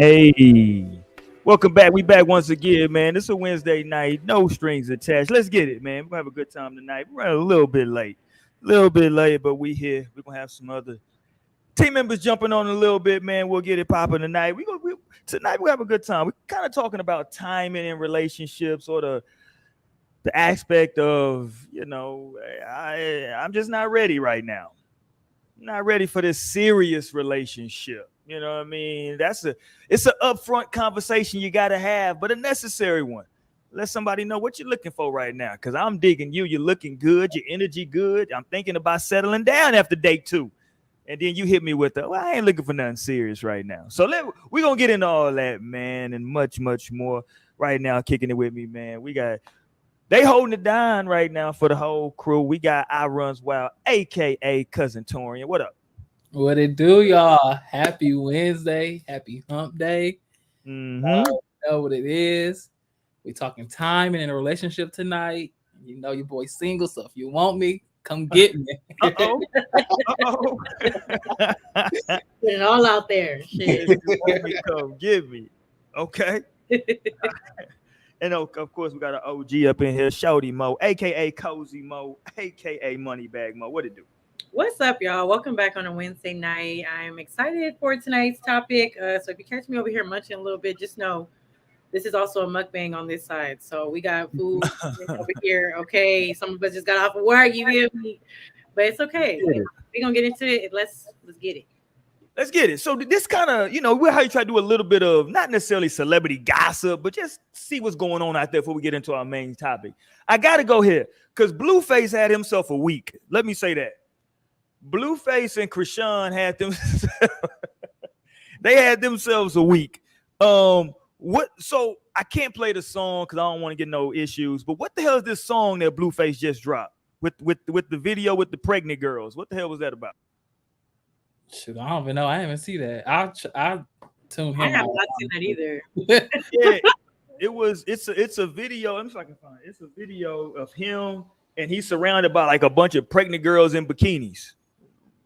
Hey, welcome back. We back once again, man. It's a Wednesday night, no strings attached. Let's get it, man. We're gonna have a good time tonight. We're running a little bit late, but we here. We're gonna have some other team members jumping on a little bit, man. We'll get it popping tonight. Tonight we have a good time. We're kind of talking about timing in relationships, or the aspect of I'm just not ready right now. Not ready for this serious relationship. You know what I mean? It's an upfront conversation you gotta have, but a necessary one. Let somebody know what you're looking for right now. Cause I'm digging you. You're looking good, your energy good. I'm thinking about settling down after date two. And then you hit me with well, I ain't looking for nothing serious right now. So we're gonna get into all that, man, and much, much more right now. Kicking it with me, man. They holding it down right now for the whole crew. We got I Runs Wild, aka Cousin Torian. What up? What it do, y'all? Happy Wednesday. Happy hump day. Mm-hmm. Know what it is. We talking timing in a relationship tonight. You know your boy single, so if you want me, come get me. Uh-oh. Uh-oh. Put it all out there. Shit. If you want me, come get me. Okay. And of course, we got an OG up in here, Shody Mo, aka Cozy Mo, aka Moneybag Mo. What it do? What's up, y'all? Welcome back on a Wednesday night. I'm excited for tonight's topic. So if you catch me over here munching a little bit, just know this is also a mukbang on this side. So we got food over here. Okay, some of us just got off of work. You hear me? But it's okay. We're gonna get into it. Let's get it. Let's get it. So this kind of, we're how you try to do a little bit of not necessarily celebrity gossip, but just see what's going on out there before we get into our main topic. I got to go here because Blueface had himself a week. Let me say that. Blueface and Krishan had them. They had themselves a week. What? So I can't play the song because I don't want to get no issues. But what the hell is this song that Blueface just dropped with the video with the pregnant girls? What the hell was that about? Shoot, I don't even know. I haven't seen that. I tune him. I have not seen that either. Yeah, it's a video. Let me see if I can find it. It's a video of him and he's surrounded by like a bunch of pregnant girls in bikinis.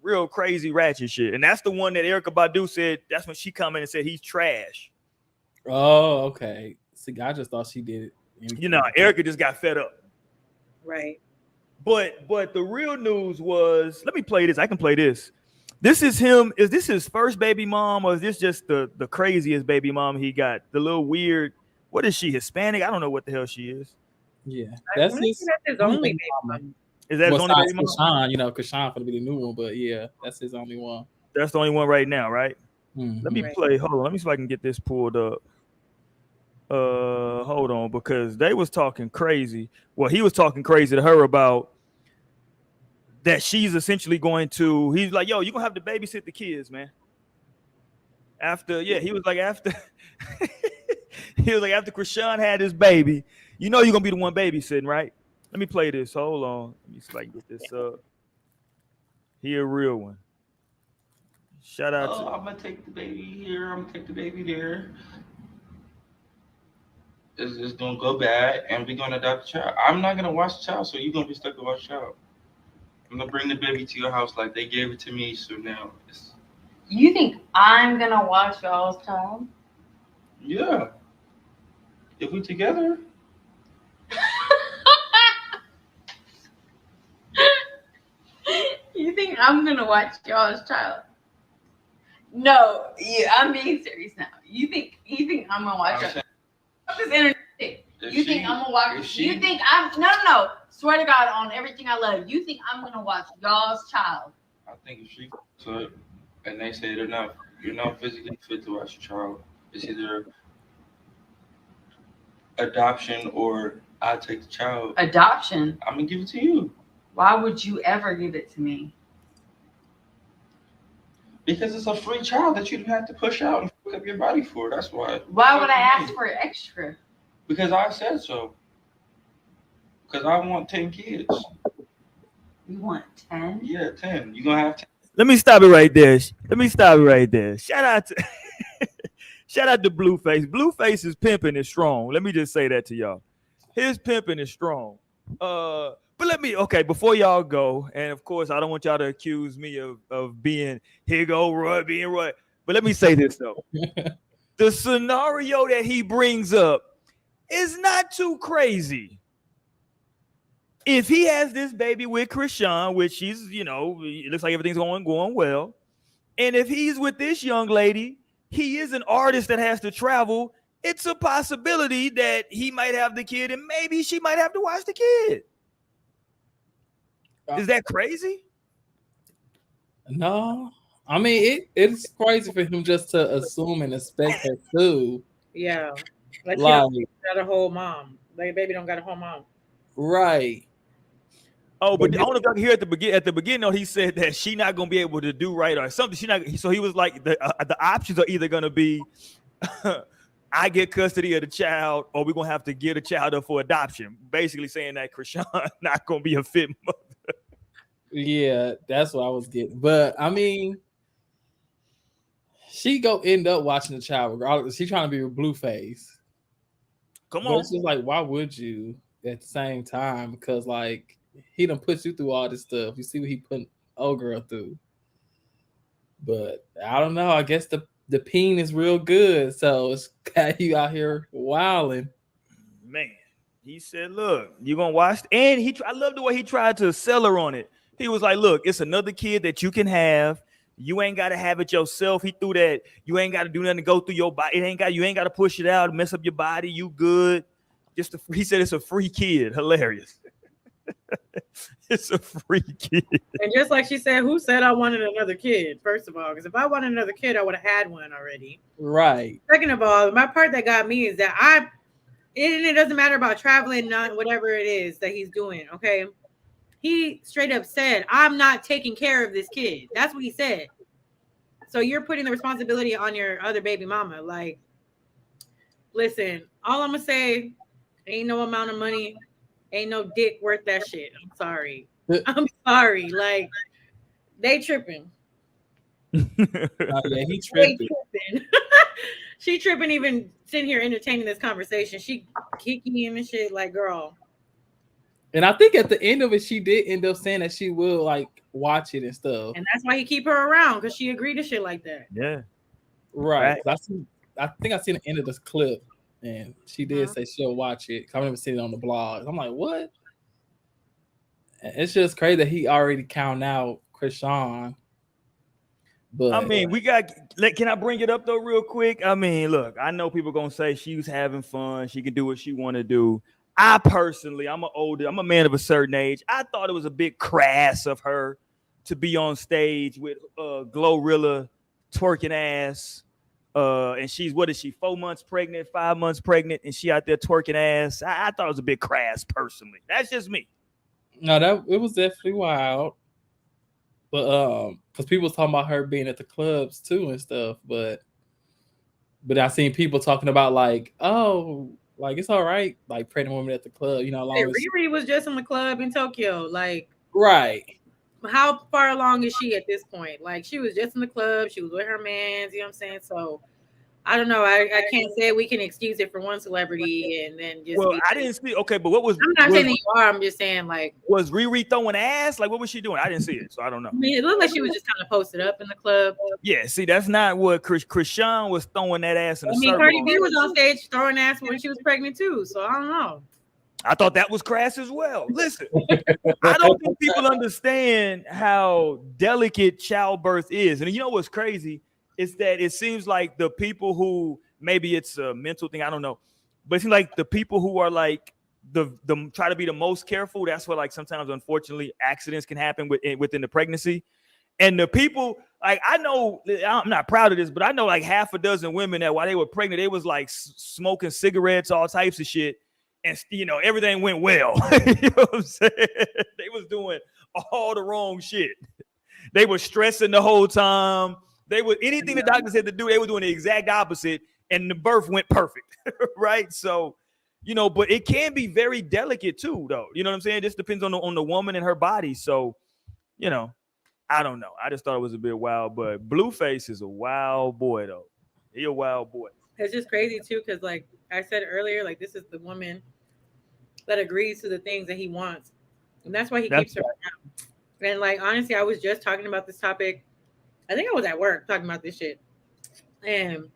Real crazy ratchet shit. And that's the one that Erykah Badu said, that's when she come in and said he's trash. Oh, okay. See, I just thought she did it. Erykah just got fed up. Right. But the real news was, let me play this. I can play this. This is him. Is this his first baby mom, or is this just the craziest baby mom he got? The little weird, what is she, Hispanic? I don't know what the hell she is. Yeah. That's his only baby mom. Is that his only baby mom? Krishan, Krishan gonna be the new one, but yeah, that's his only one. That's the only one right now, right? Mm-hmm. Let me play. Hold on. Let me see if I can get this pulled up. Hold on, because they was talking crazy. Well, he was talking crazy to her about that she's essentially going to, he's like, yo, you're gonna have to babysit the kids, man. He was like, after Krishan had his baby, you're gonna be the one babysitting, right? Let me play this. Hold on. Let me see if I can get this up. He a real one. Shout out to I'm gonna take the baby here, I'm gonna take the baby there. It's gonna go bad and we're gonna adopt the child. I'm not gonna watch the child, so you're gonna be stuck to watch the child. I'm gonna bring the baby to your house like they gave it to me. So now it's. You think I'm gonna watch y'all's child? Yeah. If we together. You think I'm gonna watch y'all's child? No, I'm being serious now. You think I'm gonna watch y'all? This internet shit. You think I'm gonna watch? You think I'm no. Swear to God on everything I love. You think I'm gonna watch y'all's child? I think if she to it and they say you're not physically fit to watch your child, it's either adoption or I take the child. Adoption? I'm gonna give it to you. Why would you ever give it to me? Because it's a free child that you don't have to push out and fuck up your body for. That's why. Why would I ask for extra? Because I said so. Because I want 10 kids. You want 10? Yeah, 10. You're going to have 10. Let me stop it right there. Shout out to Blueface. Blueface is pimping is strong. Let me just say that to y'all. His pimping is strong. But before y'all go, and of course, I don't want y'all to accuse me of being here go Roy, being Roy. But let me say this though. the scenario that he brings up is not too crazy. If he has this baby with Krishan, which he's, it looks like everything's going well, and if he's with this young lady, he is an artist that has to travel. It's a possibility that he might have the kid, and maybe she might have to watch the kid. Is that crazy? No. I mean, it's crazy for him just to assume and expect her to. Yeah. Like she don't got a whole mom. Like baby don't got a whole mom. Right. Oh, but I don't know if I can hear at the beginning, though, he said that she not gonna be able to do right or something. So he was like, the options are either gonna be I get custody of the child, or we're gonna have to get a child up for adoption. Basically saying that Krishan not gonna be a fit mother. Yeah, that's what I was getting. But I mean, she go end up watching the child regardless. She trying to be with Blueface. Come but on. It's just like, why would you at the same time? Because like he done put you through all this stuff. You see what he put old girl through. But I don't know. I guess the peen is real good, so it's got you out here wilding. Man, he said, "Look, you gonna watch?" And I love the way he tried to sell her on it. He was like, "Look, it's another kid that you can have. You ain't got to have it yourself." He threw that. You ain't got to do nothing to go through your body. You ain't got to push it out, mess up your body. You good? He said it's a free kid. Hilarious. It's a free kid. And just like she said, who said I wanted another kid? First of all, because if I wanted another kid, I would have had one already. Right. Second of all, my part that got me is that it doesn't matter about traveling, not whatever it is that he's doing. Okay. He straight up said, I'm not taking care of this kid. That's what he said. So you're putting the responsibility on your other baby mama. Like, listen, all I'm going to say, ain't no amount of money, ain't no dick worth that shit. I'm sorry. I'm sorry. Like, they tripping. Yeah, he tripping. She tripping even sitting here entertaining this conversation. She kicking him and shit like, girl. And I think at the end of it, she did end up saying that she will like watch it and stuff. And that's why he keep her around, because she agreed to shit like that. Yeah. Right. I think I seen the end of this clip, and she did say she'll watch it. I've never seen it on the blog. I'm like, what? It's just crazy that he already counting out Krishan. But I mean, can I bring it up though real quick? I mean, look, I know people gonna say she was having fun. She can do what she want to do. I personally, I'm a man of a certain age. I thought it was a bit crass of her to be on stage with Glorilla twerking ass. And she's, what is she, 4 months pregnant, 5 months pregnant, and she out there twerking ass. I thought it was a bit crass personally. That's just me. No, it was definitely wild. But because people was talking about her being at the clubs too and stuff, but I seen people talking about like, oh, like it's all right, like pregnant women at the club, Riri was just in the club in Tokyo, like, right. How far along is she at this point? Like, she was just in the club, she was with her mans, you know what I'm saying? So I don't know. I can't say we can excuse it for one celebrity and then just. Well, I didn't see. Okay, but what was? I'm not saying that you are. I'm just saying, like, was Riri throwing ass? Like, what was she doing? I didn't see it, so I don't know. I mean, it looked like she was just kind of posted up in the club. Yeah, see, that's not what Krishan was throwing that ass in the circle. Cardi B was on stage throwing ass when she was pregnant too. So I don't know. I thought that was crass as well. Listen, I don't think people understand how delicate childbirth is, and you know what's crazy? Is that it seems like the people who, maybe it's a mental thing, I don't know, but it seems like the people who are like the try to be the most careful, that's where like sometimes unfortunately accidents can happen within the pregnancy. And the people, like, I know, I'm not proud of this, but I know like half a dozen women that while they were pregnant, they was like smoking cigarettes, all types of shit, and everything went well. You know what I'm saying? They was doing all the wrong shit. They were stressing the whole time. They were, anything the doctors had to do, they were doing the exact opposite, and the birth went perfect, right? So, but it can be very delicate too, though. You know what I'm saying? It just depends on the woman and her body. So, I don't know. I just thought it was a bit wild, but Blueface is a wild boy, though. He a wild boy. It's just crazy too, because like I said earlier, like this is the woman that agrees to the things that he wants, and that's why he keeps her around. And like honestly, I was just talking about this topic. I think I was at work talking about this shit. And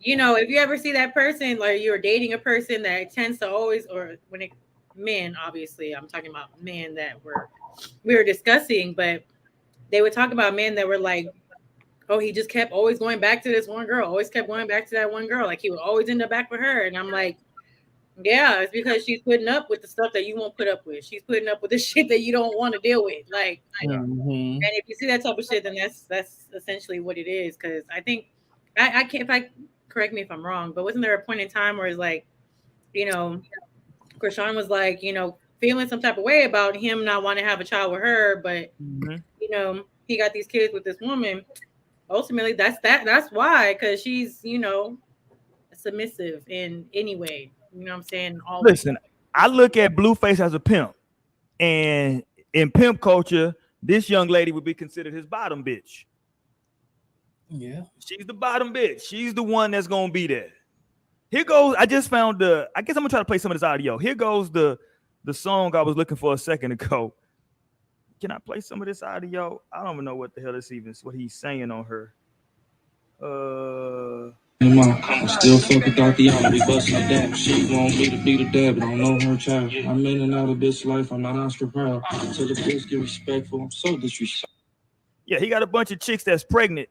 you know, if you ever see that person, like you're dating a person that tends to always, or when it men, obviously, I'm talking about men that we were discussing, but they would talk about men that were like, oh, he just kept always going back to this one girl, always kept going back to that one girl. Like he would always end up back with her. And I'm like, yeah, it's because she's putting up with the stuff that you won't put up with. She's putting up with the shit that you don't want to deal with. Like, Mhm. and if you see that type of shit, then that's essentially what it is. Because I think I can't. If I correct me if I'm wrong, but wasn't there a point in time where it's like, you know, Krishan was like, you know, feeling some type of way about him not wanting to have a child with her, but you know, he got these kids with this woman. Ultimately, that's why, because she's, you know, submissive in any way. You know what I'm saying? Always. Listen, I look at Blueface as a pimp, and in pimp culture, this young lady would be considered his bottom bitch. Yeah. She's the bottom bitch. She's the one that's gonna be there. Here goes. I just found the. I guess I'm gonna try to play some of this audio. Here goes the song I was looking for a second ago. Can I play some of this audio? I don't even know what the hell this even what he's saying on her. I'm still fucking Tatiana, we bustin' it down. She want me to be the dad, but I don't know her child. I'm in and out of this life, I'm not Oscar proud. Till the bitch get respectful, I'm so disrespectful. Yeah, he got a bunch of chicks that's pregnant.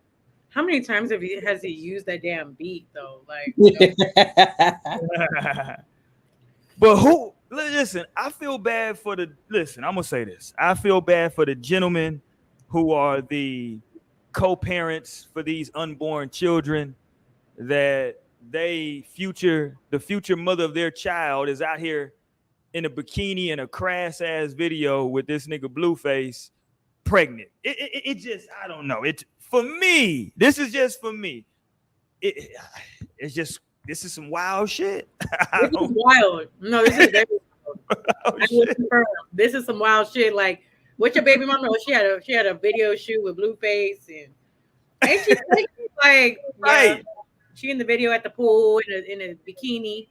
How many times has he used that damn beat though? Like, But who? Listen, I feel bad for the. Listen, I'm gonna say this. I feel bad for the gentlemen who are the co-parents for these unborn children. That the future mother of their child is out here in a bikini in a crass ass video with this nigga Blueface pregnant. It just, I don't know. It for me. This is just for me. It's just, this is some wild shit. This is wild. No, this is very wild. This is some wild shit. Like, what's your baby mama? She had a video shoot with Blueface, and she like, right. Yeah, she in the video at the pool in a bikini.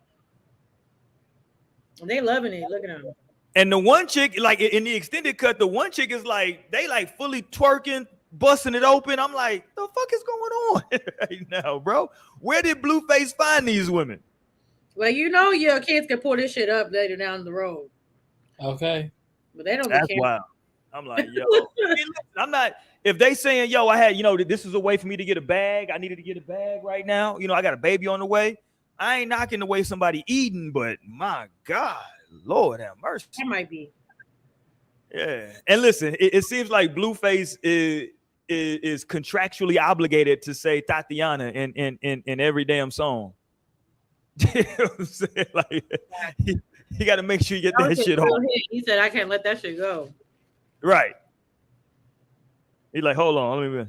They loving it. Look at them. And the one chick, like in the extended cut, the one chick is like, they like fully twerking, busting it open. I'm like, the fuck is going on right now, bro? Where did Blueface find these women? Well, you know, your kids can pull this shit up later down the road. Okay. But they don't. That's wild. I'm like, yo, I'm not. If they saying, yo, I had, you know, this is a way for me to get a bag. I needed to get a bag right now. You know, I got a baby on the way. I ain't knocking the way somebody eating, but my God, Lord have mercy. That might be. Yeah. And listen, it seems like Blueface is contractually obligated to say Tatiana in every damn song. You know what I'm saying? Like, he got to make sure you get that shit off. He said, I can't let that shit go. Right. He's like, hold on, let me.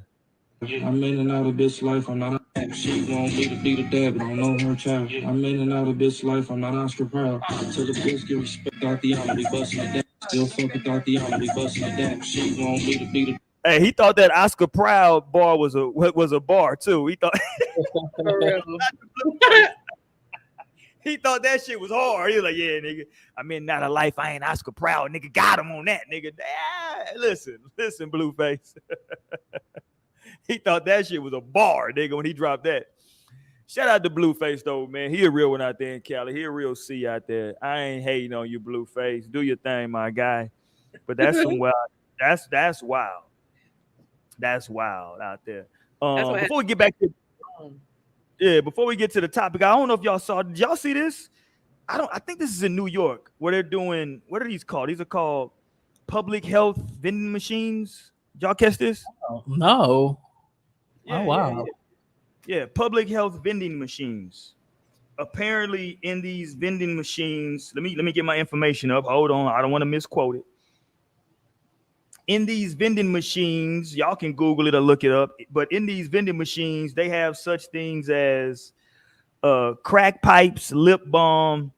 I'm in and out of this life, I'm not. She want me to be the dad, but I don't know her child. I'm in and out of this life, I'm not Oscar proud. Till the bitch get respect, Tatiana, we bustin' it down. Still fucking Tatiana, we bustin' it down. She want me to be the. Hey, he thought that Oscar Proud bar was a bar too. He thought he thought that shit was hard. He was like, yeah, nigga, I'm in not a life. I ain't Oscar Proud, nigga. Got him on that, nigga. Listen, Blueface. He thought that shit was a bar, nigga, when he dropped that. Shout out to Blueface though, man. He a real one out there in Cali. He a real C out there. I ain't hating on you, Blueface. Do your thing, my guy. But that's some wild. That's wild. That's wild out there. Before we get back to before we get to the topic, I don't know if y'all saw. Did y'all see this? I think this is in New York where they're doing. What are these called? These are called public health vending machines. Did y'all catch this? Oh, no. Yeah, oh wow. Yeah, public health vending machines. Apparently, in these vending machines, let me get my information up. Hold on, I don't want to misquote it. In these vending machines, y'all can Google it or look it up. But in these vending machines, they have such things as crack pipes, lip balm,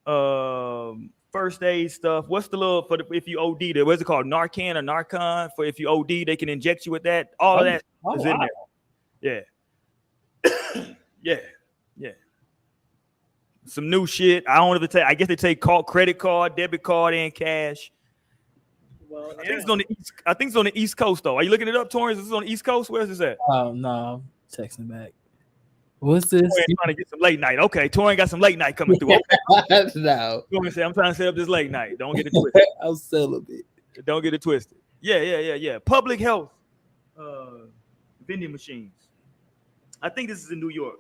first aid stuff. What's the little for if you OD? What's it called? Narcan or Narcon? For if you OD, they can inject you with that. All of that is in there. Yeah. Yeah. Some new shit. I don't know if they take. I guess they take credit card, debit card, and cash. Well, I think it's on the east. I think it's on the East Coast though. Are you looking it up, Torrance? Is this on the East Coast? Where's this at? Oh no, I'm texting back. What's this? Torian trying to get some late night. Okay, Torian got some late night coming through. Okay. No. I'm trying to set up this late night. Don't get it twisted. I'm celibate. Don't get it twisted. Yeah. Public health vending machines. I think this is in New York.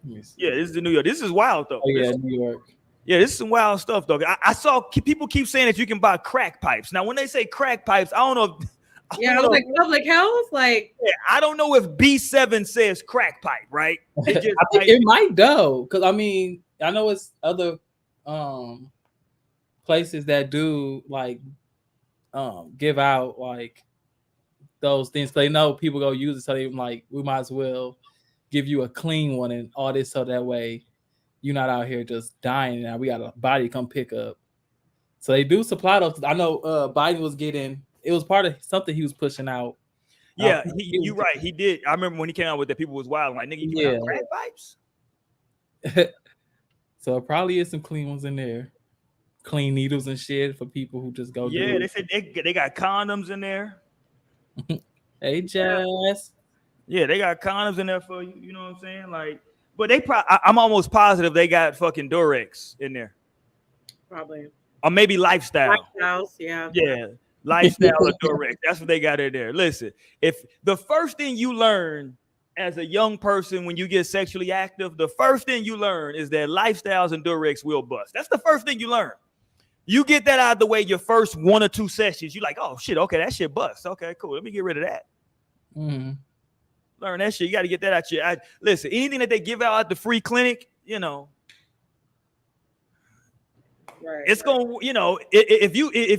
Yeah, this is in New York. This is wild though. Oh yeah, New York. Yeah, this is some wild stuff though. I saw people keep saying that you can buy crack pipes. Now, when they say crack pipes, I don't know. I was like public health, like I don't know if B7 says crack pipe, right? I think it might though, because I mean, I know it's other places that do like give out like those things. They know people go use it, so they like we might as well give you a clean one and all this, so that way you're not out here just dying. Now we got a body come pick up. So they do supply those. I know Biden was getting. It was part of something he was pushing out. Yeah, you're right. He did. I remember when he came out with that, people was wild. Like, nigga, you can crack pipes? So it probably is some clean ones in there. Clean needles and shit for people who just go. Yeah, they said they got condoms in there. Hey, Jazz. Yeah, they got condoms in there for you. You know what I'm saying? Like, but I'm almost positive they got fucking Durex in there. probably Or maybe Lifestyle. Lifestyles, yeah. Yeah. Lifestyle or Durex. That's what they got in there. Listen, if the first thing you learn as a young person when you get sexually active, the first thing you learn is that Lifestyles and Durex will bust. That's the first thing you learn. You get that out of the way your first 1 or 2 sessions. You're like, oh shit, okay, that shit busts. Okay, cool. Let me get rid of that. Mm-hmm. Learn that shit. You got to get that out your. Listen, anything that they give out at the free clinic, you know. Right, it's gonna, you know, if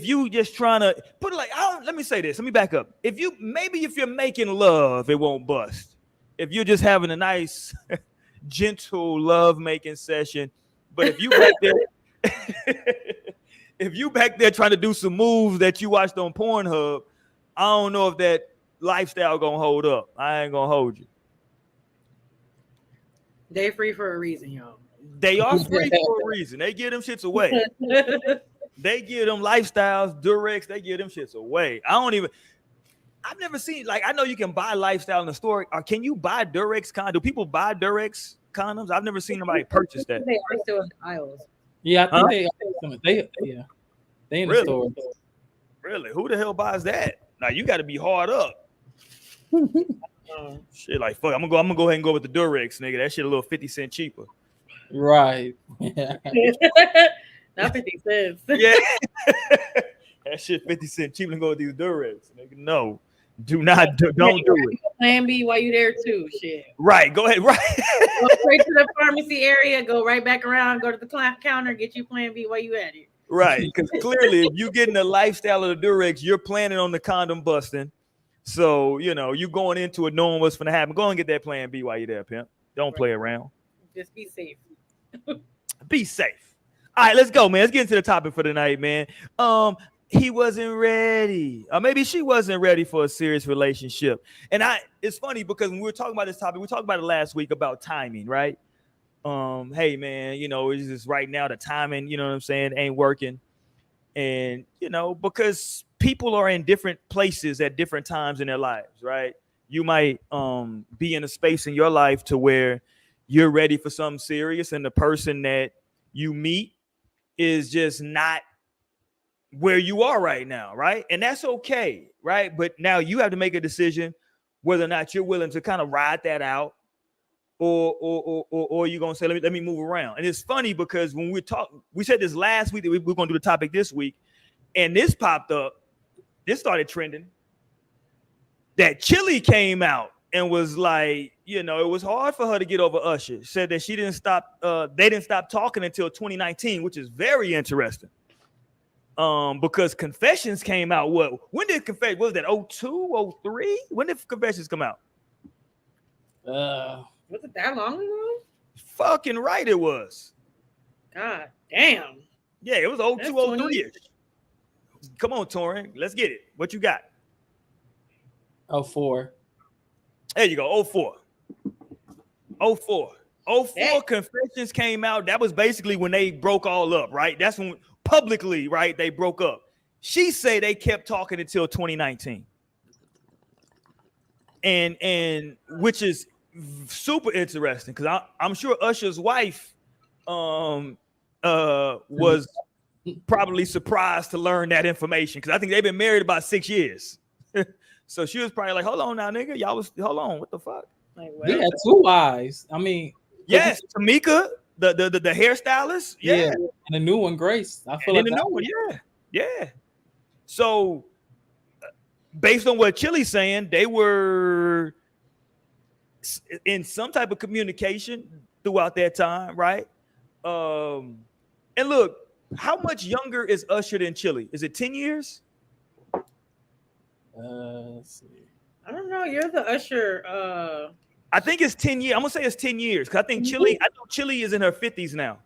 you just trying to put it like, let me say this. Let me back up. If you're making love, it won't bust. If you're just having a nice, gentle love making session, but if you back there, if you back there trying to do some moves that you watched on Pornhub, I don't know if that lifestyle gonna hold up. I ain't gonna hold you. They free for a reason, y'all. They are free for a reason. They give them shits away. They give them Lifestyles, Durex. They give them shits away. I've never seen, like, I know you can buy Lifestyle in the store. Or can you buy Durex condoms? Do people buy Durex condoms? I've never seen nobody purchase that. They are still in the aisles. Yeah, I think they in the store. Really? Who the hell buys that? Now you got to be hard up. Shit, like fuck. I'm gonna go ahead and go with the Durex, nigga. That shit a little 50 cents cheaper. Right. Not 50 cents. Yeah. That shit 50 cents cheaper than go with these Durex, nigga. No, don't do it. Plan B while you there too. Shit. Right. Go ahead. Right. Go straight to the pharmacy area. Go right back around. Go to the counter. Get you Plan B while you at it. Right. Because clearly, if you getting the Lifestyle of the Durex, you're planning on the condom busting. So you know you going into it knowing what's gonna happen. Go and get that Plan B while you're there, pimp. Don't play around. Just be safe. Be safe. All right, let's go, man. Let's get into the topic for tonight, man. He wasn't ready. Or maybe she wasn't ready for a serious relationship. And it's funny because when we were talking about this topic, we talked about it last week about timing, right? Hey man, you know, it's just right now the timing, you know what I'm saying, ain't working. And you know, because people are in different places at different times in their lives, right? You might be in a space in your life to where you're ready for something serious, and the person that you meet is just not where you are right now, right? And that's okay, right? But now you have to make a decision whether or not you're willing to kind of ride that out, or you're gonna say, let me move around. And it's funny because when we said this last week that we're gonna do the topic this week, and this popped up, this started trending. That Chili came out and was like, you know, it was hard for her to get over Usher. Said that they didn't stop talking until 2019, which is very interesting. Because Confessions came out. When did Confessions? Was that 02, 03? When did Confessions come out? Was it that long ago? Fucking right, it was. God damn. Yeah, it was 02, 03 ish. Come on, Torin, let's get it. What you got? 04. There you go. 04. 04. 04 Confessions came out. That was basically when they broke all up, right? That's when publicly, right, they broke up. She say they kept talking until 2019. And which is super interesting because I'm sure Usher's wife was probably surprised to learn that information because I think they've been married about 6 years. So she was probably like, "Hold on now, nigga, hold on, what the fuck?" Like, He had 2 wives. I mean, yes, Tamika, the hairstylist, yeah, and the new one, Grace. I feel and like the new one, yeah. So, based on what Chili's saying, they were in some type of communication throughout that time, right? And look, how much younger is Usher than Chili? Is it 10 years? Let's see. I don't know. You're the Usher. I think it's 10 years. I'm gonna say it's 10 years because I think I know Chili is in her 50s now.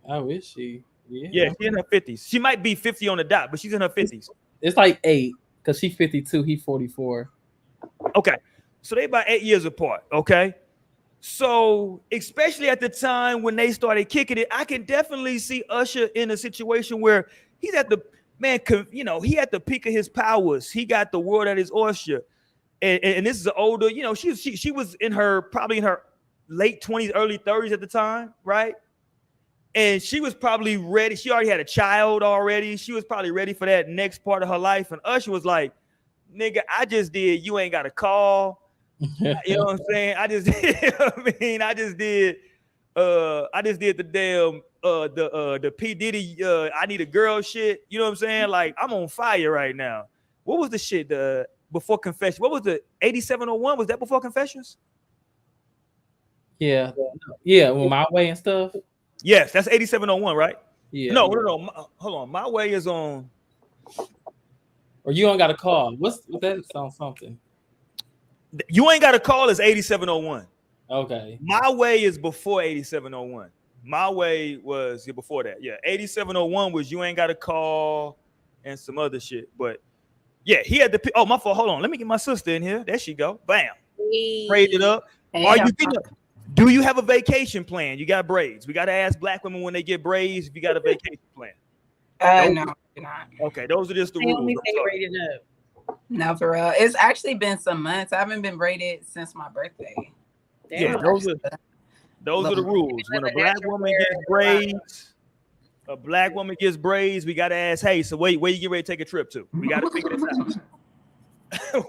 Oh, is she? Yeah, she's in her 50s. She might be 50 on the dot, but she's in her 50s. It's like 8 because she's 52, he's 44. Okay, so they about 8 years apart. Okay, so especially at the time when they started kicking it, I can definitely see Usher in a situation where he's at the he at the peak of his powers. He got the world at his oyster. And this is an older, she was probably in her late 20s, early 30s at the time, right? And she was probably ready. She already had a child already. She was probably ready for that next part of her life. And Usher was like, nigga, I just did. You ain't got to call. You know what I'm saying? I just did. I just did the damn the P Diddy I need a girl shit. You know what I'm saying? Like I'm on fire right now. What was the shit before Confessions? What was the 8701? Was that before Confessions? Yeah. Well, My Way and stuff. Yes, that's 8701, right? Yeah. No. Hold on. My Way is on. Or You Don't Got to Call. What's that? Sounds something. You Ain't Got to Call is 8701. Okay. My Way is before 8701. My Way was before that. Yeah, 8701 was You Ain't Got to Call and some other shit. But yeah, he had to. Oh, my fault. Hold on. Let me get my sister in here. There she go. Bam. Prayed it up. Do you have a vacation plan? You got braids. We got to ask black women when they get braids if you got a vacation plan. No, not. Okay, those are just the rules. Only stay braided up. No, for real. It's actually been some months. I haven't been braided since my birthday. Yeah, those are the rules. When a black woman gets braids, we got to ask, hey, so where you get ready to take a trip to? We got to figure this out.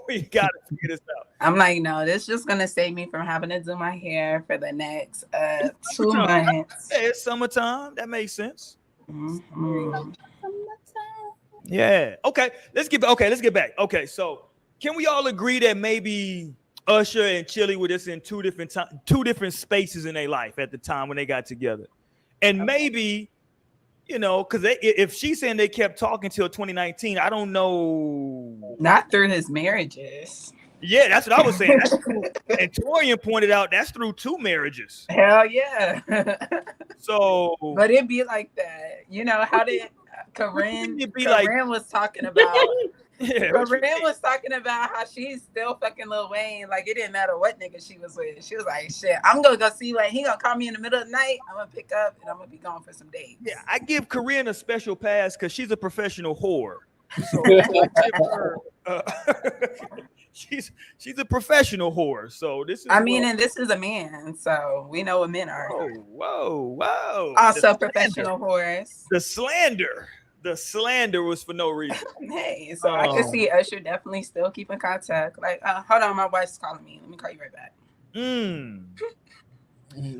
We got to figure this out. I'm like, no, this is just going to save me from having to do my hair for the next 2 months. Hey, it's summertime. That makes sense. Mm-hmm. Yeah. Okay. Let's get back. Okay. So can we all agree that maybe Usher and Chili were just in two different spaces in their life at the time when they got together? And maybe, because if she's saying they kept talking till 2019, I don't know. Not through his marriages. Yeah, that's what I was saying. And Torian pointed out that's through 2 marriages. Hell yeah. So, but it'd be like that. How did Corinne was talking about? Corinne was talking about how she's still fucking Lil Wayne. Like it didn't matter what nigga she was with. She was like, shit, I'm gonna go see Wayne. He gonna call me in the middle of the night. I'm gonna pick up and I'm gonna be gone for some days. Yeah, I give Corinne a special pass because she's a professional whore. So she's a professional whore. So this is. And this is a man, so we know what men are. Whoa! Also professional whores. The slander was for no reason. Hey, so I can see Usher definitely still keep in contact. Like, hold on, my wife's calling me. Let me call you right back.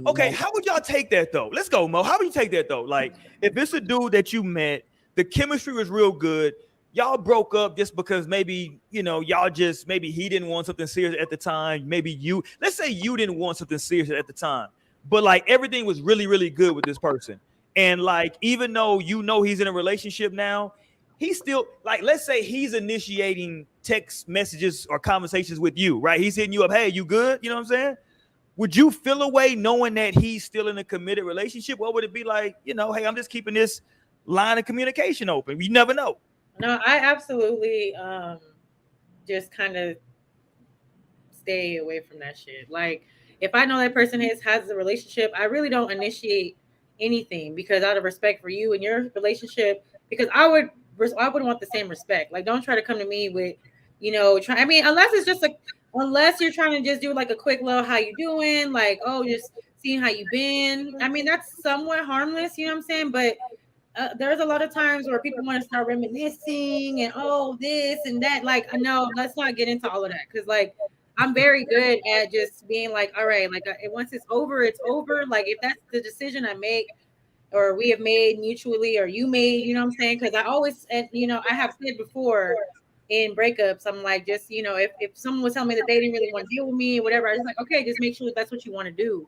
Okay, how would y'all take that though? Let's go, Mo. How would you take that though? Like, if it's a dude that you met, the chemistry was real good. Y'all broke up just because maybe, maybe he didn't want something serious at the time. Maybe let's say you didn't want something serious at the time, but like everything was really, really good with this person. And like, even though he's in a relationship now, he's still like, let's say he's initiating text messages or conversations with you, right? He's hitting you up. Hey, you good? You know what I'm saying? Would you feel a way knowing that he's still in a committed relationship? Or would it be like, hey, I'm just keeping this line of communication open? You never know. No, I absolutely just kind of stay away from that shit. Like, if I know that person has a relationship, I really don't initiate anything because out of respect for you and your relationship, because I wouldn't want the same respect. Like, don't try to come to me with, unless it's just unless you're trying to just do like a quick little how you doing, like, oh, just seeing how you been. I mean, that's somewhat harmless, you know what I'm saying? But there's a lot of times where people want to start reminiscing and oh this and that. Like, no, let's not get into all of that, because like I'm very good at just being like, all right, like once it's over, it's over. Like if that's the decision I make or we have made mutually or you made, you know what I'm saying? Because I always, you know, I have said before in breakups, I'm like, just, you know, if someone was telling me that they didn't really want to deal with me or whatever, I was like, okay, just make sure that's what you want to do.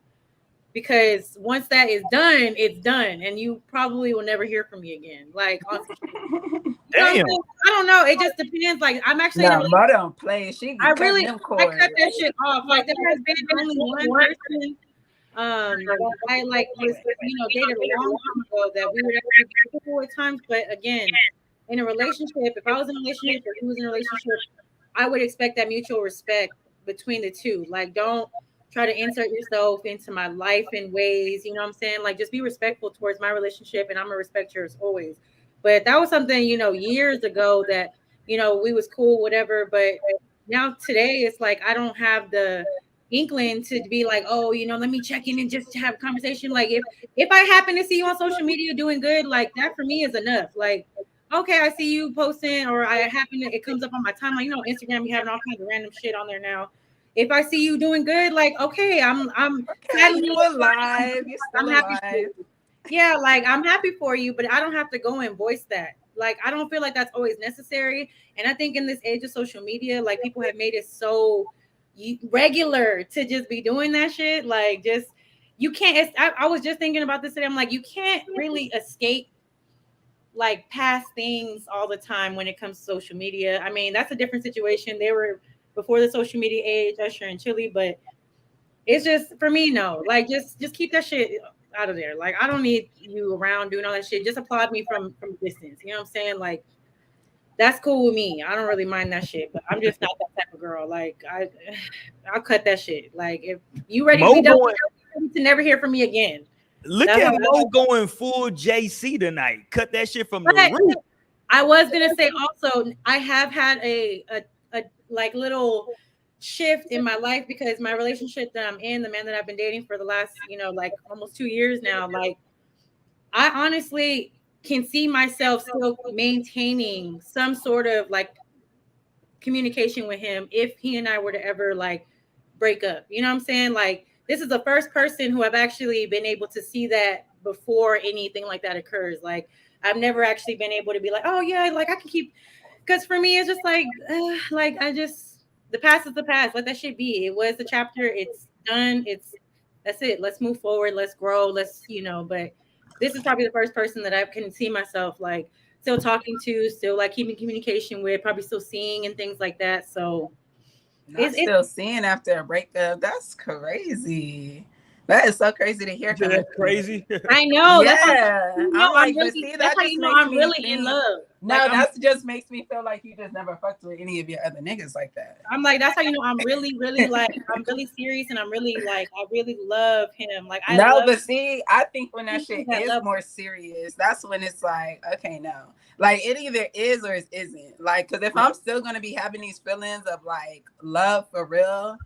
Because once that is done, it's done, and you probably will never hear from me again. Like, on damn, I don't know. It just depends. Like, I'm actually no, but don't play. I cut that shit off. Like, there has been only one person I like was, you know, dated a long time ago that we would actually be cool at times. But again, in a relationship, if I was in a relationship or he was in a relationship, I would expect that mutual respect between the two. Like, don't try to insert yourself into my life in ways, you know what I'm saying? Like, just be respectful towards my relationship, and I'm gonna respect yours always. But that was something, you know, years ago that, you know, we was cool, whatever. But now today it's like I don't have the inkling to be like, oh, you know, let me check in and just have a conversation. Like if I happen to see you on social media doing good, like that for me is enough. Like, okay, I see you posting, or it comes up on my timeline. You know, Instagram, you having all kinds of random shit on there now. If I see you doing good, like, okay, I'm okay, you alive. You're still alive. Yeah, like I'm happy for you, but I don't have to go and voice that. Like, I don't feel like that's always necessary. And I think in this age of social media, like people have made it so regular to just be doing that shit. Like, just you can't. I was just thinking about this today. I'm like, you can't really escape like past things all the time when it comes to social media. I mean, that's a different situation. They were before the social media age, Usher and Chili, but it's just for me, no. Like, just keep that shit out of there. Like, I don't need you around doing all that shit. Just applaud me from distance. You know what I'm saying? Like, that's cool with me. I don't really mind that shit, but I'm just not that type of girl. Like, I'll cut that shit. Like, if you ready to be done, to never hear from me again. Look at Mo going full JC tonight. Cut that shit from the root. I was gonna say also, I have had a like little shift in my life because my relationship that I'm in, the man that I've been dating for the last, you know, like almost 2 years now, like I honestly can see myself still maintaining some sort of like communication with him if he and I were to ever like break up. You know what I'm saying? Like, this is the first person who I've actually been able to see that before anything like that occurs. Like, I've never actually been able to be like, oh yeah, like I can keep, because for me it's just like the past is the past. Let that shit be. It was the chapter. It's done. That's it. Let's move forward. Let's grow. Let's, you know, but this is probably the first person that I can see myself like still talking to, still like keeping communication with, probably still seeing and things like that. So it's still seeing after a breakup. That's crazy. That is so crazy to hear. That's crazy. I know. Yeah. I'm like, but see, that just makes I'm really in love. No, like, that just makes me feel like you just never fucked with any of your other niggas like that. I'm like, that's how you know I'm really, really like, I'm really serious, and I'm really like, I really love him. Like, but see, I think when that shit is more serious, that's when it's like, okay, no, like it either is or it isn't. Like, because if I'm still gonna be having these feelings of like love for real,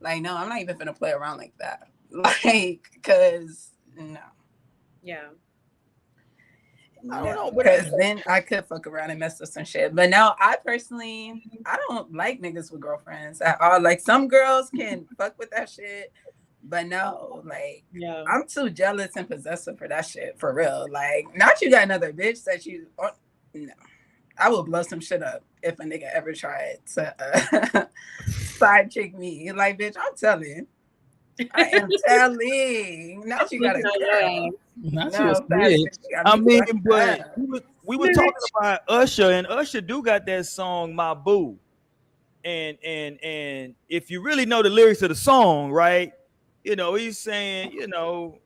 like, no, I'm not even gonna play around like that. Like, because no. Yeah. I don't know, because then I could fuck around and mess with some shit. But no, I personally, I don't like niggas with girlfriends at all. Like, some girls can fuck with that shit, but no, like, yeah, I'm too jealous and possessive for that shit, for real. Like, not you got another bitch that you, no. I will blow some shit up if a nigga ever tried to side chick me. Like, bitch, I'm telling. I am telling. Not you got a girl. I mean, but we were talking about Usher, and Usher do got that song "My Boo," and if you really know the lyrics of the song, right? You know, he's saying, you know,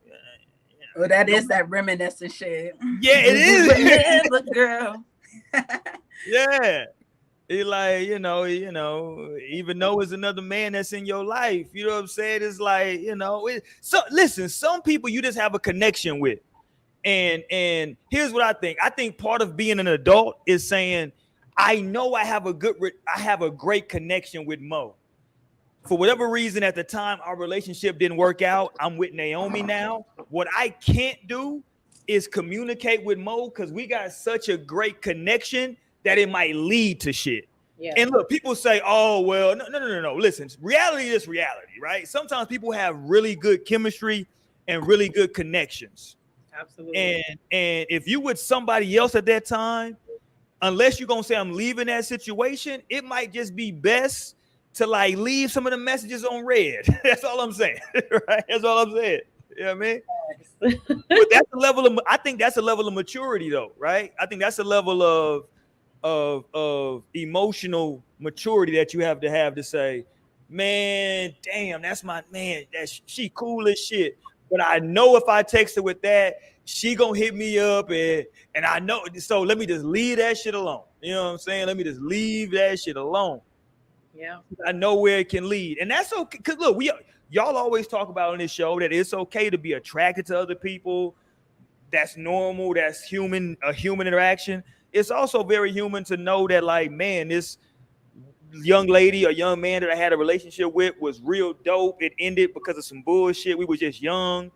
well, that is that reminiscent shit. Yeah, it is. Look, girl. Yeah. He like, you know, even though it's another man that's in your life, you know what I'm saying? It's like, you know, so listen, some people you just have a connection with. And here's what I think. I think part of being an adult is saying, I know I have a great connection with Mo. for whatever reason at the time our relationship didn't work out. I'm with Naomi now. What I can't do is communicate with Mo because we got such a great connection that it might lead to shit. Yeah. And look, people say, "Oh, well, no. Listen, reality is reality, right? Sometimes people have really good chemistry and really good connections. Absolutely. And if you with somebody else at that time, unless you're gonna say I'm leaving that situation, it might just be best to like leave some of the messages on red. That's all I'm saying, right? That's all I'm saying. You know what I mean? But that's a level of, I think that's a level of maturity, though, right? I think that's a level of emotional maturity that you have to say, man, damn, that's my man. She cool as shit. But I know if I text her with that, she gonna hit me up and I know. So let me just leave that shit alone. You know what I'm saying? Let me just leave that shit alone. Yeah, I know where it can lead, and that's okay. Cause look, y'all always talk about on this show that it's okay to be attracted to other people. That's normal. That's human. A human interaction. It's also very human to know that, like, man, this young lady or young man that I had a relationship with was real dope. It ended because of some bullshit. We were just young.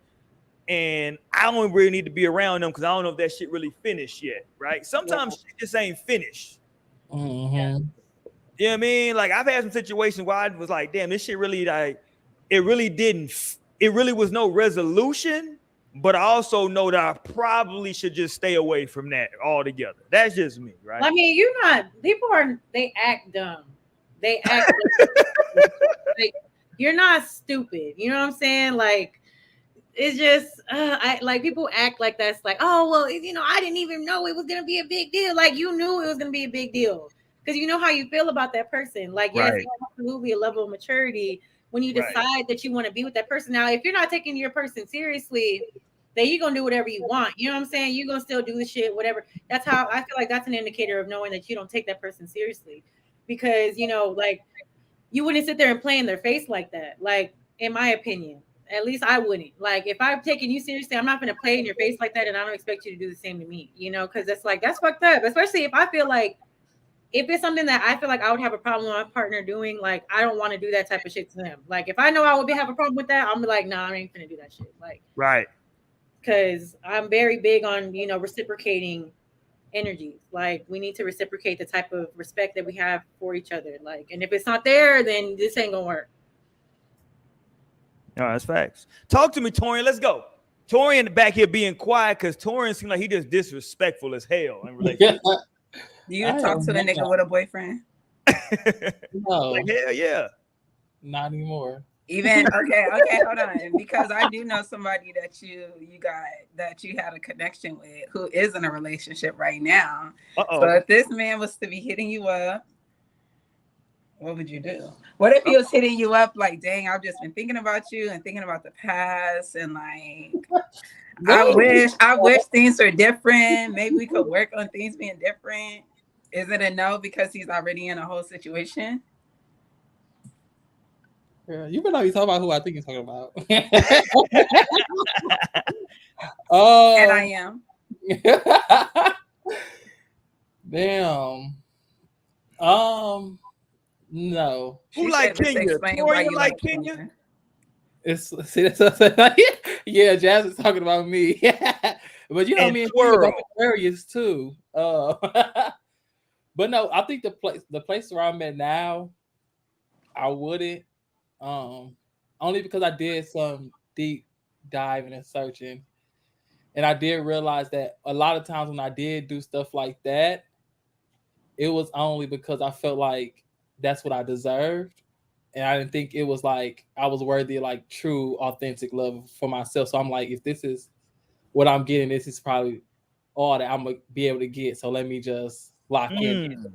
And I don't really need to be around them because I don't know if that shit really finished yet, right? Sometimes shit just ain't finished. Mm-hmm. You know what I mean? Like, I've had some situations where I was like, damn, this shit really, like, it really was no resolution, but I also know that I probably should just stay away from that altogether. That's just me, right? I mean, they act dumb. They act like, you're not stupid. You know what I'm saying? Like, it's just like people act like that's like, oh well, I didn't even know it was gonna be a big deal. Like, you knew it was gonna be a big deal because you know how you feel about that person. Like, yes, there's absolutely a level of maturity when you decide that you want to be with that person. Now, if you're not taking your person seriously, then you're gonna do whatever you want. You know what I'm saying? You're gonna still do the shit, whatever. That's how I feel like that's an indicator of knowing that you don't take that person seriously, because like, you wouldn't sit there and play in their face like that. Like, in my opinion. At least I wouldn't. Like, if I'm taking you seriously, I'm not going to play in your face like that, and I don't expect you to do the same to me, because it's like, that's fucked up. Especially if I feel like, if it's something that I feel like I would have a problem with my partner doing, like, I don't want to do that type of shit to them. Like, if I know I would have a problem with that, I'm like, nah, I ain't going to do that shit. Like, right. Because I'm very big on, reciprocating energies. Like, we need to reciprocate the type of respect that we have for each other. Like, and if it's not there, then this ain't going to work. No, that's facts. Talk to me, Torian. Let's go. Torian in the back here being quiet because Torian seems like he just disrespectful as hell in relationship. Do you talk to a nigga with a boyfriend? No. Like, hell yeah. Not anymore. Even okay, hold on. Because I do know somebody that you had a connection with who is in a relationship right now. So if this man was to be hitting you up, what would you do? What if he was hitting you up like, dang, I've just been thinking about you and thinking about the past and like, I wish things were different. Maybe we could work on things being different. Is it a no because he's already in a whole situation? Yeah, you better not be talking about who I think you're talking about. And I am. Damn. No. Who like Kenya? Torian like Kenya? That's what I'm saying. Yeah, Jazz is talking about me. But me and Kenya Aquarius too. But no, I think the place where I'm at now, I wouldn't. Only because I did some deep diving and searching, and I did realize that a lot of times when I did do stuff like that, it was only because I felt like that's what I deserved, and I didn't think it was like I was worthy of like true, authentic love for myself. So I'm like, if this is what I'm getting, this is probably all that I'm gonna be able to get. So let me just lock in.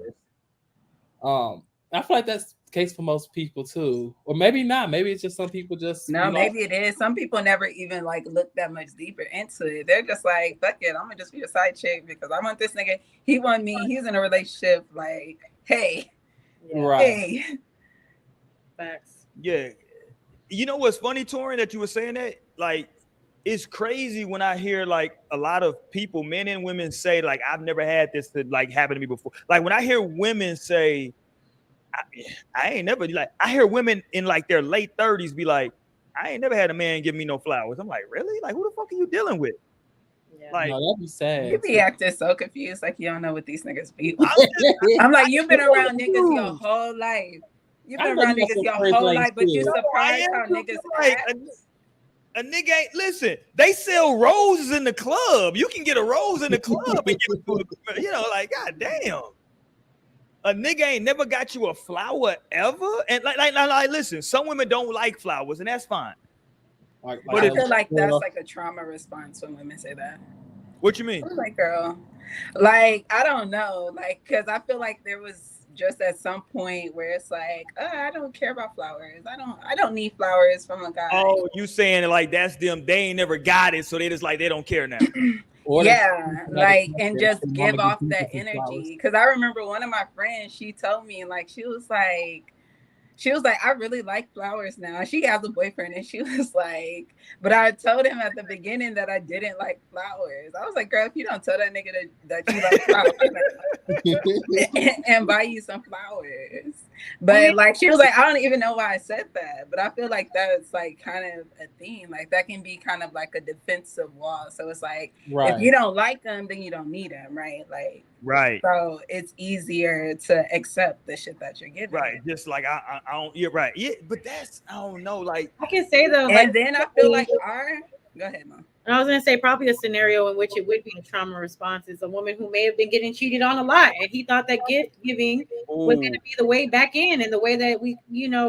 I feel like that's the case for most people too, or maybe not. Maybe it's just some people just maybe it is. Some people never even like look that much deeper into it. They're just like, fuck it, I'm gonna just be a side chick because I want this nigga. He want me. He's in a relationship. Like, hey, hey, facts. Yeah, you know what's funny, Torian, that you were saying that? Like, it's crazy when I hear like a lot of people, men and women, say like, I've never had this to like happen to me before. Like when I hear women say, I ain't never like. I hear women in like their late 30s be like, I ain't never had a man give me no flowers. I'm like, really? Like, who the fuck are you dealing with? Yeah. Like, no, that'd be sad. You be acting so confused, like you don't know what these niggas be like. I'm like, you've been around niggas your whole life. You've been around niggas your whole life, but you surprised how niggas act. A nigga ain't listen. They sell roses in the club. You can get a rose in the club and give it to a, you know, like god damn. A nigga ain't never got you a flower ever. And like listen, some women don't like flowers, and that's fine. But I feel like that's like a trauma response when women say that. What you mean? I'm like, girl, like I don't know, like because I feel like there was just at some point where it's like, I don't care about flowers. I don't need flowers from a guy. Oh, you saying like that's them? They ain't never got it, so they just like they don't care now. Yeah, like and just give off that energy. Because I remember one of my friends, she told me like she was like, I really like flowers now. She has a boyfriend, and she was like, but I told him at the beginning that I didn't like flowers. I was like, girl, if you don't tell that nigga that you like flowers and buy you some flowers. But like, she was like, I don't even know why I said that. But I feel like that's like kind of a theme. Like that can be kind of like a defensive wall. So it's like, if you don't like them, then you don't need them, right? Like, right. So it's easier to accept the shit that you're giving. Right. Just like I don't. You're right. Yeah, but that's I don't know. Like I can say though, and like, then I feel like go ahead, Mom. I was gonna say probably a scenario in which it would be a trauma response is a woman who may have been getting cheated on a lot, and he thought that gift giving was gonna be the way back in and the way that we,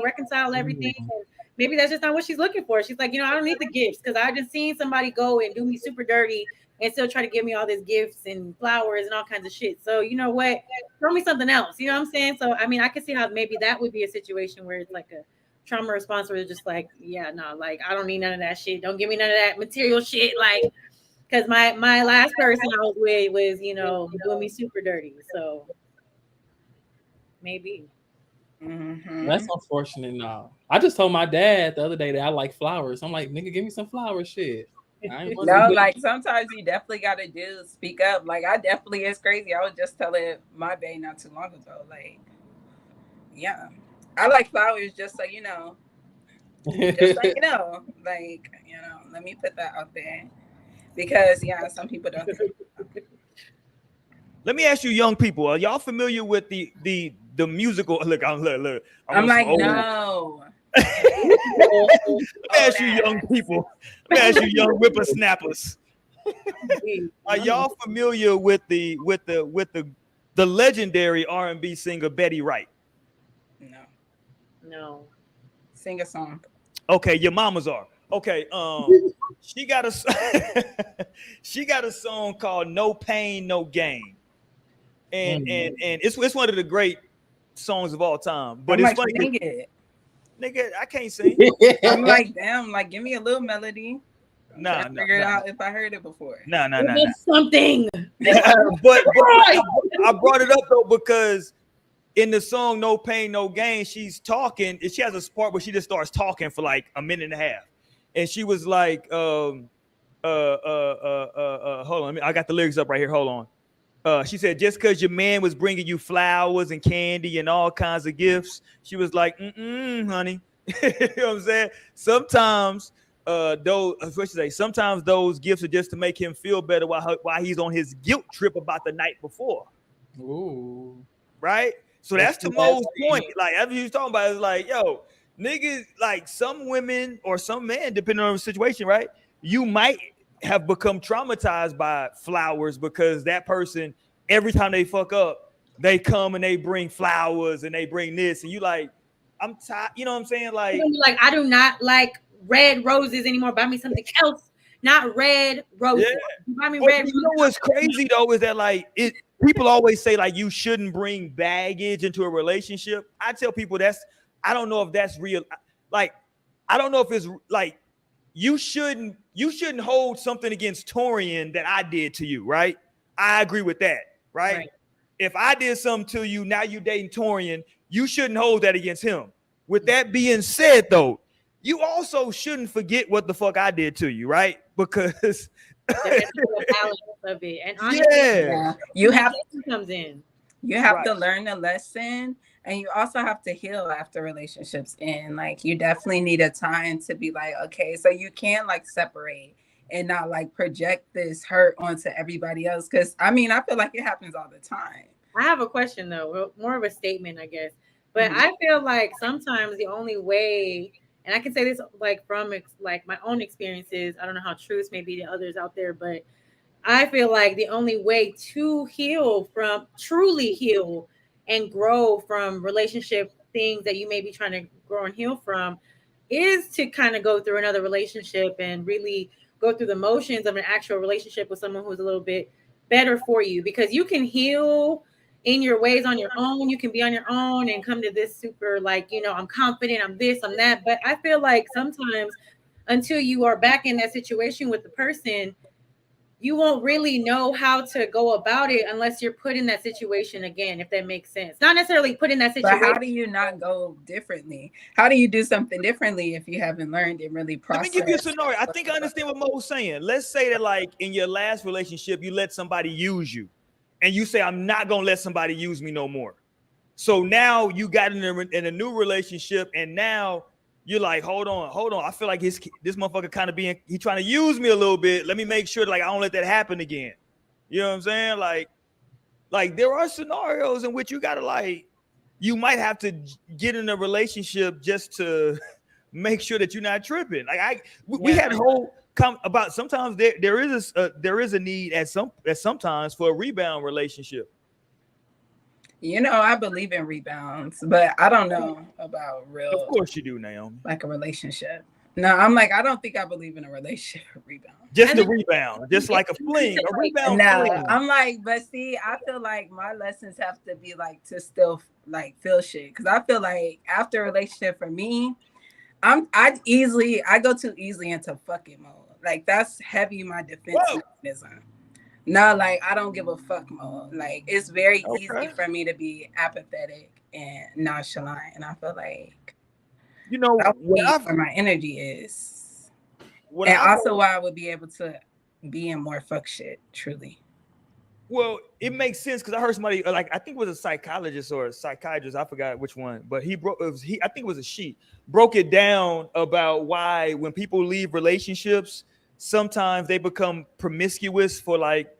reconcile everything. And maybe that's just not what she's looking for. She's like, I don't need the gifts because I just seen somebody go and do me super dirty and still try to give me all these gifts and flowers and all kinds of shit. So you know what? Throw me something else. You know what I'm saying? So I mean, I can see how maybe that would be a situation where it's like a trauma response where it's just like, yeah, no, like I don't need none of that shit. Don't give me none of that material shit. Like, because my last person I was with was, doing me super dirty. So maybe. Mm-hmm. That's unfortunate. No, I just told my dad the other day that I like flowers. I'm like, nigga, give me some flower shit. No, like sometimes you definitely gotta speak up. Like I definitely, it's crazy. I was just telling my bae not too long ago. Like, yeah, I like flowers just so you know. Just so you know, like let me put that out there because some people don't. Let me ask you, young people, are y'all familiar with the musical? Look. I'm like, no. Let me ask you, young people. Let me ask you, young whippersnappers. Are y'all familiar with the legendary R&B singer Betty Wright? No. Sing a song. Okay, your mamas are. Okay, she got a song called "No Pain, No Gain," and it's one of the great songs of all time. But it's funny, sing it. Nigga, I can't sing. I'm like, damn, like give me a little melody. Nah, figure it out if I heard it before. Nah. Something. but I brought it up though because in the song "No Pain, No Gain," she's talking, and she has a part where she just starts talking for like a minute and a half, and she was like, hold on, I got the lyrics up right here. Hold on. She said, just because your man was bringing you flowers and candy and all kinds of gifts, she was like, honey. You know what I'm saying? Sometimes sometimes those gifts are just to make him feel better while he's on his guilt trip about the night before. Ooh. Right? So that's the most point. Like, as you was talking about, it's like, yo, niggas, like some women or some men, depending on the situation, right? You might have become traumatized by flowers because that person, every time they fuck up, they come and they bring flowers and they bring this, and you like, I'm tired. You know what I'm saying? Like I do not like red roses anymore. Buy me something else, not red roses. Yeah. Buy me red. You know what's crazy though is that like people always say like you shouldn't bring baggage into a relationship. I tell people I don't know if that's real. Like I don't know if it's like. You shouldn't hold something against Torian that I did to you, right? I agree with that, right? If I did something to you, now you dating Torian, you shouldn't hold that against him. With that being said, though, you also shouldn't forget what the fuck I did to you, right? Because there's a balance of it, and honestly, you have comes in. You have to learn the lesson, and you also have to heal after relationships end. Like, you definitely need a time to be like, okay, so you can't like separate and not like project this hurt onto everybody else. Because I mean, I feel like it happens all the time. I have a question though, more of a statement, I guess. But I feel like sometimes the only way, and I can say this like from like my own experiences. I don't know how true this may be to others out there, but I feel like the only way to truly heal and grow from relationship things that you may be trying to grow and heal from is to kind of go through another relationship and really go through the motions of an actual relationship with someone who's a little bit better for you, because you can heal in your ways on your own. You can be on your own and come to this super like, I'm confident, I'm this, I'm that. But I feel like sometimes until you are back in that situation with the person, you won't really know how to go about it unless you're put in that situation again, if that makes sense. Not necessarily put in that situation. But how do you not go differently? How do you do something differently if you haven't learned and really processed? Let me give you a scenario. I think I understand what Mo's saying. Let's say that like in your last relationship, you let somebody use you and you say, I'm not going to let somebody use me no more. So now you got in a new relationship and now you're like, hold on. I feel like this motherfucker kind of he trying to use me a little bit. Let me make sure like I don't let that happen again. You know what I'm saying? Like there are scenarios in which you gotta like, you might have to get in a relationship just to make sure that you're not tripping. Like we had a whole about sometimes there is a need at sometimes for a rebound relationship. I believe in rebounds, but I don't know about real. Of course you do, Naomi. Like a relationship. No, I'm like, I don't think I believe in a relationship rebound. Just a rebound, just like a fling, a rebound. No, fling. I'm like, but see, I feel like my lessons have to be like to still like feel shit, because I feel like after a relationship for me, I go too easily into fucking mode. Like that's heavy my defense mechanism. No, like I don't give a fuck mode. Like it's very easy for me to be apathetic and nonchalant, and I feel like where my energy is, and also why I would be able to be in more fuck shit. Truly. Well, it makes sense because I heard somebody like I think it was a psychologist or a psychiatrist. I forgot which one, but I think it was a she broke it down about why when people leave relationships, sometimes they become promiscuous for like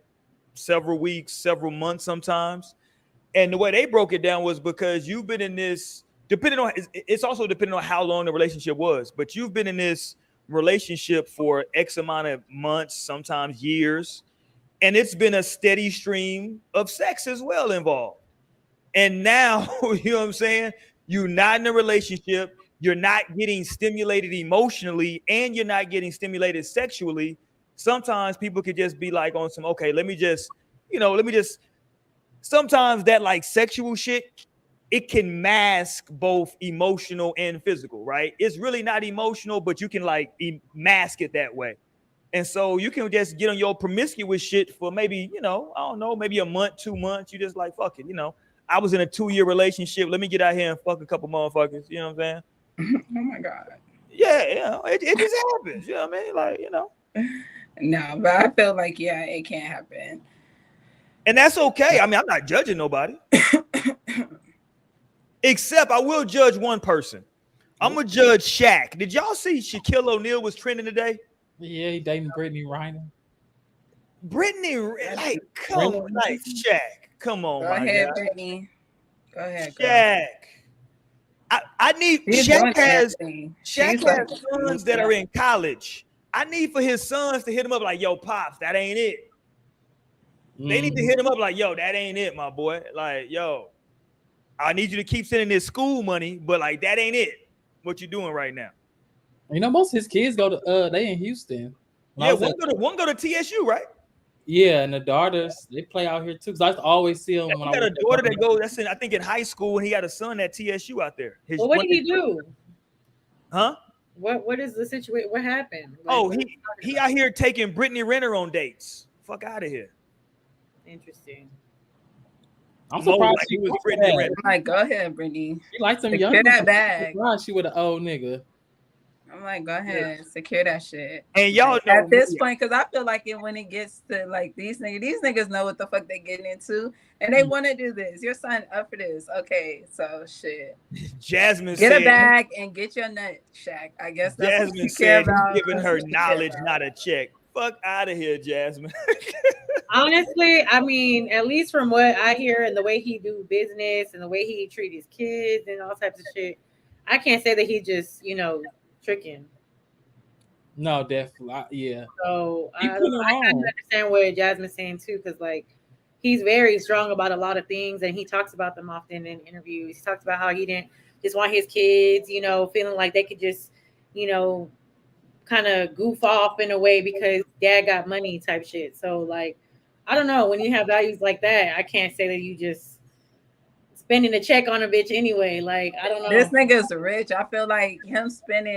several weeks, several months sometimes. And the way they broke it down was because you've been in this, it's also depending on how long the relationship was, but you've been in this relationship for X amount of months, sometimes years, and it's been a steady stream of sex as well involved. And now, you know what I'm saying? You're not in a relationship, you're not getting stimulated emotionally, and you're not getting stimulated sexually. Sometimes people could just be like on some, okay, let me just, sometimes that like sexual shit, it can mask both emotional and physical, right? It's really not emotional, but you can like mask it that way. And so you can just get on your promiscuous shit for maybe, I don't know, maybe a month, 2 months. You just like, fuck it, I was in a 2-year relationship. Let me get out here and fuck a couple motherfuckers. You know what I'm saying? Oh my God. Yeah, it just happens. You know what I mean? Like, No, but I feel like, it can't happen. And that's okay. I mean, I'm not judging nobody. Except I will judge one person. I'm going to judge Shaq. Did y'all see Shaquille O'Neal was trending today? Yeah, he dating Brittany Reiner. Like, come on, like Shaq. Come on, Go ahead, Brittany. Go ahead, Shaq. I need Shaq has sons that are in college. I need for his sons to hit him up like, yo, pops, that ain't it. They need to hit him up like, yo, that ain't it, my boy. Like, yo, I need you to keep sending this school money, but like that ain't it. What you doing right now? Most of his kids go to they in Houston. One go to TSU, right? Yeah, and the daughters, they play out here too. Cause I used to always see them when I got a daughter that goes. That's I think in high school, and he got a son at TSU out there. What did he do? Huh? What is the situation? What happened? Like, he out here taking Brittany Renner on dates. Fuck out of here. Interesting. I'm surprised he was Brittany Renner. Like, go ahead, Brittany. She likes them young. Get that bag. She with an old nigga. I'm like, go ahead, secure that shit. And y'all like, know at this me. point, because I feel like when it gets to like these niggas know what the fuck they getting into, and they want to do this. Your son up for this, okay? So shit. Jasmine get said, a bag and get your nut, Shaq. I guess that's Jasmine what you care said about. he's giving her knowledge, not a check. Fuck out of here, Jasmine. Honestly, I mean, at least from what I hear and the way he do business and the way he treat his kids and all types of shit, I can't say that he just, tricking. No, definitely. Yeah. So He I put it kind of on. understand what Jasmine's saying too, because like he's very strong about a lot of things and he talks about them often in interviews. He talks about how he didn't just want his kids, feeling like they could just, kind of goof off in a way because dad got money type shit. So like, I don't know, when you have values like that, I can't say that you just spending a check on a bitch anyway. Like, I don't know. This nigga's rich. I feel like him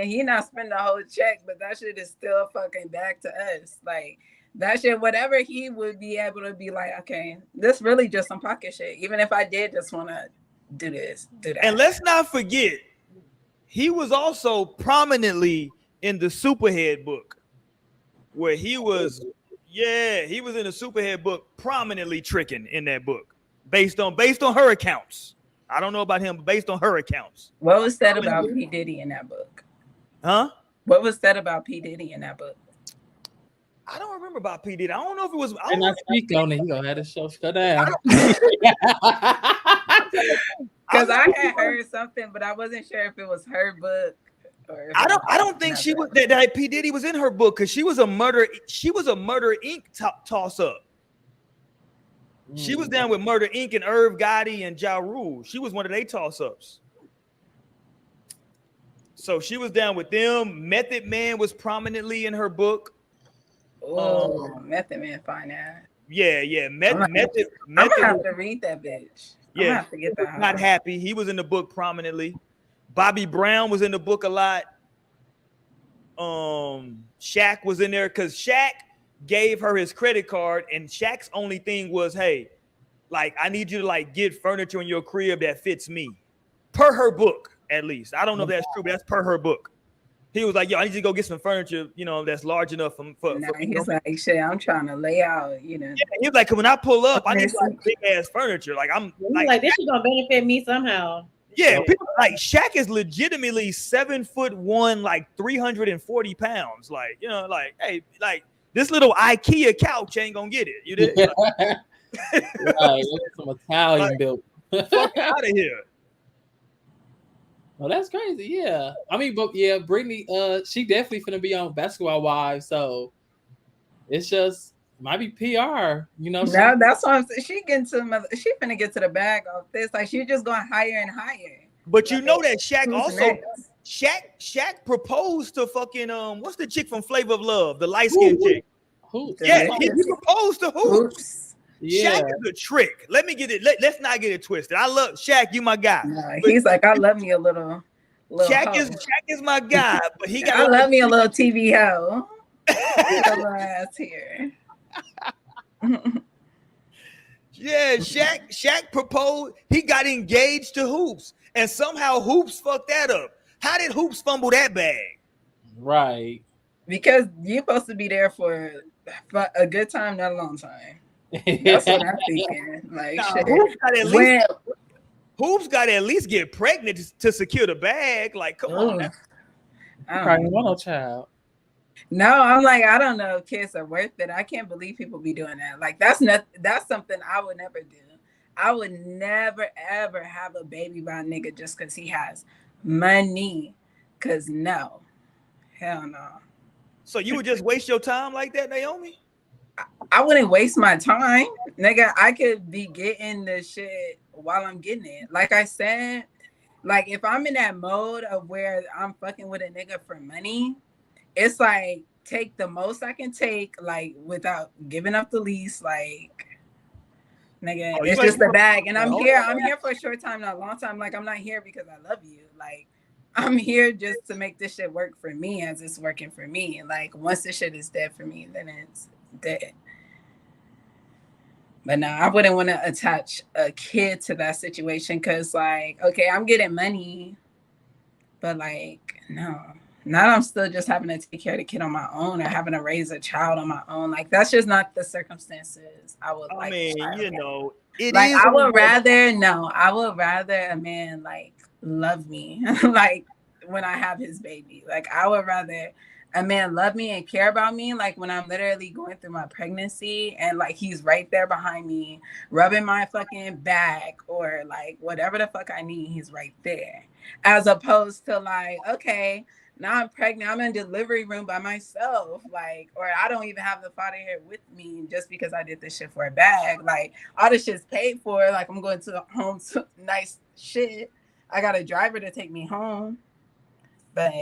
he not spending the whole check, but that shit is still fucking back to us. Like that shit, whatever he would be able to be like, okay, this really just some pocket shit. Even if I did just want to do this, do that. And let's not forget, he was also prominently in the Superhead book, where he was in the Superhead book, prominently tricking in that book, based on her accounts. I don't know about him, but based on her accounts. What was said about P. Diddy in that book? Huh? What was said about P. Diddy in that book? I don't remember about P. Diddy. I don't know if it was. And I speak on it. He gonna have the show shut down. Because I had heard something, but I wasn't sure if it was her book. I don't think she was that P. Diddy was in her book, because she was a Murder Inc. toss up. She was down with Murder Inc. and Irv Gotti and Ja Rule. She was one of their toss ups. So she was down with them. Method Man was prominently in her book. Oh, Method Man, fine ass. Yeah. I'm gonna have to read that bitch. I'm gonna have to get that. Not happy. He was in the book prominently. Bobby Brown was in the book a lot. Shaq was in there because Shaq gave her his credit card, and Shaq's only thing was, hey, like, I need you to like get furniture in your crib that fits me, per her book, at least. I don't know if that's true, but that's per her book. He was like, yo, I need you to go get some furniture, that's large enough for he's like, shit, I'm trying to lay out, Yeah, he was like, when I pull up, I need like big ass furniture. Like, I'm like this is gonna benefit me somehow. Yeah, people like Shaq is legitimately 7'1", like 340 pounds. Like, like, hey, like this little IKEA couch ain't gonna get it. You did. Right, that's some Italian built. Fuck out of here. Oh, that's crazy. Yeah, I mean, but yeah, Brittany, she definitely finna be on Basketball Wives, so it's just might be PR. No, that's what I'm saying. She finna get to the bag of this. Like she's just going higher and higher. But you know that Shaq next? Shaq proposed to fucking what's the chick from Flavor of Love, the light skinned chick? Hoops. Yeah, he proposed to Hoops. Yeah. Shaq is a trick. Let me get it. Let's not get it twisted. I love Shaq. You my guy. No, he's like, I love me a little Shaq is my guy, but he got. I love me a little TV hoe. Little ass here. Yeah, Shaq proposed. He got engaged to Hoops, and somehow Hoops fucked that up. How did Hoops fumble that bag? Right. Because you're supposed to be there for a good time, not a long time. That's what I'm thinking. Like, Hoops got to at least get pregnant to secure the bag. Like, come on. Probably want a child. No, I'm like, I don't know if kids are worth it. I can't believe people be doing that. Like, that's something I would never do. I would never, ever have a baby by a nigga just because he has money. Because no. Hell no. So you would just waste your time like that, Naomi? I wouldn't waste my time. Nigga, I could be getting the shit while I'm getting it. Like I said, like if I'm in that mode of where I'm fucking with a nigga for money, it's like take the most I can take, like without giving up the least, like nigga, it's just the bag. And I'm here for a short time, not a long time. Like I'm not here because I love you. Like I'm here just to make this shit work for me as it's working for me. And like once this shit is dead for me, then it's dead. But no, I wouldn't want to attach a kid to that situation because like, okay, I'm getting money, but like, no, Now I'm still just having to take care of the kid on my own or having to raise a child on my own. Like that's just not the circumstances I would like. I mean, you know, it like is. I would rather a man like love me like when I have his baby. Like I would rather a man love me and care about me like when I'm literally going through my pregnancy and like he's right there behind me rubbing my fucking back or like whatever the fuck I need, he's right there. As opposed to like, okay, now I'm pregnant, I'm in delivery room by myself, like, or I don't even have the father here with me just because I did this shit for a bag. Like all this shit's paid for, like I'm going to home to nice shit. I got a driver to take me home. But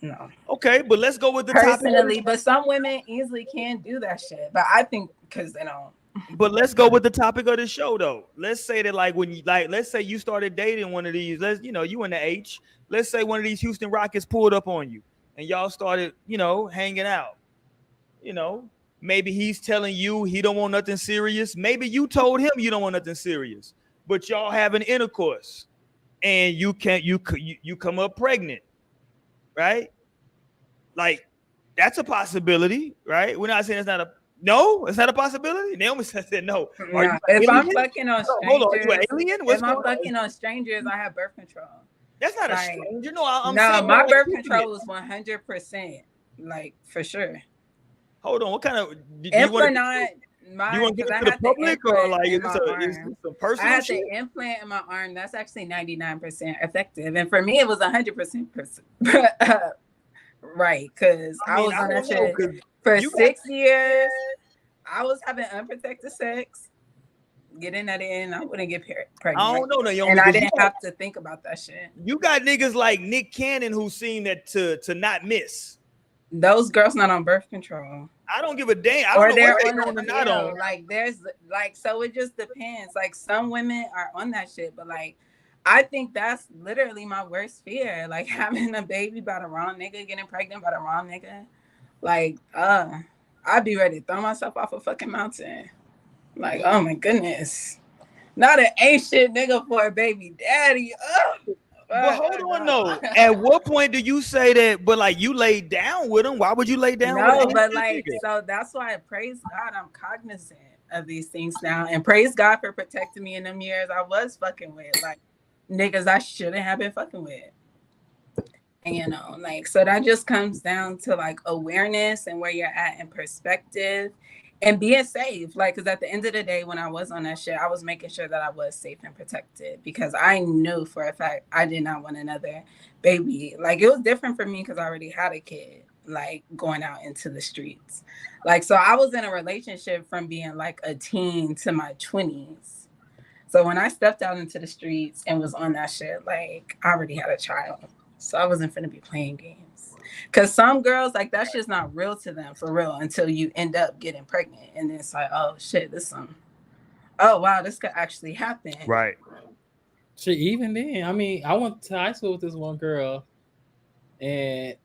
no. Okay, but let's go with the personally. But some women easily can do that shit. But I think because they don't. But let's go with the topic of the show though. Let's say that like when you like, let's say you started dating one of these. You in the H. Let's say one of these Houston Rockets pulled up on you and y'all started, hanging out. Maybe he's telling you he don't want nothing serious. Maybe you told him you don't want nothing serious. But y'all have an intercourse, and you come up pregnant. Right? Like that's a possibility, right? We're not saying it's not a possibility. Naomi said no. Yeah. If I'm fucking on strangers, hold on, you an alien? If I'm fucking on strangers, I have birth control. That's not like, a stranger. No, I'm no, saying my birth control was 100%, like for sure. Hold on, what kind of? If we're not. You want to get into the public or like it's a personal? I had the implant in my arm. That's actually 99% effective, and for me, it was 100% right. Because I was on that shit for 6 years. I was having unprotected sex. Getting that in, I wouldn't get pregnant. I don't know, Naomi, and I didn't have to think about that shit. You got niggas like Nick Cannon who seen that to not miss. Those girls not on birth control. I don't give a damn. I don't know what they're on or not on. Like there's like, so it just depends. Like some women are on that shit, but like I think that's literally my worst fear. Like having a baby by the wrong nigga, getting pregnant by the wrong nigga. Like I'd be ready to throw myself off a fucking mountain. Like, oh my goodness. Not an ancient nigga for a baby daddy. But hold on, though. At what point do you say that? But like, you laid down with him. Why would you lay down? No, with but like, so that's why I praise God. I'm cognizant of these things now, and praise God for protecting me in them years I was fucking with, like niggas I shouldn't have been fucking with. And like, so that just comes down to like awareness and where you're at in perspective. And being safe, like, because at the end of the day, when I was on that shit, I was making sure that I was safe and protected because I knew for a fact I did not want another baby. Like, it was different for me because I already had a kid, like, going out into the streets. Like, so I was in a relationship from being, like, a teen to my 20s. So when I stepped out into the streets and was on that shit, like, I already had a child. So I wasn't finna be playing games. Because some girls, like, that's just not real to them, for real, until you end up getting pregnant. And then it's like, oh, shit, oh, wow, this could actually happen. Right. Shit, even then, I mean, I went to high school with this one girl, and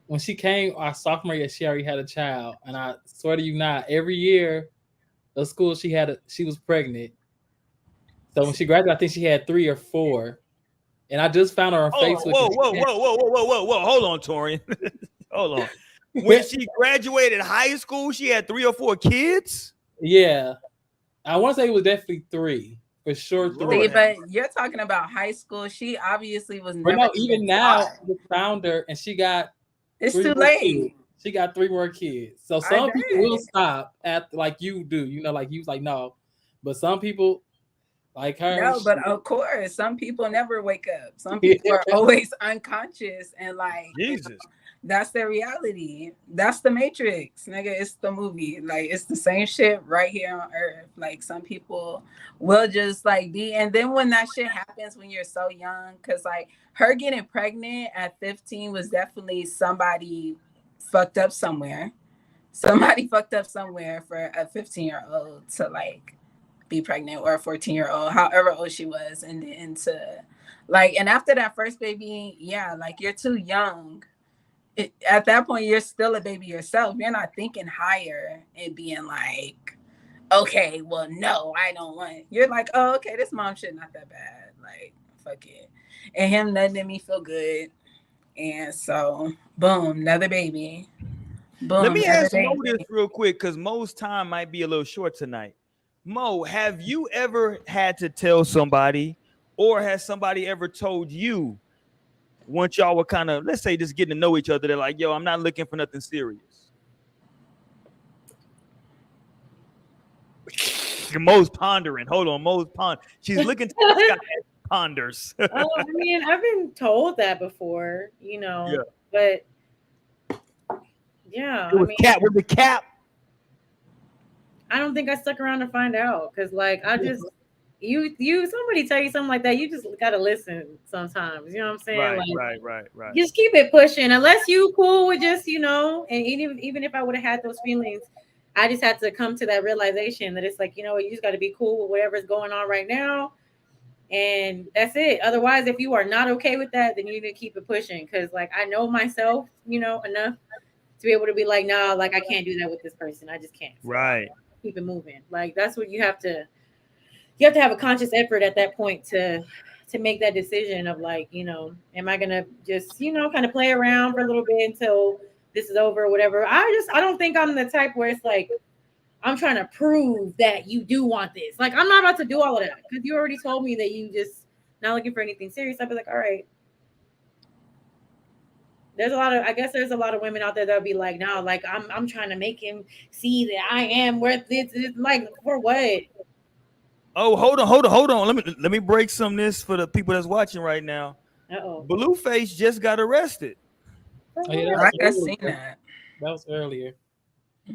when she came our sophomore year, she already had a child. And I swear to you not, every year of school, she was pregnant. So when she graduated, I think she had 3 or 4. And I just found her on Facebook. Whoa. Hold on, Torian. Hold on. When she graduated high school, she had 3 or 4 kids? Yeah. I want to say it was definitely 3. For sure 3. See, but you're talking about high school. She obviously was never. But no, even now, we found her and she got. It's too late. Kids. She got 3 more kids. So some people will stop at like you do. Like you was like, no. But some people. Like her. No, but of course, some people never wake up. Some people are always unconscious and like Jesus. That's their reality. That's the Matrix, nigga. It's the movie. Like it's the same shit right here on Earth. Like some people will just like be, and then when that shit happens when you're so young, because like her getting pregnant at 15 was definitely somebody fucked up somewhere. Somebody fucked up somewhere for a 15-year-old to like be pregnant, or a 14-year-old, however old she was, and then to like, and after that first baby, yeah, like you're too young. At that point, you're still a baby yourself. You're not thinking higher and being like, okay, well, no, I don't want it. You're like, oh, okay, this mom shit not that bad. Like, fuck it. And him letting me feel good. And so, boom, another baby. Boom. Let me ask Mo this real quick, because Mo's time might be a little short tonight. Mo, have you ever had to tell somebody, or has somebody ever told you, once y'all were kind of, let's say, just getting to know each other, they're like, yo, I'm not looking for nothing serious? Mo's pondering. Hold on, Mo's pondering. She's looking to the sky, ponders. I mean, I've been told that before, you know, but yeah, it was cap with the cap. I don't think I stuck around to find out, because like I just somebody tell you something like that, you just gotta listen sometimes. You know what I'm saying? Right. Just keep it pushing, unless you cool with just, you know. And even if I would have had those feelings, I just had to come to that realization that it's like, you know, you just got to be cool with whatever's going on right now, and that's it. Otherwise, if you are not okay with that, then you need to keep it pushing, because like I know myself, you know, enough to be able to be like, nah, like I can't do that with this person. I just can't. So, right. Keep it moving. Like that's what you have to have a conscious effort at that point to make that decision of like, you know, am I gonna just, you know, kind of play around for a little bit until this is over or whatever. I don't think I'm the type where it's like I'm trying to prove that you do want this. Like I'm not about to do all of that, because you already told me that you just not looking for anything serious. I'd be like, all right. There's a lot of women out there that'll be like, no, like I'm trying to make him see that I am worth this. Like, for what? Oh, hold on. Let me break some of this for the people that's watching right now. Blueface just got arrested. Oh, yeah, I seen that. That was earlier.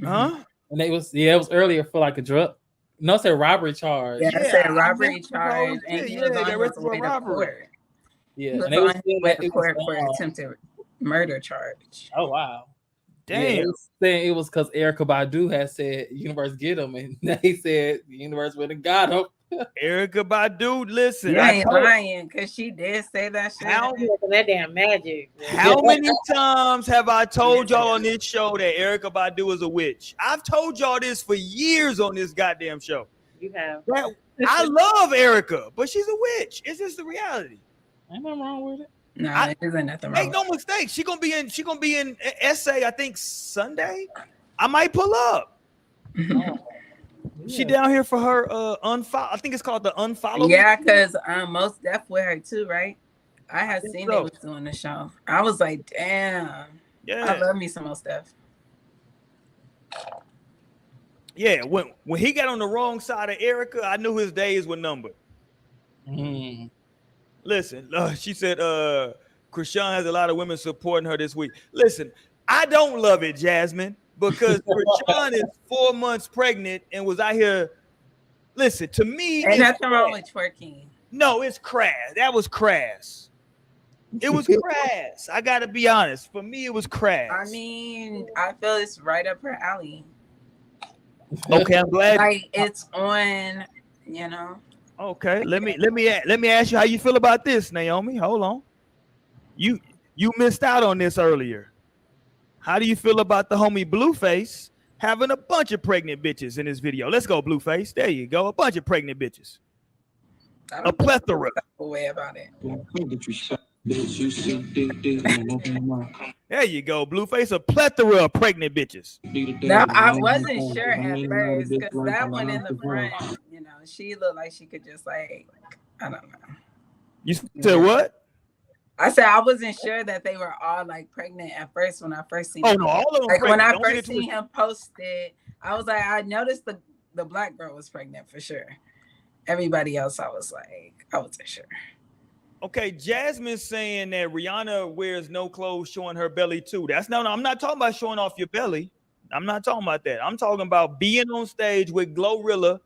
Huh? And it was earlier for like a drug. No, it said robbery charge. Yeah, it said robbery charge, and he was on his way to court. Yeah, he was and on his way to court for attempted murder charge. Oh wow. Damn. Yeah, it was because Erykah Badu had said universe get him, and they said the universe would have got him. Erykah Badu, listen. You ain't lying, because she did say that shit. That damn magic. How many times have I told y'all on this show that Erykah Badu is a witch? I've told y'all this for years on this goddamn show. You have. I love Erykah, but she's a witch. It's just the reality. Ain't nothing wrong with it. No, it isn't nothing wrong. Make no mistake. She gonna be in essay, I think Sunday. I might pull up. She down here for her unfollow. I think it's called the unfollow. Yeah, because Most Def with her too, right? I had seen they was doing the show. I was like, damn. Yeah, I love me some Most Def. Yeah, when he got on the wrong side of Erykah, I knew his days were numbered. Listen, she said Krishan has a lot of women supporting her this week. Listen, I don't love it, Jasmine, because Krishan is 4 months pregnant and was out here. Listen, to me, ain't nothing wrong with twerking. No, it's crass. That was crass. It was crass. I gotta be honest. For me, it was crass. I mean, I feel it's right up her alley. Okay, I'm glad. Like it's on, you know. Okay, let me ask you how you feel about this, Naomi. Hold on. You missed out on this earlier. How do you feel about the homie Blueface having a bunch of pregnant bitches in this video? Let's go, Blueface. There you go. A bunch of pregnant bitches. A plethora. Way about it. There you go, Blueface. A plethora of pregnant bitches. No, I wasn't sure at first, because that one in the front, you know, she looked like she could just like, I don't know. You said what? I said I wasn't sure that they were all like pregnant at first when I first seen him. No, all of them like pregnant. When I first seen him posted, I was like, I noticed the black girl was pregnant for sure. Everybody else, I was like, I wasn't sure. Okay, Jasmine's saying that Rihanna wears no clothes showing her belly too. I'm not talking about showing off your belly. I'm not talking about that. I'm talking about being on stage with Glorilla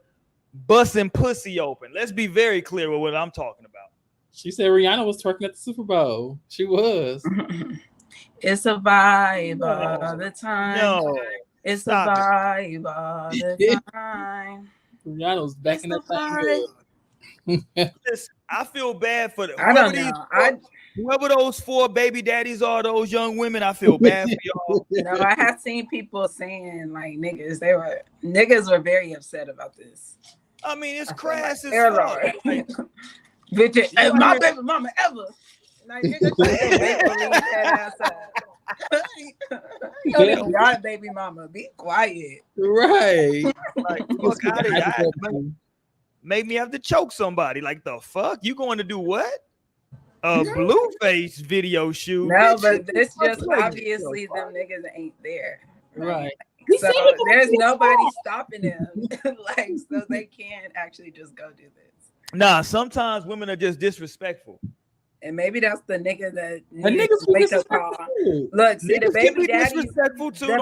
busting pussy open. Let's be very clear with what I'm talking about. She said Rihanna was twerking at the Super Bowl. She was. It's a vibe all the time. No. It's a vibe all the time. Rihanna was back in the time. Listen, I feel bad for them. I don't know. Whoever those 4 baby daddies are, those young women, I feel bad for y'all. No, I have seen people saying like niggas were very upset about this. I mean, it's crass as fuck. Bitch, my baby mama ever. Like, nigga, shut your make believe that ass up. You don't even got a baby mama. Be quiet. Right. Like, fuck out of here. Made me have to choke somebody. Like, the fuck? You going to do what? A Blueface video shoot? No, but it's just obviously them niggas ain't there. Right. So there's nobody stopping them. Like, so they can't actually just go do this. Nah, sometimes women are just disrespectful. And maybe that's the nigga that needed to wake up call. Look, see, the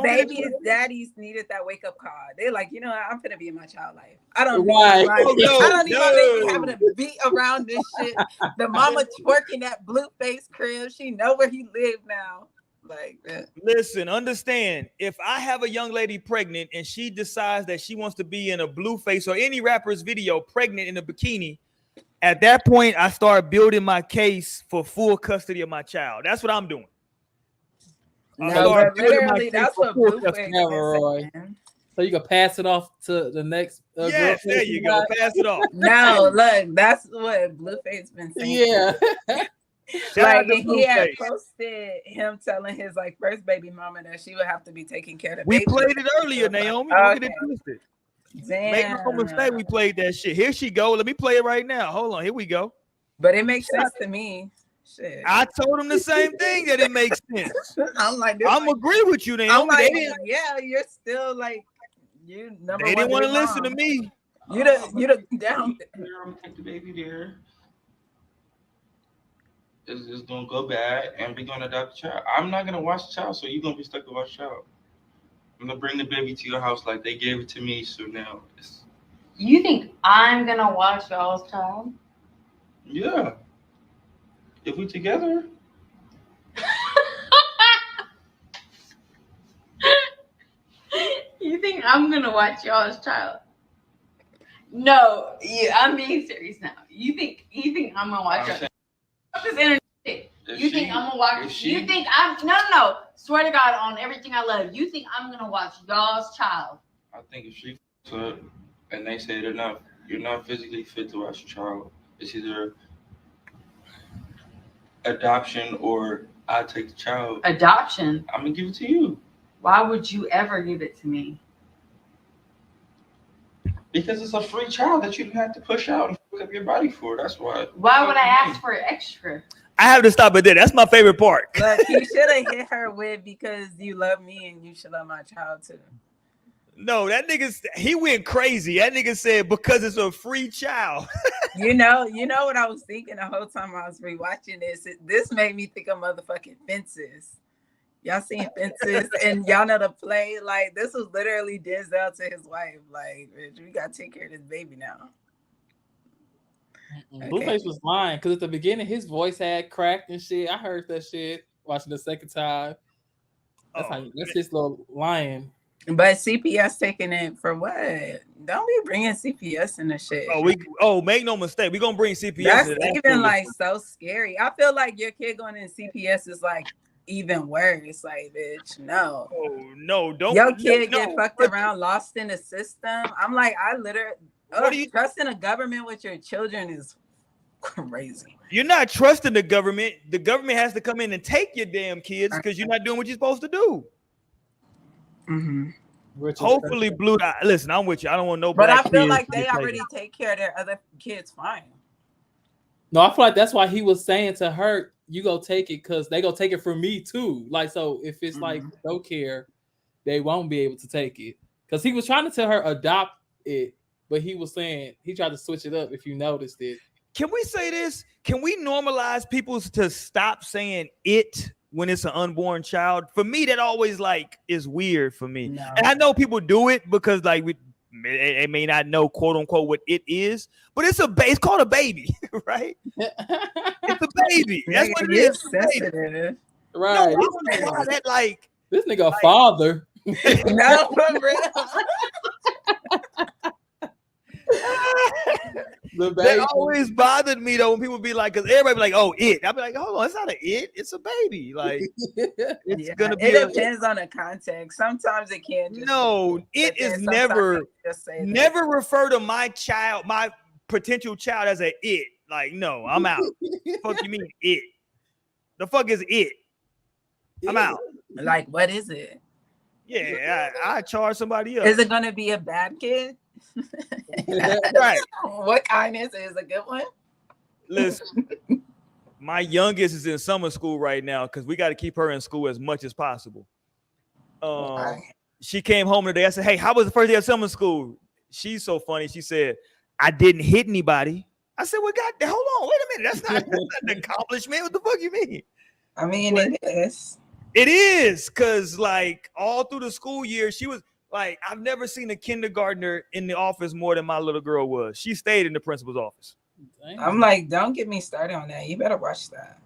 baby daddies needed that wake up call. They're like, you know what? I'm gonna be in my child life. I don't need my baby having to be around this shit. The mama twerking that Blueface crib. She know where he live now. Like that. Listen, understand, if I have a young lady pregnant and she decides that she wants to be in a Blueface or any rapper's video pregnant in a bikini, at that point, I start building my case for full custody of my child. That's what I'm doing. No, but literally, that's what Blueface is. So you can pass it off to the next. Yes, there you go. Pass it off. No, look, that's what Blueface been saying. Yeah. Like, he had posted him telling his like first baby mama that she would have to be taking care of the baby. We played it earlier, Naomi. Don't get it twisted. Damn. Make no mistake, we played that shit. Here she go. Let me play it right now. Hold on. Here we go. But it makes sense to me. Shit. I told him the same thing, that it makes sense. I'm like, I'm agree with you, Naomi. I'm like, yeah, you're still like, you number they one. Didn't want to listen to me. You the down. I'm gonna take the baby there. It's gonna go bad, and we're gonna adopt the child. I'm not gonna watch the child, so you're gonna be stuck with our child. I'm gonna bring the baby to your house like they gave it to me. So now, you think I'm gonna watch y'all's child? Yeah. If we together. You think I'm gonna watch y'all's child? No, I'm being serious now. You think I'm gonna watch y'all? This internet shit. You think I'm gonna watch? You think I'm no. Swear to God on everything I love. You think I'm gonna watch y'all's child? I think if she fucks up and they say you're not physically fit to watch your child, it's either adoption or I take the child. Adoption? I'm gonna give it to you. Why would you ever give it to me? Because it's a free child that you didn't have to push out and fuck up your body for. That's why. Why would I ask for extra? I have to stop it there. That's my favorite part. Look, you should have hit her with because you love me and you should love my child too. No, that nigga, he went crazy. That nigga said because it's a free child. You know what I was thinking the whole time I was rewatching this? This made me think of motherfucking Fences. Y'all seen Fences and y'all know the play? Like, this was literally Denzel to his wife. Like, bitch, we gotta take care of this baby now. Okay. Blueface was lying because at the beginning his voice had cracked and shit. I heard that shit watching the second time. That's his little lying. But CPS taking it for what? Don't be bringing CPS in the shit. Make no mistake. We're gonna bring CPS. That's even like so scary. I feel like your kid going in CPS is like even worse. Like, bitch, no. Oh no, don't your kid get fucked around, lost in the system. I'm like, I literally trusting the government with your children is crazy. You're not trusting the government. The government has to come in and take your damn kids because you're not doing what you're supposed to do. Mm-hmm. Hopefully, Blue. Listen, I'm with you. I don't want no. But I feel like they already take care of their other kids fine. No, I feel like that's why he was saying to her, "You go take it because they go take it from me too." Like, so if it's like no care, they won't be able to take it because he was trying to tell her adopt it, but he was saying he tried to switch it up. If you noticed it, can we say this? Can we normalize people to stop saying it when it's an unborn child? For me, that always like is weird for me. No. And I know people do it because like they may not know quote unquote what it is, but it's called a baby, right? It's a baby. That's what it is. Right. No, I don't know that like this nigga a father. No, for real. That always bothered me though when people be like, because everybody be like, "Oh, it." I'll be like, "Hold on, it's not an it. It's a baby. Like, it's gonna be." It depends on the context. Sometimes it can. It is never refer to my child, my potential child, as a it. Like, no, I'm out. Fuck you mean it? The fuck is it? I'm out. Like, what is it? Yeah, I charge somebody else. Is it gonna be a bad kid? Right. What kind is it? Is it a good one? Listen, my youngest is in summer school right now because we got to keep her in school as much as possible. She came home today. I said, "Hey, how was the first day of summer school?" She's so funny. She said, "I didn't hit anybody." I said, "Well, God, hold on, wait a minute. That's not an accomplishment. What the fuck you mean?" I mean, but it is. It is because, like, all through the school year, she was like, I've never seen a kindergartner in the office more than my little girl was. She stayed in the principal's office. I'm like, don't get me started on that. You better watch that.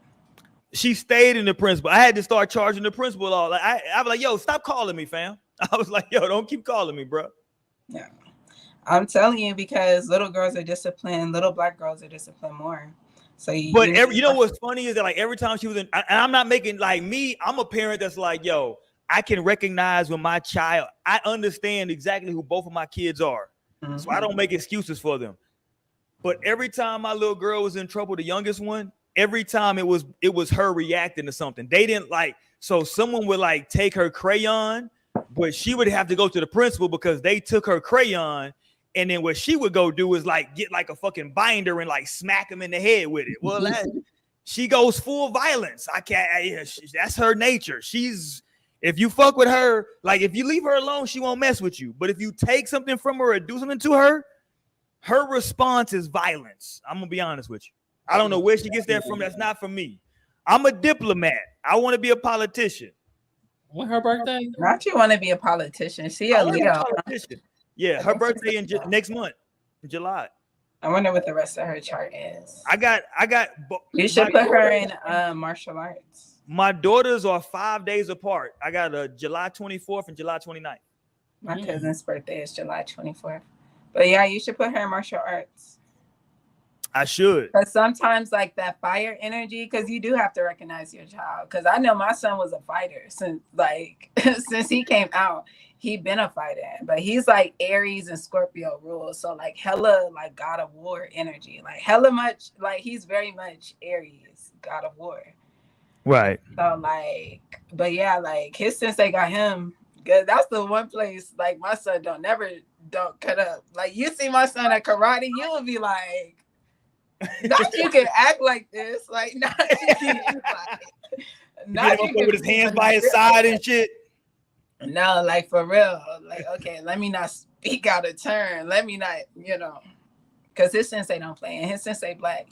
She stayed in the principal. I had to start charging the principal all. Like, I was like, "Yo, stop calling me, fam." I was like, "Yo, don't keep calling me, bro." Yeah, I'm telling you because little girls are disciplined. Little black girls are disciplined more. So you know what's funny is that like every time she was in, and I'm not making like me. I'm a parent that's like, "Yo, I can recognize when my child. I understand exactly who both of my kids are, so I don't make excuses for them." But every time my little girl was in trouble, the youngest one, every time it was her reacting to something. They didn't like, so someone would like take her crayon, but she would have to go to the principal because they took her crayon. And then what she would go do is like get like a fucking binder and like smack him in the head with it. Well, she goes full violence. I can't. That's her nature. If you fuck with her, like if you leave her alone, she won't mess with you. But if you take something from her or do something to her, her response is violence. I'm gonna be honest with you. I don't know where she gets that from. That's not for me. I'm a diplomat. I want to be a politician. When her birthday? Not you want to be a politician. She a Leo. Yeah, her birthday in next month, in July. I wonder what the rest of her chart is. I got. You should put her in martial arts. My daughters are 5 days apart. I got a July 24th and July 29th. My cousin's birthday is July 24th. But yeah, you should put her in martial arts. I should. Because sometimes like that fire energy, because you do have to recognize your child. Because I know my son was a fighter since since he came out. He been a fighter, but he's like Aries and Scorpio rule. So like hella like God of War energy. Like hella much, like he's very much Aries, God of War. Right. So like, but yeah, like his sensei got him good. That's the one place like my son don't cut up. Like you see my son at karate, you will be like, not you can act like this. Like not you can not you can with his hands by his side and shit. No, like for real. Like, okay, let me not speak out of turn. Let me not, because his sensei don't play and his sensei black,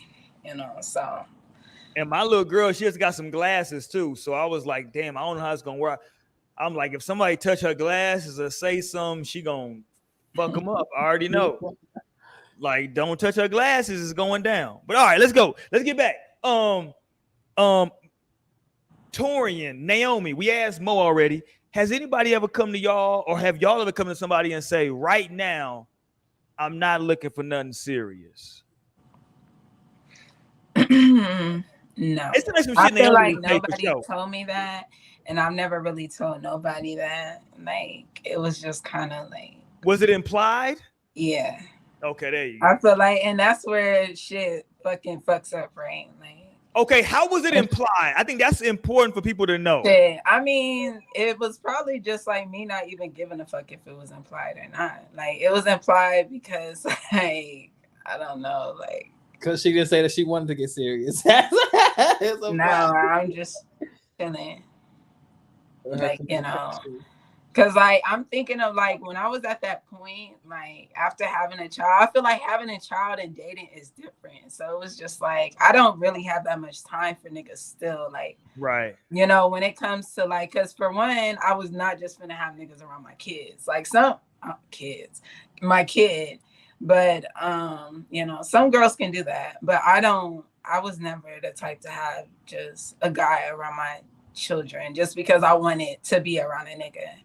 so. And my little girl, she just got some glasses too. So I was like, damn, I don't know how it's gonna work. I'm like, if somebody touch her glasses or say something, she gonna fuck them up. I already know. Like, don't touch her glasses, it's going down. But all right, let's go. Let's get back. Torian, Naomi, we asked Mo already. Has anybody ever come to y'all, or have y'all ever come to somebody and say, right now, I'm not looking for nothing serious? No. I feel like nobody told me that, and I've never really told nobody that. Like, it was just kind of like. Was it implied? Yeah. Okay, there you go. I feel like, and that's where shit fucking fucks up, right? Like. Okay, how was it implied? I think that's important for people to know. I mean, it was probably just like me not even giving a fuck if it was implied or not. Like, it was implied because, like, I don't know, like. Because she didn't say that she wanted to get serious. No, I'm just chilling. Like, because, like, I'm thinking of, like, when I was at that point, like, after having a child, I feel like having a child and dating is different. So it was just, like, I don't really have that much time for niggas still. Like, right. When it comes to, like, because for one, I was not just going to have niggas around my kids. Like, my kid. But, some girls can do that. But I was never the type to have just a guy around my children just because I wanted to be around a nigga.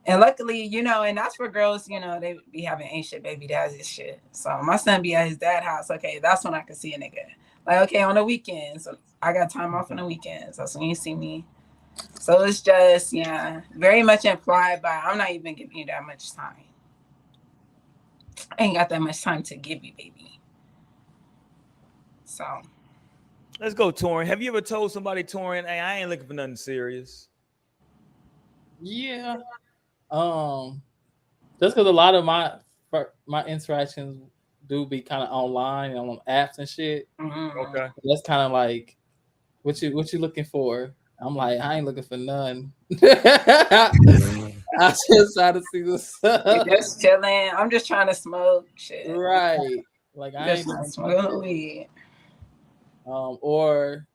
And luckily, and that's for girls, they be having ain't shit baby dads and shit. So my son be at his dad's house. Okay, that's when I can see a nigga. Like, okay, on the weekends, I got time off on the weekends. That's when you see me. So it's just, very much implied by I'm not even giving you that much time. I ain't got that much time to give you, baby. So. Let's go, Torin. Have you ever told somebody, Torin, hey, I ain't looking for nothing serious? Yeah. Just because a lot of my interactions do be kind of online and on apps and shit. Okay. That's kind of like, what you looking for? I'm like, I ain't looking for none. I just try to see what's up. Just chilling. I'm just trying to smoke shit. Right. Like I just ain't smoke weed. Or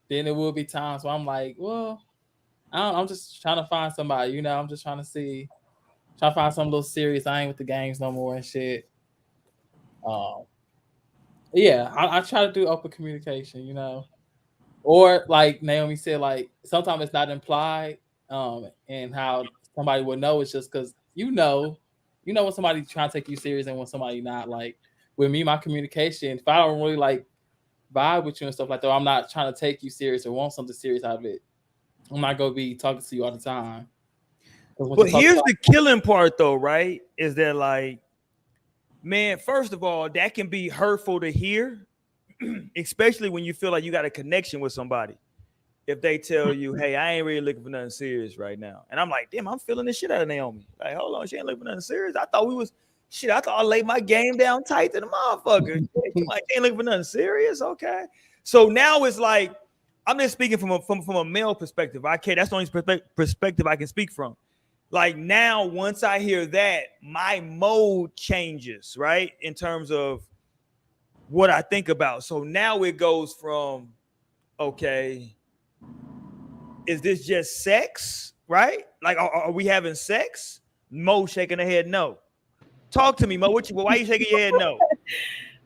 then it will be times where I'm like, well, I'm just trying to find somebody, you know. I'm just trying to find something a little serious. I ain't with the games no more and shit. Yeah, I try to do open communication, you know. Or like Naomi said, like sometimes it's not implied, and how somebody would know it's just because you know when somebody trying to take you serious and when somebody not. Like with me, my communication, if I don't really like vibe with you and stuff like that, I'm not trying to take you serious or want something serious out of it, I'm not gonna be talking to you all the time. But here's the killing part, though, right? Is that like, man, first of all, that can be hurtful to hear, especially when you feel like you got a connection with somebody. If they tell you, hey, I ain't really looking for nothing serious right now. And I'm like, damn, I'm feeling this shit out of Naomi. Like, hold on, she ain't looking for nothing serious. I thought I laid my game down tight to the motherfucker. Like, she ain't looking for nothing serious. Okay. So now it's like, I'm just speaking from a male perspective. That's the only perspective I can speak from. Like now, once I hear that, my mode changes, right? In terms of what I think about. So now it goes from, okay, is this just sex, right? Like, are we having sex? Mo shaking her head no. Talk to me, Mo. Why are you shaking your head no?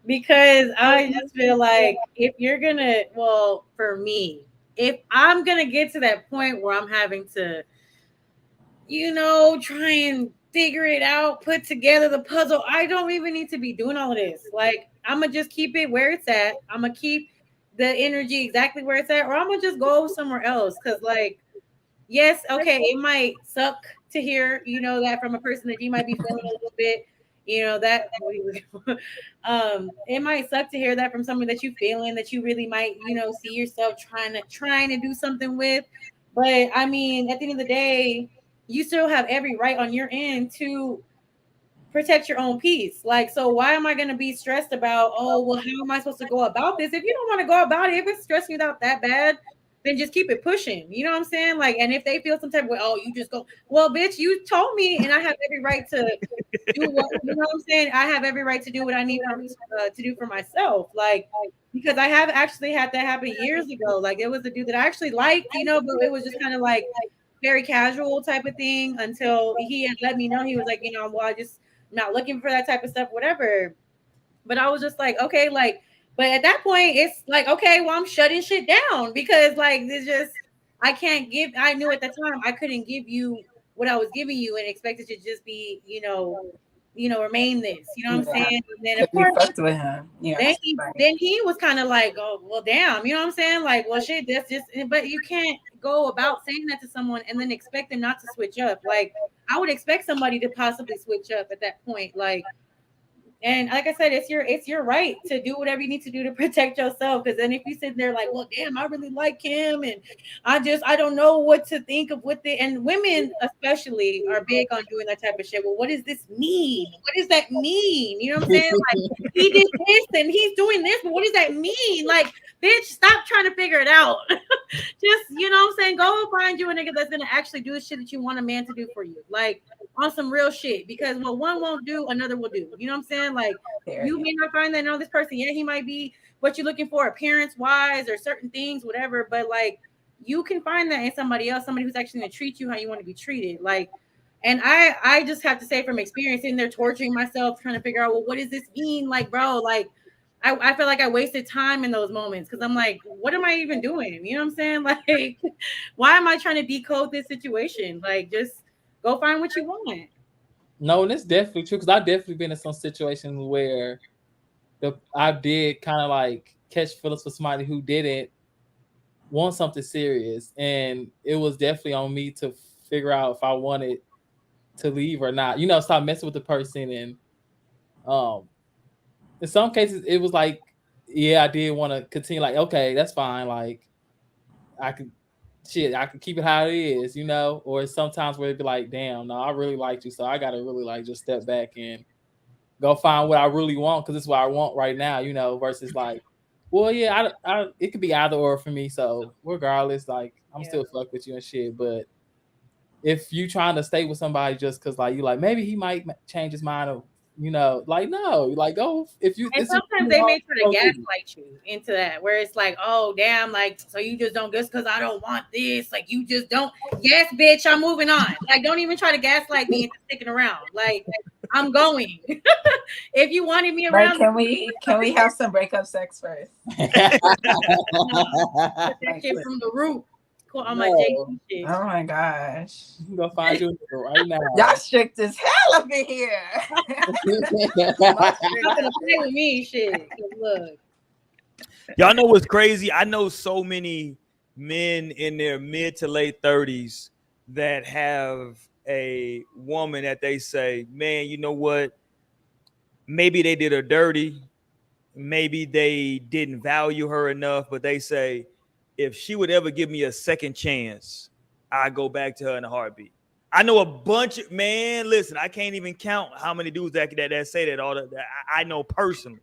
Because I just feel like if you're gonna, well, for me, if I'm gonna get to that point where I'm having to, try and figure it out, put together the puzzle, I don't even need to be doing all of this. Like, I'm gonna just keep it where it's at. I'm gonna keep the energy exactly where it's at, or I'm gonna just go somewhere else. Cause like, yes, okay, it might suck to hear, that from a person that you might be feeling a little bit, that it might suck to hear that from someone that you feeling that you really might, see yourself trying to do something with. But I mean, at the end of the day, you still have every right on your end to protect your own peace. Like, so why am I going to be stressed about, oh, well, how am I supposed to go about this? If you don't want to go about it, if it's stressing you out that bad, then just keep it pushing. You know what I'm saying? Like, and if they feel some type of way, oh, you just go, well, bitch, you told me, and I have every right to do what, you know what I'm saying? I have every right to do what I need to do for myself. Like, because I have actually had that happen years ago. Like, it was a dude that I actually liked, but it was just kind of like very casual type of thing until he had let me know. He was like, well, I just not looking for that type of stuff, whatever. But I was just like, okay, like, but at that point, it's like, okay, well, I'm shutting shit down because like it's just I knew at the time I couldn't give you what I was giving you and expect it to just be, remain this. You know what I'm saying? And then of course with him. Yeah. Then he was kind of like, oh, well, damn, you know what I'm saying? Like, well, shit, that's just, but you can't go about saying that to someone and then expect them not to switch up. Like, I would expect somebody to possibly switch up at that point. Like, and like I said, it's your right to do whatever you need to do to protect yourself. Because then if you sit there like, well, damn, I really like him, and I don't know what to think of with it. And women especially are big on doing that type of shit. Well, what does this mean? What does that mean? You know what I'm saying? Like, he did this and he's doing this, but what does that mean? Like, bitch, stop trying to figure it out. Just, you know what I'm saying? Go find you a nigga that's gonna actually do the shit that you want a man to do for you. Like, on some real shit, because what one won't do, another will do. You know what I'm saying? Like, you may not find that no, this person, yeah, he might be what you're looking for appearance wise or certain things, whatever, but like you can find that in somebody else, somebody who's actually gonna treat you how you want to be treated. Like, and I just have to say from experience, in there torturing myself, trying to figure out, well, what does this mean? Like, bro, like I feel like I wasted time in those moments because I'm like, what am I even doing? You know what I'm saying? Like, why am I trying to decode this situation? Like, just go find what you want. No, and it's definitely true because I've definitely been in some situations where I did kind of like catch feelings for somebody who didn't want something serious, and it was definitely on me to figure out if I wanted to leave or not. You know, stop messing with the person, and in some cases it was like yeah, I did want to continue. Like, okay, that's fine. Like, I could keep it how it is, Or sometimes where it'd be like, damn, no, I really liked you, so I gotta really like just step back and go find what I really want because it's what I want right now, Versus like, well, yeah, it could be either or for me. So regardless, like, I'm still fuck with you and shit. But if you trying to stay with somebody just because like you like maybe he might change his mind or like no, like go if you. And sometimes they may try to gaslight you into that, where it's like, oh damn, like so you just don't just because I don't want this, like you just don't. Yes, bitch, I'm moving on. Like don't even try to gaslight me into sticking around. Like I'm going. If you wanted me around, like, can we have some breakup sex first? That shit from the root. On my JT shit. Oh my gosh. I'm gonna find you right now. Y'all strict as hell up in here. Not gonna play with me, shit. Look. Y'all know what's crazy? I know so many men in their mid to late 30s that have a woman that they say, man, you know what? Maybe they did her dirty. Maybe they didn't value her enough, but they say, if she would ever give me a second chance, I go back to her in a heartbeat. I know a bunch of listen, I can't even count how many dudes that say that all that I know personally.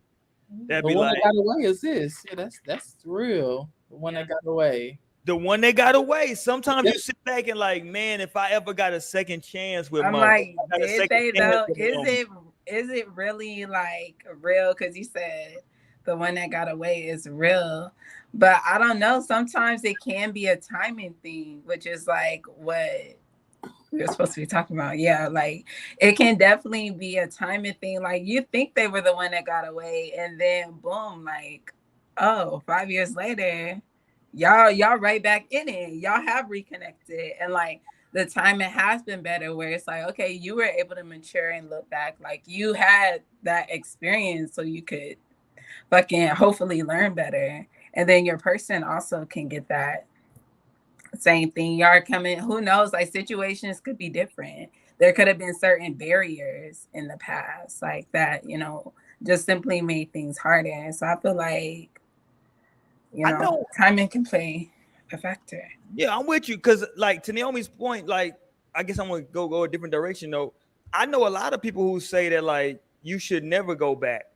That be like, that got away is this. Yeah, that's real. The one that got away. The one that got away. Sometimes you sit back and like, man, if I ever got a second chance with I'm like, did they though? Is it really like real? Because you said the one that got away is real. But I don't know. Sometimes it can be a timing thing, which is like what we were supposed to be talking about. Yeah, like it can definitely be a timing thing. Like you think they were the one that got away, and then boom, like, oh, 5 years later, y'all right back in it. Y'all have reconnected, and like the timing has been better. Where it's like, okay, you were able to mature and look back. Like you had that experience, so you could fucking hopefully learn better. And then your person also can get that same thing. Y'all coming, who knows? Like situations could be different. There could have been certain barriers in the past, like that, just simply made things harder. So I feel like, timing can play a factor. Yeah, I'm with you. Cause like to Naomi's point, like, I guess I'm gonna go a different direction though. I know a lot of people who say that like you should never go back.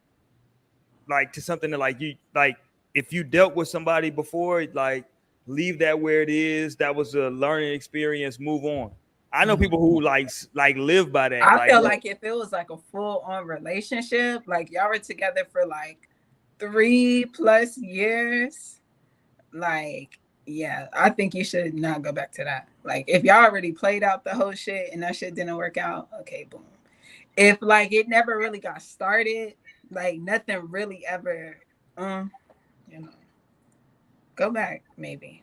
Like to something that like you like if you dealt with somebody before, like leave that where it is. That was a learning experience. Move on. I know people who like live by that. I feel like if it was like a full-on relationship, like y'all were together for like 3+ years, like yeah, I think you should not go back to that. Like if y'all already played out the whole shit and that shit didn't work out, okay, boom. If like it never really got started, like nothing really ever, go back maybe.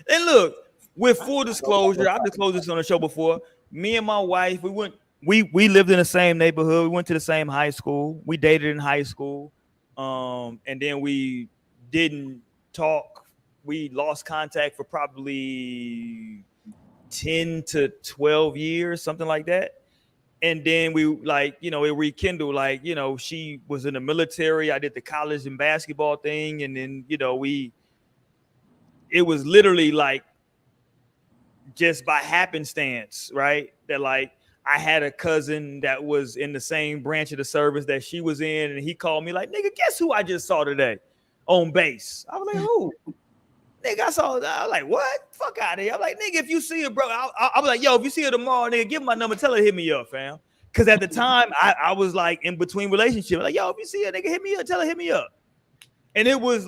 And look, with full disclosure, I've disclosed this on the show before. Me and my wife, we lived in the same neighborhood. We went to the same high school. We dated in high school, and then we didn't talk. We lost contact for probably 10 to 12 years, something like that. And then we it rekindled, she was in the military. I did the college and basketball thing. And then, it was literally like just by happenstance, right? That like I had a cousin that was in the same branch of the service that she was in. And he called me like, nigga, guess who I just saw today on base? I was like, who? Nigga, I was like, what? Fuck out of here. I'm like, nigga, if you see her, bro, I'll be like, yo, if you see her tomorrow, nigga, give me my number, tell her to hit me up, fam. Because at the time, I was like in between relationships. Like, yo, if you see her, nigga, hit me up, tell her, hit me up. And it was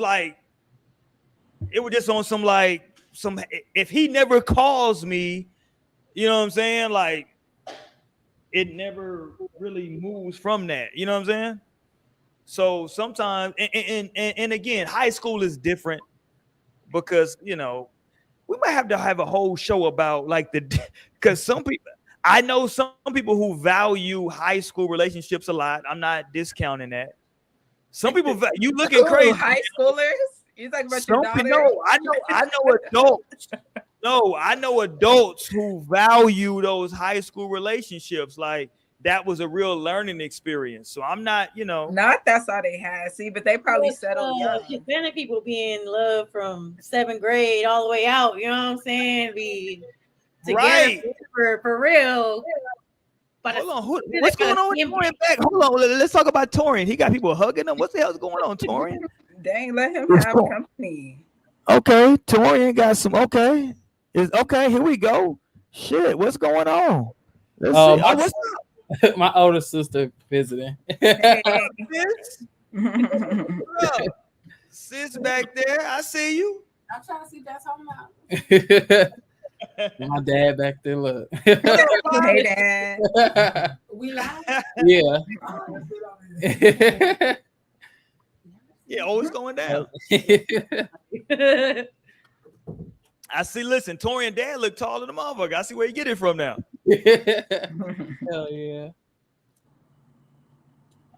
just on some, if he never calls me, you know what I'm saying? Like, it never really moves from that. You know what I'm saying? So sometimes, and again, high school is different. Because we might have to have a whole show about because some people, I know some people who value high school relationships a lot. I'm not discounting that. Some people, you looking crazy. High schoolers? You talking about your daughter? No, I know adults. No, I know adults who value those high school relationships. Like that was a real learning experience. So I'm not, not that's all they had. See, but they probably settled young. Hispanic people be in love from 7th grade all the way out. You know what I'm saying? Be together for real. But hold on, what's going on with Torian back? Hold on, let's talk about Torian. He got people hugging him. What the hell's going on, Torian? Dang, let him have company. Okay, Torian got some. Okay, here we go. Shit, what's going on? Let's see. What's up? My older sister visiting. Sis back there, I see you. I'm trying to see that's talking about. My dad back there, look. Hey, Dad. We live? Yeah. Yeah, it's going down. I see. Listen, Torian dad look taller than the motherfucker. I see where you get it from now. Hell yeah.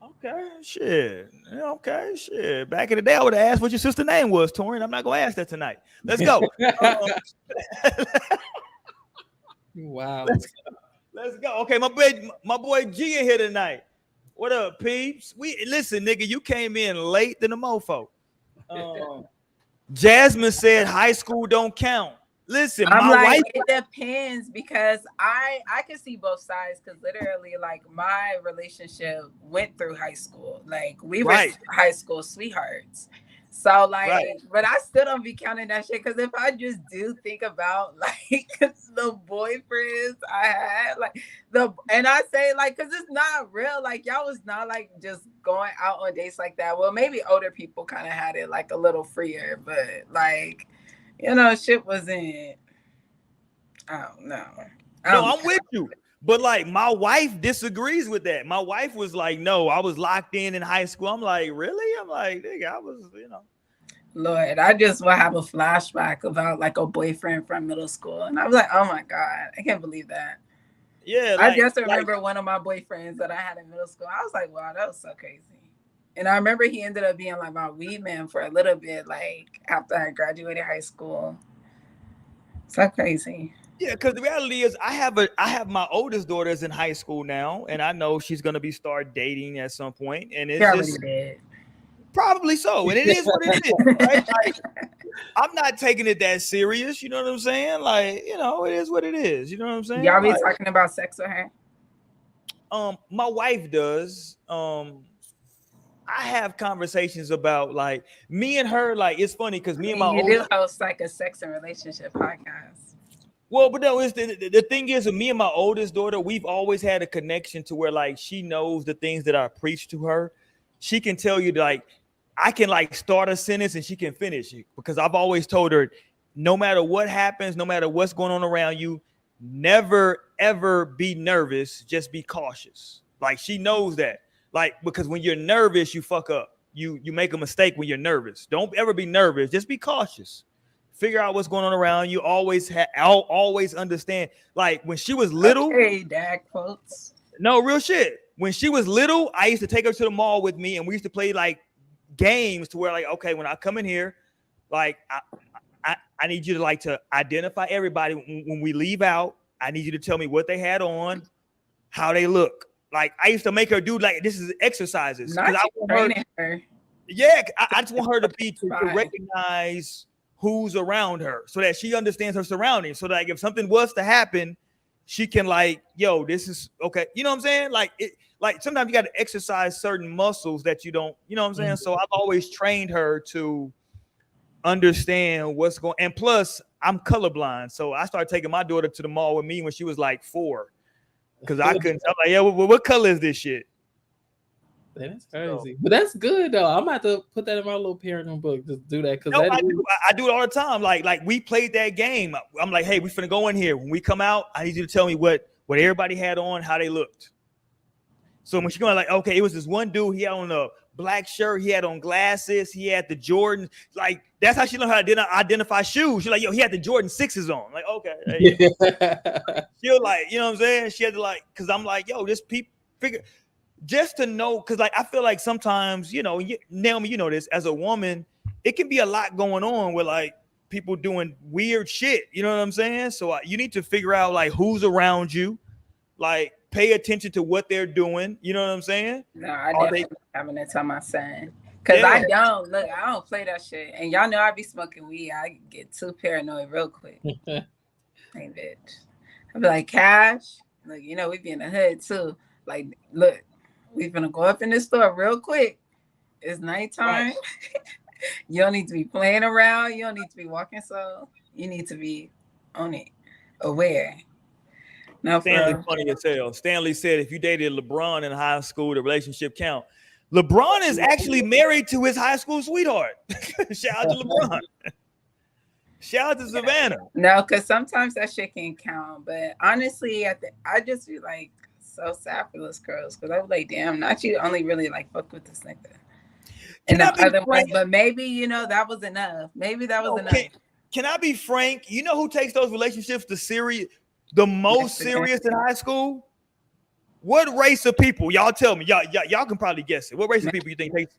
Okay, shit. Back in the day, I would have asked what your sister's name was, Torian. I'm not gonna ask that tonight. Let's go. Wow. Let's go. Okay, my boy G in here tonight. What up, peeps? Listen, nigga, you came in late than the mofo. Jasmine said high school don't count. Listen, I'm my like, wife. it depends because I can see both sides because literally, like, my relationship went through high school. Like, we were high school sweethearts. So, like, but I still don't be counting that shit because if I just do think about, like, the boyfriends I had, like, and I say, like, because it's not real. Like, y'all was not, like, just going out on dates like that. Well, maybe older people kind of had it, like, a little freer, but, like, shit wasn't, I don't know. No, I'm with you. But like my wife disagrees with that. My wife was like, no, I was locked in high school. I'm like, really? I'm like, nigga, I was, Lord, I just will have a flashback about like a boyfriend from middle school. And I was like, oh my God, I can't believe that. Yeah. I just remember one of my boyfriends that I had in middle school. I was like, wow, that was so crazy. And I remember he ended up being like my weed man for a little bit, like after I graduated high school. So crazy. Yeah, because the reality is I have my oldest daughter is in high school now, and I know she's gonna start dating at some point. And it's just probably so. And it is what it is, right? Like, I'm not taking it that serious, you know what I'm saying? Like, it is what it is. You know what I'm saying? Y'all be talking about sex with her? My wife does. I have conversations about like me and her. Like, it's funny because me and my you do host like a sex and relationship podcast. Well, but no, it's the thing is, with me and my oldest daughter, we've always had a connection to where like she knows the things that I preach to her. She can tell you like I can like start a sentence and she can finish it because I've always told her, no matter what happens, no matter what's going on around you, never ever be nervous. Just be cautious. Like she knows that. Like, because when you're nervous, you fuck up. You make a mistake when you're nervous. Don't ever be nervous. Just be cautious. Figure out what's going on around you. Always understand. Like when she was little. Hey, dad quotes. No, real shit. When she was little, I used to take her to the mall with me, and we used to play like games to where like, okay, when I come in here, like I need you to like to identify everybody when we leave out. I need you to tell me what they had on, how they look. Like I used to make her do like this is exercises. Not I want her. Yeah, I just want her to recognize who's around her so that she understands her surroundings. So that like, if something was to happen, she can like, yo, this is okay. You know what I'm saying? Like sometimes you got to exercise certain muscles that you don't. You know what I'm saying? Mm-hmm. So I've always trained her to understand what's going. And plus, I'm colorblind, so I started taking my daughter to the mall with me when she was like 4. Because I couldn't. I'm like, yeah, what color is this shit? That's crazy, but that's good though. I'm about to put that in my little parenting book. Just do that because I do it all the time. Like we played that game. I'm like, hey, we finna go in here. When we come out, I need you to tell me what everybody had on, how they looked. So when she going like, okay, it was this one dude. He had on a black shirt. He had on glasses. He had the Jordan. Like that's how she learned how to identify shoes. She's like, yo, he had the Jordan 6s on. Like, okay. Hey. She'll like, you know what I'm saying? She had to like, because I'm like, yo, this people figure just to know, because like I feel like sometimes, Naomi, you know this, as a woman, it can be a lot going on with like people doing weird shit. You know what I'm saying? So you need to figure out like who's around you, like pay attention to what they're doing. You know what I'm saying? No, I definitely having to tell my son. Cause Yeah. I don't play that shit. And y'all know I be smoking weed. I get too paranoid real quick. Hey, bitch. I be like, Cash, look, you know, we be in the hood too. Like, look, we finna go up in this store real quick. It's nighttime. Right. You don't need to be playing around. You don't need to be walking slow. You need to be on it, aware. No, Stanley funny as hell. Stanley said if you dated LeBron in high school, the relationship count. LeBron is actually married to his high school sweetheart. Shout out to LeBron. Shout out to Savannah. No, because sometimes that shit can count. But honestly, I just be like so sad for those girls because I was like, damn, not you only really like fuck with this nigga. And the other one, but maybe, you know, that was enough. Maybe that was enough. Can I be frank? You know who takes those relationships the most serious in high school? What race of people? Y'all tell me. Y'all can probably guess it. What race of people you think takes?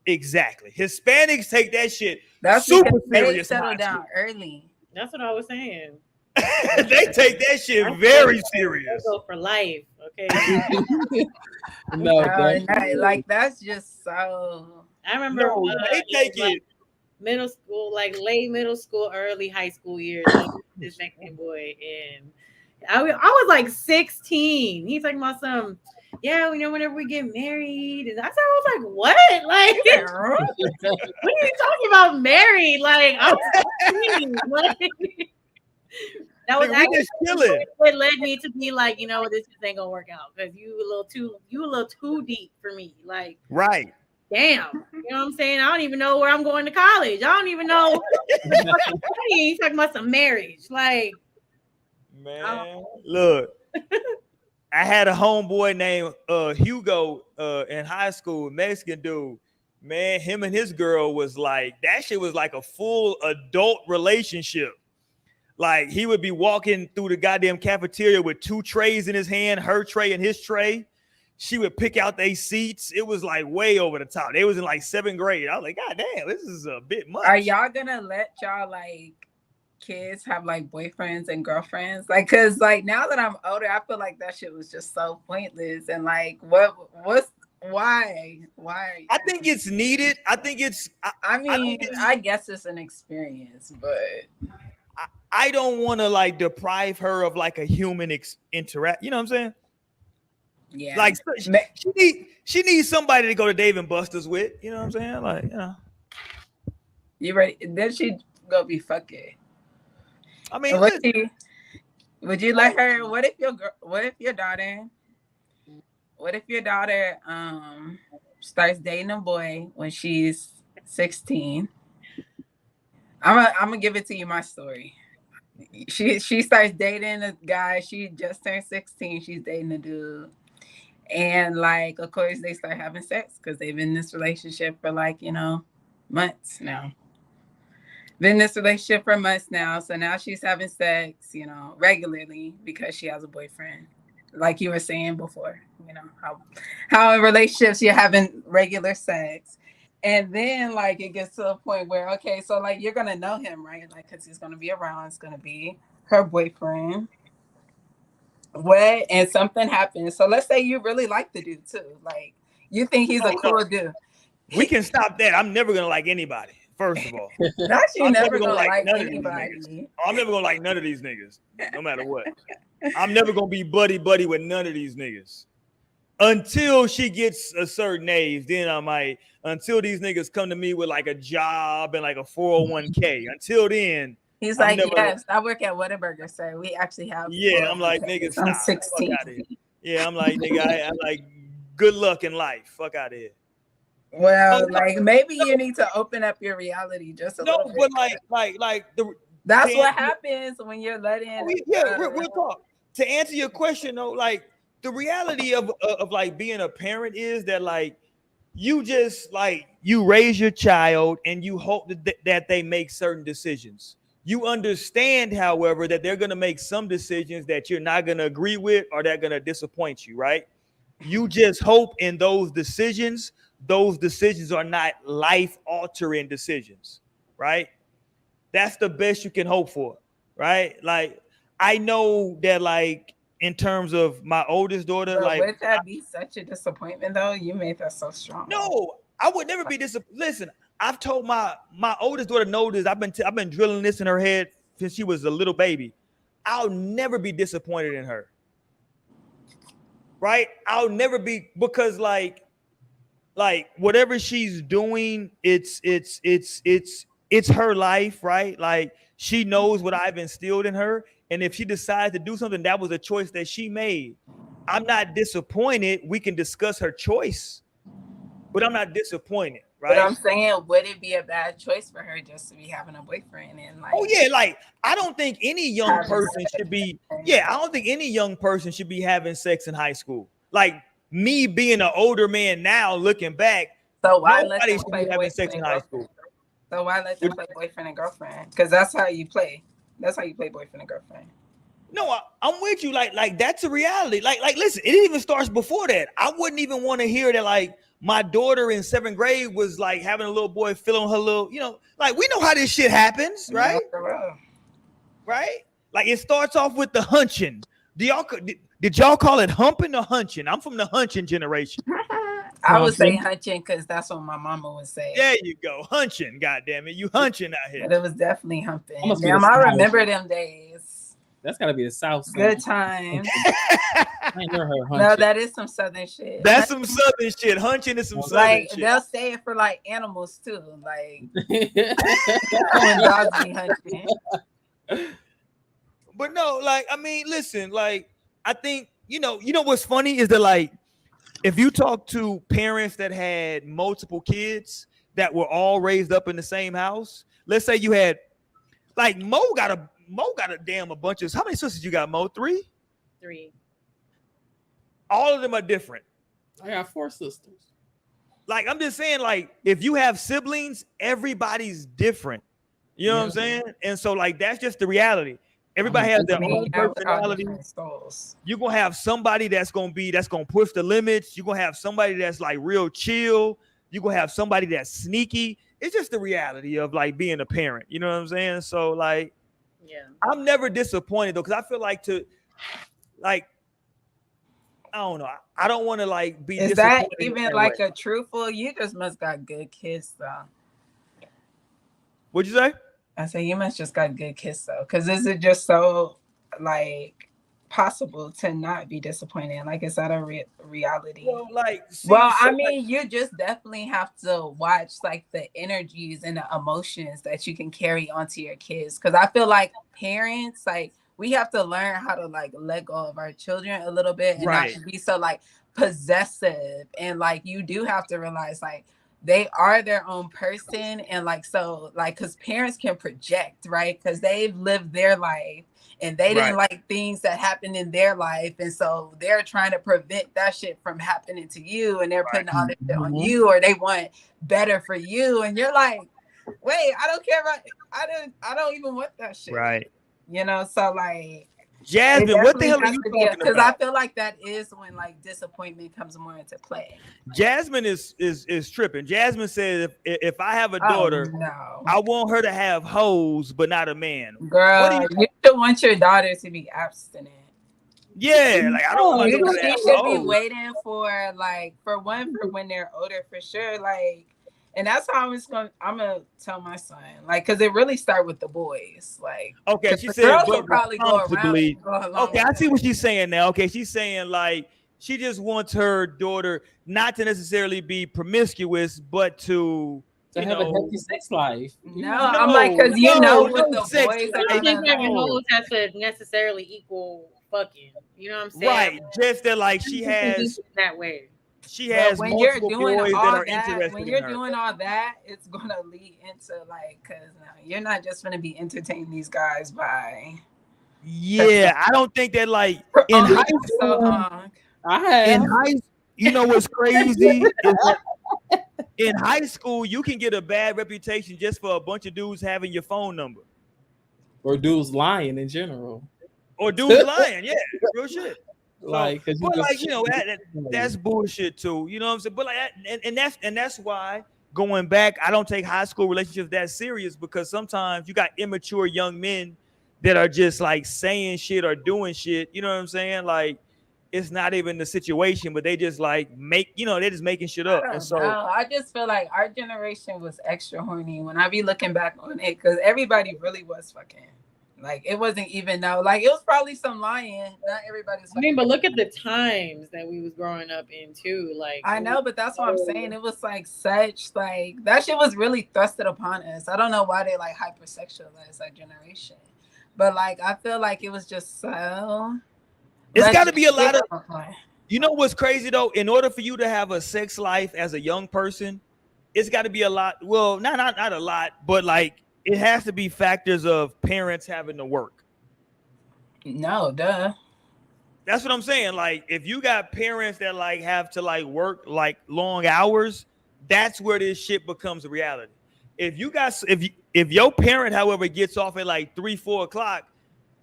Exactly. Hispanics take that shit super serious. They settle down early. That's what I was saying. They take that shit very serious. Go for life, okay? No, like that's just so. I remember they take it middle school, like late middle school, early high school years. This Mexican boy, and I was like 16. He's talking about some. Yeah, you know, whenever we get married, and I was like, what? Like, what are you talking about married? Like, I was 16. Like, that was actually what led me to be like, you know, this just ain't gonna work out because you a little too deep for me. Like, right. Damn. You know what I'm saying? I don't even know where I'm going to college. I don't even know. He's talking about some marriage. Like, man, look. I had a homeboy named Hugo in high school, Mexican dude. Man, him and his girl was like, that shit was like a full adult relationship. Like, he would be walking through the goddamn cafeteria with 2 trays in his hand, her tray and his tray. She would pick out their seats. It was like way over the top. They was in like 7th grade. I was like, God damn, this is a bit much. Are y'all gonna let y'all like kids have like boyfriends and girlfriends? Like, cause like now that I'm older, I feel like that shit was just so pointless. And like, why? I think it's needed. I think it's. I guess it's an experience, but I don't want to like deprive her of like a human interact. You know what I'm saying? Yeah. Like she needs somebody to go to Dave and Buster's with. You know what I'm saying? Like, you know. You ready? Then she go be fucking. I mean, would you let her? What if your daughter starts dating a boy when she's 16? I'm gonna give it to you. My story. She starts dating a guy. She just turned 16. She's dating a dude, and like, of course, they start having sex because they've been in this relationship for like, you know, months now. Been in this relationship for months now. So now she's having sex, you know, regularly because she has a boyfriend. Like you were saying before, you know, how in relationships you're having regular sex. And then like it gets to a point where, okay, so like you're going to know him, right? Like, because he's going to be around. It's going to be her boyfriend. What? And something happens. So let's say you really like the dude too. Like you think he's a cool dude. We can stop that. I'm never going to like anybody. First of all, I'm never gonna like anybody. I'm never gonna like none of these niggas, no matter what. I'm never gonna be buddy with none of these niggas until she gets a certain age. Then I might. Until these niggas come to me with like a job and like a 401k. Until then, he's like, yes, I work at Whataburger, sir. We actually have. Yeah, I'm like, nigga, I'm 16. Yeah, I'm like, nigga, I like good luck in life. Fuck out of here. Well, like maybe you need to open up your reality just a little bit. But that's what happens when you're letting. Real talk. To answer your question though, like the reality of like being a parent is that like you just like you raise your child and you hope that they make certain decisions. You understand, however, that they're gonna make some decisions that you're not gonna agree with or they're gonna disappoint you, right? You just hope in those decisions are not life-altering decisions, right? That's the best you can hope for, right? Like, I know that, like, in terms of my oldest daughter. But like, would that be such a disappointment though? You made that so strong. No, I would never be disappointed. Listen, I've told my oldest daughter know this. I've been drilling this in her head since she was a little baby. I'll never be disappointed in her. Right? I'll never be, because like whatever she's doing, it's her life, right? Like, she knows what I've instilled in her, and if she decides to do something, that was a choice that she made. I'm not disappointed. We can discuss her choice, but I'm not disappointed, right? But I'm saying, would it be a bad choice for her just to be having a boyfriend and like? Oh yeah, like I don't think any young person should be. Yeah, I don't think any young person should be having sex in high school. Like, me being an older man now, looking back, so why nobody should be having sex in high school. So why let them play boyfriend and girlfriend? Because that's how you play. That's how you play boyfriend and girlfriend. No, I'm with you. Like that's a reality. Like listen, it even starts before that. I wouldn't even want to hear that. Like, my daughter in 7th grade was like having a little boy feeling her little, like, we know how this shit happens, right? Right? Like, it starts off with the hunching. Did y'all call it humping or hunching? I'm from the hunching generation. I would say hunching because that's what my mama would say. There you go, hunching. God damn it, you hunching out here. But it was definitely humping. Damn, I remember them days. That's gotta be the South. Good times. I ain't never heard hunching. No, that is some Southern shit. That's some Southern shit. Hunching is some Southern shit. They'll say it for like animals too. Like when dogs be hunching. But no, like, I mean, listen, like, I think, you know what's funny is that, like, if you talk to parents that had multiple kids that were all raised up in the same house, let's say you had, like, Mo got a damn a bunch of, how many sisters you got, Mo? 3? 3. All of them are different. I got 4 sisters. Like, I'm just saying, like, if you have siblings, everybody's different. You know what I'm saying? And so, like, that's just the reality. Everybody has their own personality. You're gonna have somebody that's gonna push the limits. You're gonna have somebody that's like real chill. You're gonna have somebody that's sneaky. It's just the reality of like being a parent. You know what I'm saying? So, like, yeah, I'm never disappointed though, because I feel like I don't know. I don't want to like be. Is that even like a truthful? You just must got good kids though. What'd you say? I say you must just got good kids though, because is it just so like possible to not be disappointed? Like, is that a reality? Well, like, I mean, you just definitely have to watch like the energies and the emotions that you can carry onto your kids, because I feel like parents, like, we have to learn how to like let go of our children a little bit and not be so like possessive, and like you do have to realize like they are their own person, and like, so like, because parents can project, right? Because they've lived their life and they didn't like things that happened in their life, and so they're trying to prevent that shit from happening to you, and they're putting all this shit on you, or they want better for you, and you're like, wait, I don't care about, I don't even want that shit, right? So like, Jasmine, what the hell are you talking about? Because I feel like that is when like disappointment comes more into play. Jasmine is tripping. Jasmine says if I have a daughter, I want her to have hoes, but not a man. Girl, you should want your daughter to be abstinent. Yeah, like, I don't want her to have hoes. She should be waiting for like for when they're older, for sure. Like, and that's how I'm gonna tell my son, like, because it really start with the boys. Like, okay, she said, girls will probably go around. Okay, I see what she's saying now. Okay, she's saying like she just wants her daughter not to necessarily be promiscuous, but to have a healthy sex life. No, I'm like, because with the boys, I think having hoes has to necessarily equal fucking. You know what I'm saying? Right, just that like she has that way. She has when you're doing boys all that are that, interested when you're in her. doing all that, it's gonna lead into like, because you're not just gonna be entertaining these guys by. Yeah, I don't think that like in high school. You know what's crazy? In high school, you can get a bad reputation just for a bunch of dudes having your phone number, or dudes lying in general, or dudes lying. Yeah, real shit. Like, but like, that's bullshit too. You know what I'm saying? But like, and that's why going back, I don't take high school relationships that serious, because sometimes you got immature young men that are just like saying shit or doing shit. You know what I'm saying? Like it's not even the situation, but they just like they're just making shit up. And so I just feel like our generation was extra horny when I be looking back on it, because everybody really was fucking. Like it wasn't even like it was probably some lying. Not everybody's. I mean, but look at the times that we was growing up in too. Like I know, but that's what I'm saying. It was like such like that shit was really thrusted upon us. I don't know why they like hypersexualized that generation, but like I feel like it was just so. It's got to be a lot of. You know what's crazy though? In order for you to have a sex life as a young person, it's got to be a lot. Well, not a lot, but like. It has to be factors of parents having to work. No, duh. That's what I'm saying. Like, if you got parents that like have to like work like long hours, that's where this shit becomes a reality. If your parent, however, gets off at like 3-4 o'clock,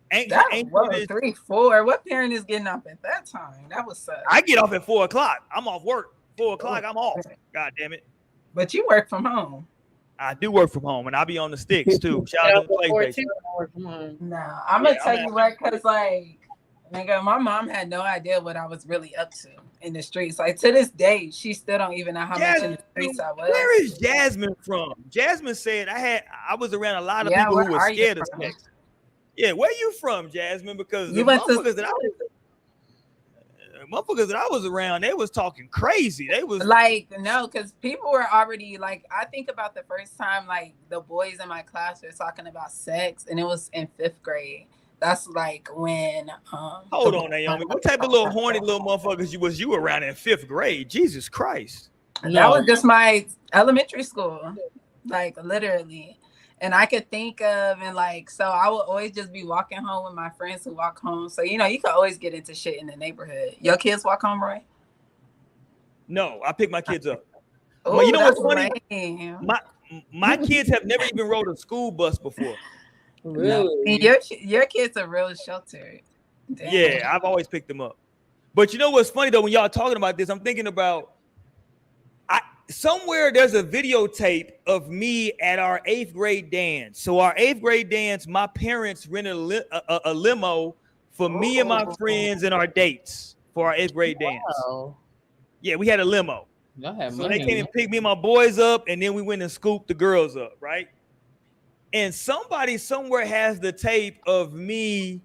ain't 3-4. What parent is getting up at that time? That was such. I get off at 4 o'clock. I'm off work. 4 o'clock, I'm off. God damn it. But you work from home. I do work from home, and I be on the sticks too. Shout out to the PlayStation. No, I'm gonna tell you what, cause like, nigga, my mom had no idea what I was really up to in the streets. Like to this day, she still don't even know how much in the streets I was. Where is Jasmine from? Jasmine said I was around a lot of people who were scared of sex. Yeah, where you from, Jasmine? Because you the motherfuckers that I was around, they was talking crazy. They was like, no, because people were already like, I think about the first time like the boys in my class were talking about sex, and it was in 5th grade. That's like when hold on, Naomi. What type of little horny little motherfuckers was you around in 5th grade? Jesus Christ. That was just my elementary school. Like literally. And I could think of, and like, so I would always just be walking home with my friends who walk home. So, you could always get into shit in the neighborhood. Your kids walk home, Roy? No, I pick my kids up. Ooh, but you know what's funny? Lame. My kids have never even rode a school bus before. Really? Your kids are real sheltered. Damn. Yeah, I've always picked them up. But you know what's funny though? When y'all talking about this, I'm thinking about somewhere there's a videotape of me at our 8th grade dance. So our 8th grade dance, my parents rented a limo for me and my friends and our dates for our 8th grade dance. Yeah, we had a limo. So they came and picked me and my boys up, and then we went and scooped the girls up, right? And somebody somewhere has the tape of me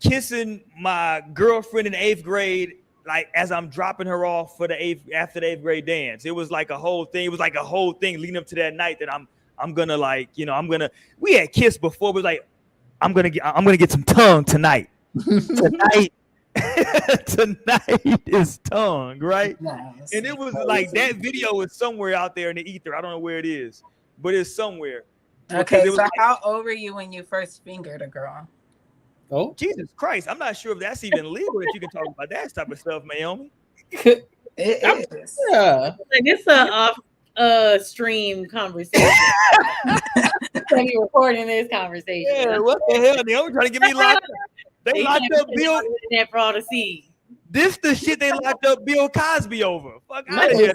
kissing my girlfriend in 8th grade, like as I'm dropping her off for after the 8th grade dance. It was like a whole thing. It was like a whole thing leading up to that night that I'm gonna like, we had kissed before, but like I'm gonna get some tongue tonight. Tonight is tongue, right? Nice. And it was like that video is somewhere out there in the ether. I don't know where it is, but it's somewhere. Okay, so like, how old were you when you first fingered a girl? Oh, Jesus Christ. I'm not sure if that's even legal that you can talk about that type of stuff, Naomi. It is. Yeah. Like it's a off stream conversation. When you're recording this conversation. Yeah, what the hell? Naomi trying to get me locked up. They locked up Bill for all to see. This the shit they locked up Bill Cosby over. Fuck out of here.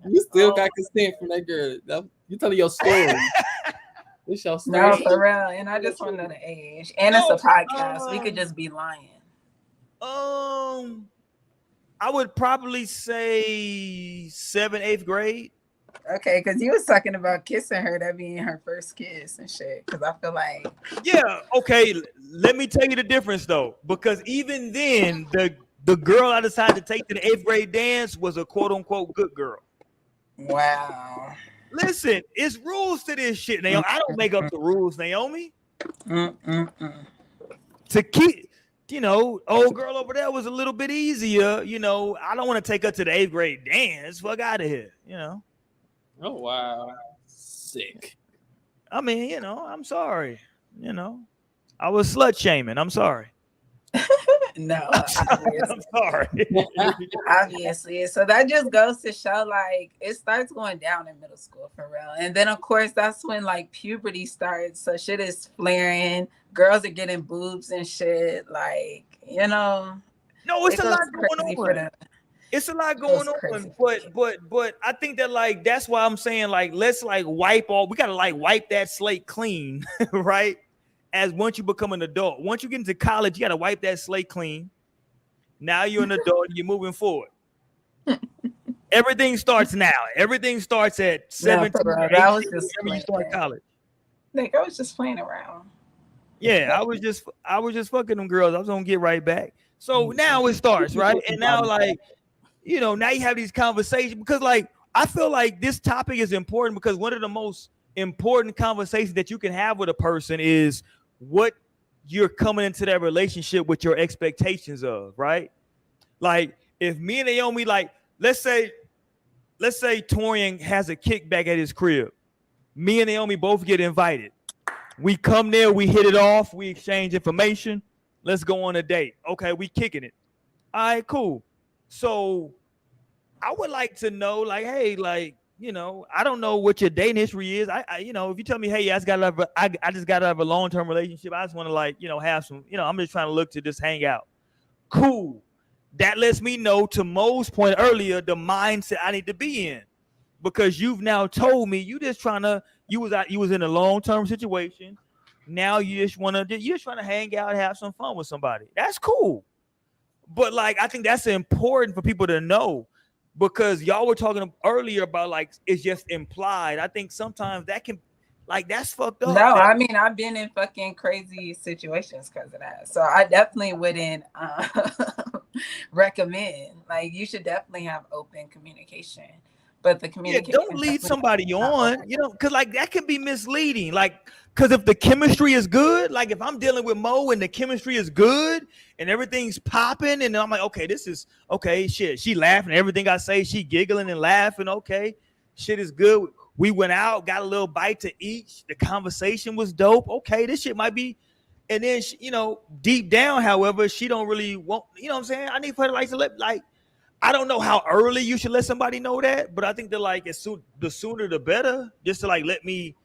You still got consent from that girl. You telling your story. It's your story. No, for real. And I just want to know the age. And it's a podcast. We could just be lying. I would probably say 7th, 8th grade. Okay, because you was talking about kissing her, that being her first kiss and shit. Because I feel like, yeah, okay. Let me tell you the difference though, because even then, the girl I decided to take to the 8th grade dance was a quote unquote good girl. Wow. Listen, it's rules to this shit, Naomi. I don't make up the rules, Naomi. To keep, old girl over there was a little bit easier. I don't want to take her to the 8th grade dance. Fuck out of here, Oh wow, sick. I mean, I'm sorry. I was slut shaming. I'm sorry. No, I'm sorry. Obviously. So that just goes to show, like, it starts going down in middle school for real. And then, of course, that's when, like, puberty starts. So shit is flaring. Girls are getting boobs and shit. Like, No, it's a lot going on. It's a lot going on, but I think that like that's why I'm saying like let's like wipe all. We gotta like wipe that slate clean, right? As once you become an adult, once you get into college, you gotta wipe that slate clean. Now you're an adult, you're moving forward. Everything starts now. Everything starts at 17. That was just whenever you start college. Like I was just playing around. Yeah, I was just fucking them girls. I was gonna get right back. So now it starts, right? And now like, you know, now you have these conversations because like I feel like this topic is important because one of the most important conversations that you can have with a person is what you're coming into that relationship with your expectations of, right? Like if me and Naomi, like, let's say Torian has a kickback at his crib. Me and Naomi both get invited. We come there, we hit it off, we exchange information. Let's go on a date. Okay, we kicking it. All right, cool. So I would like to know, like, hey, like, you know, I don't know what your dating history is. I you know, if you tell me, hey, I just gotta have a long-term relationship. I just want to like, you know, have some, you know, I'm just trying to look to just hang out. Cool. That lets me know, to Mo's point earlier, the mindset I need to be in. Because you've now told me you was in a long-term situation. Now you're just trying to hang out and have some fun with somebody. That's cool. But like I think that's important for people to know because y'all were talking earlier about like it's just implied. I think sometimes that can like that's fucked up. No, I mean I've been in fucking crazy situations because of that. So I definitely wouldn't recommend. Like you should definitely have open communication. But the communication, don't lead somebody on, you know, because like that can be misleading. Like, because if the chemistry is good, like if I'm dealing with Mo and the chemistry is good and everything's popping, and I'm like, okay, this is okay, shit. She laughing, everything I say, she giggling and laughing. Okay, shit is good. We went out, got a little bite to eat. The conversation was dope. Okay, this shit might be. And then, she, you know, deep down, however, she don't really want, you know what I'm saying? I need for her to like. I don't know how early you should let somebody know that, but I think that like the sooner the better. Just to like let me,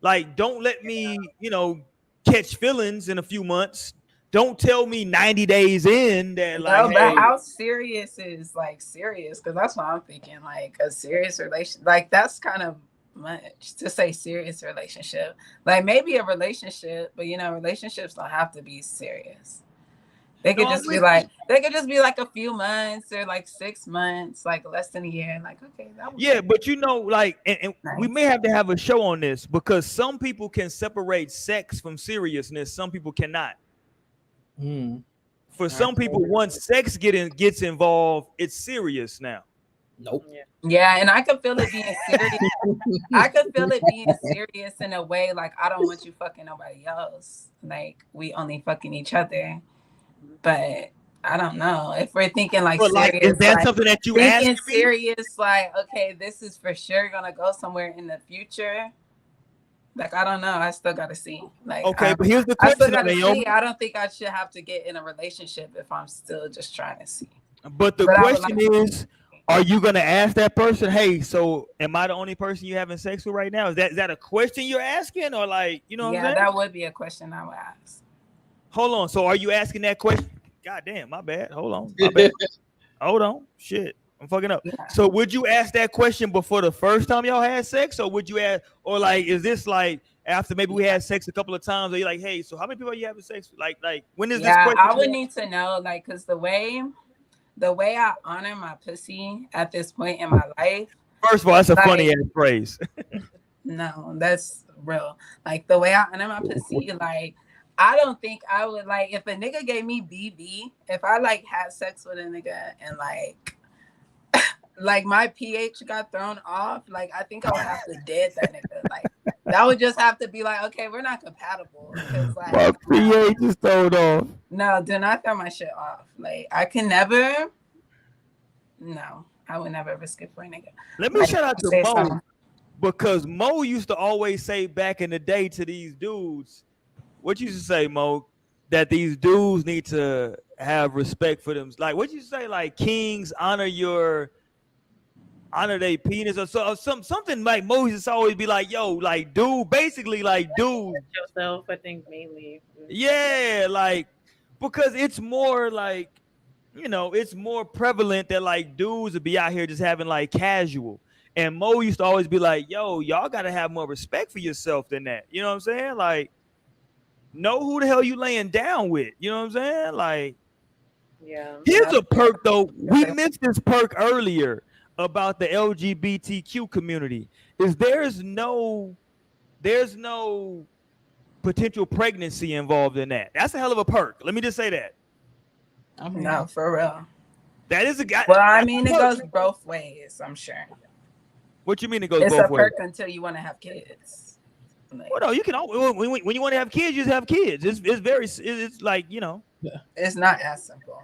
like, don't let me, you know, catch feelings in a few months. Don't tell me 90 days in that like. No, but how serious is like serious? Because that's what I'm thinking. Like a serious relation, like that's kind of much to say. Serious relationship, like maybe a relationship, but you know, relationships don't have to be serious. They could just be like a few months or like 6 months, like less than a year. And like, okay, that was but you know, like, and nice. We may have to have a show on this because some people can separate sex from seriousness. Some people cannot. For some people, once sex gets involved, it's serious now. Nope. Yeah, and I could feel it being serious. I could feel it being serious in a way like I don't want you fucking nobody else. Like we only fucking each other. But I don't know if we're thinking like serious. Like, is that like, something that you thinking serious? Like, okay, this is for sure gonna go somewhere in the future. Like, I don't know. I still gotta see. Like, okay, but here's the question. I don't think I should have to get in a relationship if I'm still just trying to see. But the question is, are you gonna ask that person, hey, so am I the only person you having sex with right now? Is that a question you're asking, or like, you know what I'm saying? Yeah, that would be a question I would ask. Hold on. So are you asking that question? God damn, my bad. Hold on. My bad. Hold on. Shit. I'm fucking up. Yeah. So would you ask that question before the first time y'all had sex? Or would you ask, or like, is this like after maybe we had sex a couple of times? Or you're like, hey, so how many people are you having sex with? Like when is this question? I would need to know, like, because the way I honor my pussy at this point in my life. First of all, that's a funny ass phrase. No, that's real. Like the way I honor my pussy, like, I don't think I would like if a nigga gave me BB, if I like had sex with a nigga and like my pH got thrown off, like I think I would have to dead that nigga. Like that would just have to be like, okay, we're not compatible. Like my pH is thrown off. No, do not throw my shit off. Like I can never. No, I would never risk it for a nigga. Let me shout out to Mo because Mo used to always say back in the day to these dudes. What you used to say, Mo, that these dudes need to have respect for them. Like, what you say, like kings honor their penis or something like Mo used to always be like, yo, like dude, basically like dude. Yourself, I think mainly. Yeah, like because it's more like it's more prevalent that like dudes would be out here just having like casual. And Mo used to always be like, yo, y'all got to have more respect for yourself than that. You know what I'm saying? Like, know who the hell you laying down with. You know what I'm saying? Like, Yeah. here's a perk, though. We missed this perk earlier about the LGBTQ community. There's no potential pregnancy involved in that. That's a hell of a perk. Let me just say that. No, for real. That is a guy. Well, I mean, it goes both ways, I'm sure. What you mean it goes it's both ways? It's a perk until you want to have kids. Like, well, no, you can always, when you want to have kids, you just have kids. It's like, It's not as simple.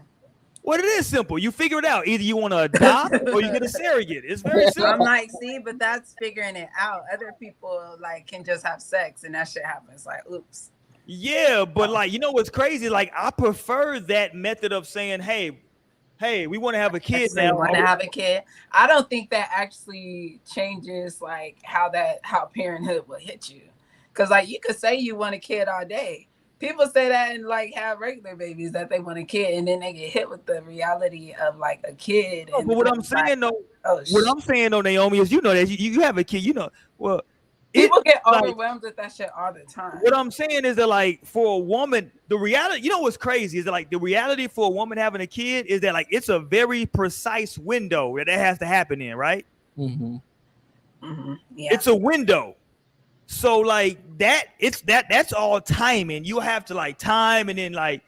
Well, it is simple. You figure it out. Either you want to adopt or you get a surrogate. It's very simple. I'm like, see, but that's figuring it out. Other people like can just have sex and that shit happens. Like, oops. Yeah, but like, what's crazy? Like, I prefer that method of saying, hey, we want to have a kid now. Want to have a kid. I don't think that actually changes like how parenthood will hit you. Because like you could say you want a kid all day. People say that and like have regular babies that they want a kid, and then they get hit with the reality of like a kid. But what I'm saying though, Naomi, is that you have a kid. Well, people get overwhelmed with that shit all the time. What I'm saying is that like for a woman, the reality, what's crazy is that like the reality for a woman having a kid is that like it's a very precise window that has to happen in, right? Mm-hmm. Mm-hmm. Yeah. It's a window. So like that's all timing. You have to like time, and then like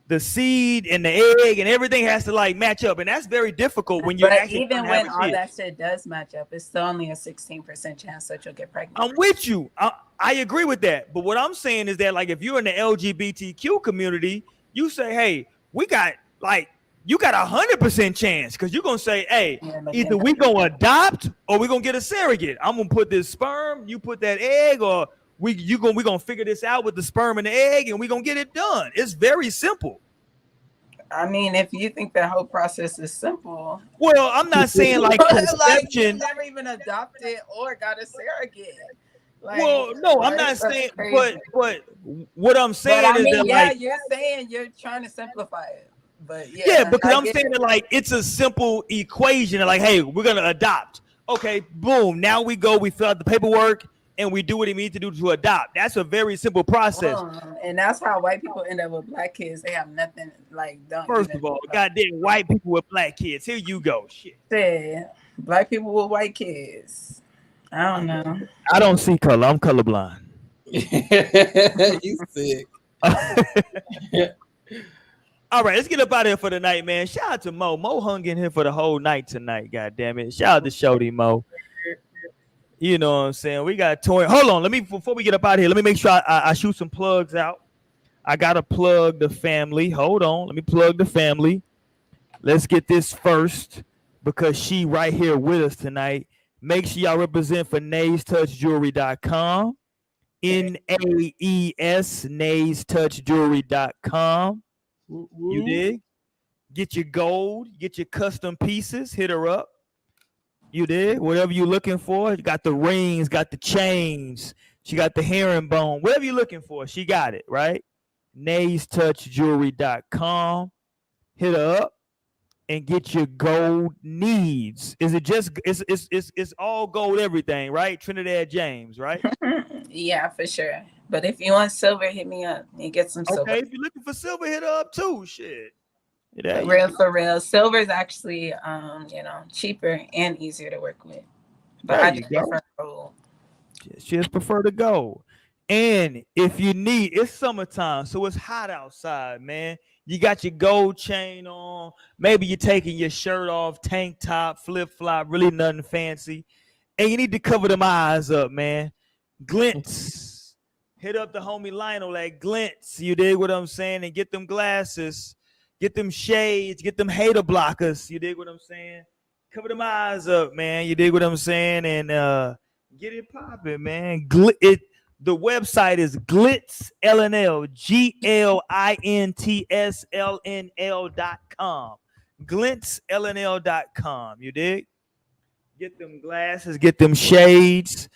the seed and the egg and everything has to like match up, and that's very difficult when you're actually even when all that shit does match up, it's still only a 16% chance that you'll get pregnant. I'm with you. I agree with that. But what I'm saying is that like if you're in the LGBTQ community, you say, hey, we got like you got 100% chance because you're gonna say, hey, either we gonna adopt or we gonna get a surrogate. I'm gonna put this sperm, you put that egg, or we gonna figure this out with the sperm and the egg, and we gonna get it done. It's very simple. I mean, if you think that whole process is simple, well, I'm not saying like conception. Like you never even adopted or got a surrogate. Like, well, no, I'm not saying, but what I'm saying is that like, you're saying you're trying to simplify it. But because I'm saying that like it's a simple equation. Like, hey, we're gonna adopt. Okay, boom. Now we fill out the paperwork, and we do what we need to do to adopt. That's a very simple process. And that's how white people end up with black kids. They have nothing like. First of all, goddamn white people with black kids. Here you go. Shit. Yeah, black people with white kids. I don't know. I don't see color. I'm colorblind. You sick. All right, let's get up out of here for the night, man. Shout out to Mo. Mo hung in here for the whole night tonight. God damn it. Shout out to Shody Mo. You know what I'm saying? We got Tori. Hold on. Before we get up out of here, let me make sure I shoot some plugs out. I gotta plug the family. Hold on. Let me plug the family. Let's get this first because she right here with us tonight. Make sure y'all represent for naystouchjewelry.com. NAES, naystouchjewelry.com. You dig? Get your gold, get your custom pieces, hit her up. You dig? Whatever you're looking for. You got the rings, got the chains, she got the herringbone. Whatever you're looking for, she got it, right? naystouchjewelry.com. Hit her up and get your gold needs. Is it just it's all gold everything, right? Trinidad James, right? Yeah, for sure. But if you want silver, hit me up and get some silver. Okay, if you're looking for silver, hit her up too. Shit. For real. Silver is actually cheaper and easier to work with. But I just prefer gold. She just prefer the gold. And if you need, it's summertime, so it's hot outside, man. You got your gold chain on. Maybe you're taking your shirt off, tank top, flip-flop, really nothing fancy. And you need to cover them eyes up, man. Glints. Hit up the homie Lionel at Glints. You dig what I'm saying? And get them glasses. Get them shades. Get them hater blockers. You dig what I'm saying? Cover them eyes up, man. You dig what I'm saying? And get it popping, man. The website is Glitz LNL, GLINTSLNL.com. GlintzLNL.com. You dig? Get them glasses, get them shades,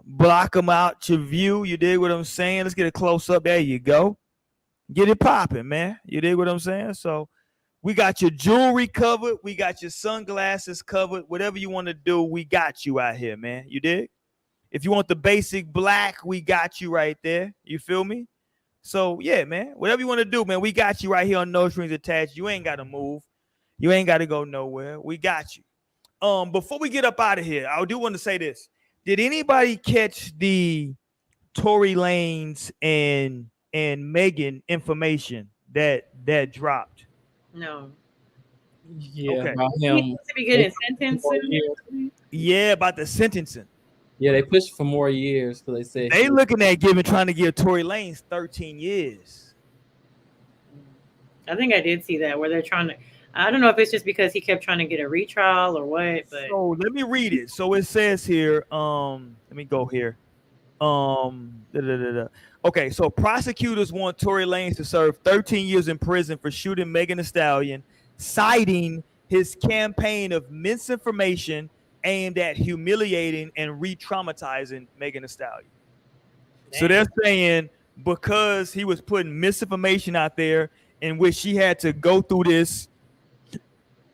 block them out your view. You dig what I'm saying? Let's get a close up. There you go. Get it popping, man. You dig what I'm saying? So We got your jewelry covered. We got your sunglasses covered. Whatever you want to do, we got you out here, man. You dig? If you want the basic black, we got you right there. You feel me? So yeah, man. Whatever you want to do, man, we got you right here on No Strings Attached. You ain't got to move. You ain't got to go nowhere. We got you. Before we get up out of here, I do want to say this. Did anybody catch the Tory Lanez and Megan information that dropped? No. Yeah, Okay. about He him. needs to be getting sentenced More soon. years. Yeah, about the sentencing. Yeah, they pushed for more years because they said They looking at trying to give Tory Lanez 13 years. I think I did see that where they're trying to. I don't know if it's just because he kept trying to get a retrial or what, but So let me read it. So it says here, let me go here. Okay, so prosecutors want Tory Lanez to serve 13 years in prison for shooting Megan Thee Stallion, citing his campaign of misinformation aimed at humiliating and re-traumatizing Megan Thee Stallion. So they're saying because he was putting misinformation out there in which she had to go through this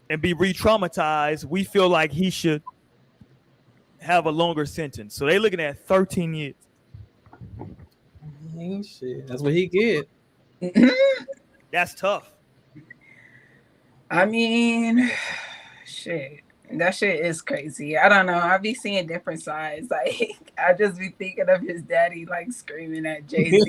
and be re-traumatized, we feel like he should have a longer sentence. So they're looking at 13 years. shit. That's what he get. That's tough. I mean, shit. That shit is crazy. I don't know. I be seeing different sides. Like, I just be thinking of his daddy, like, screaming at Jay-Z.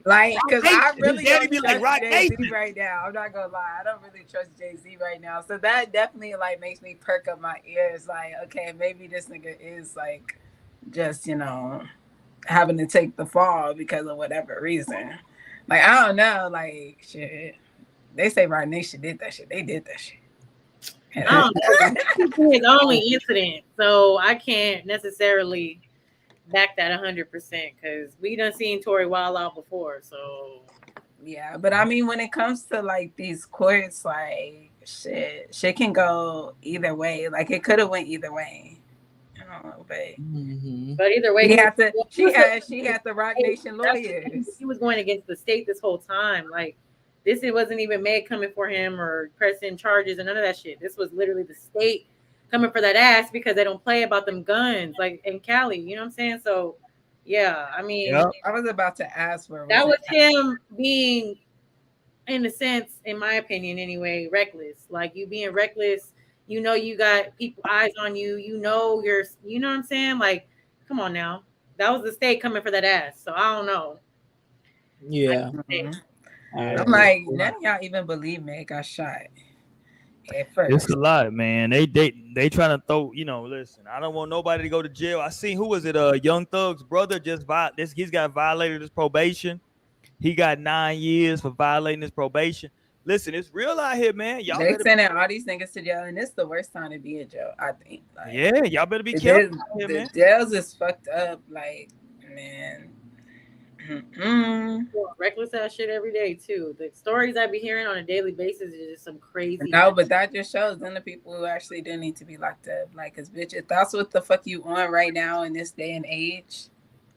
Like, because I really don't trust Jay-Z right now. I'm not going to lie. I don't really trust Jay-Z right now. So that definitely, like, makes me perk up my ears. Like, okay, maybe this nigga is, like, just, you know, having to take the fall because of whatever reason. Like, I don't know. Like, shit. They say Roc Nation did that shit. They did that shit. I don't know. His only incident, so I can't necessarily back that 100% because we done seen Tory wild out before. So yeah, but I mean, when it comes to like these courts, like shit can go either way. Like it could have went either way. I don't know, but either way, she had the Roc Nation lawyers. He was going against the state this whole time, like. This it wasn't even Meg coming for him or pressing charges and none of that shit. This was literally the state coming for that ass because they don't play about them guns like in Cali. You know what I'm saying? So, yeah, I mean, I was about to ask where that was him being, in a sense, in my opinion, anyway, reckless. Like you being reckless. You know, you got people eyes on you. You know, you know what I'm saying? Like, come on now. That was the state coming for that ass. So I don't know. Yeah. I'm like, none of y'all even believe Meg got shot at first. It's a lot, man. They trying to throw, you know, listen, I don't want nobody to go to jail. I seen, who was it? Young Thug's brother he's got violated his probation. He got 9 years for violating his probation. Listen, it's real out here, man. Y'all they sending all these niggas to jail, and it's the worst time to be in jail, I think. Like, yeah, y'all better be careful. The jails is fucked up, like, man. Reckless ass shit every day too. The stories I be hearing on a daily basis is just some crazy. No, but that just shows then the people who actually do need to be locked up. Like, cause bitch, if that's what the fuck you on right now in this day and age,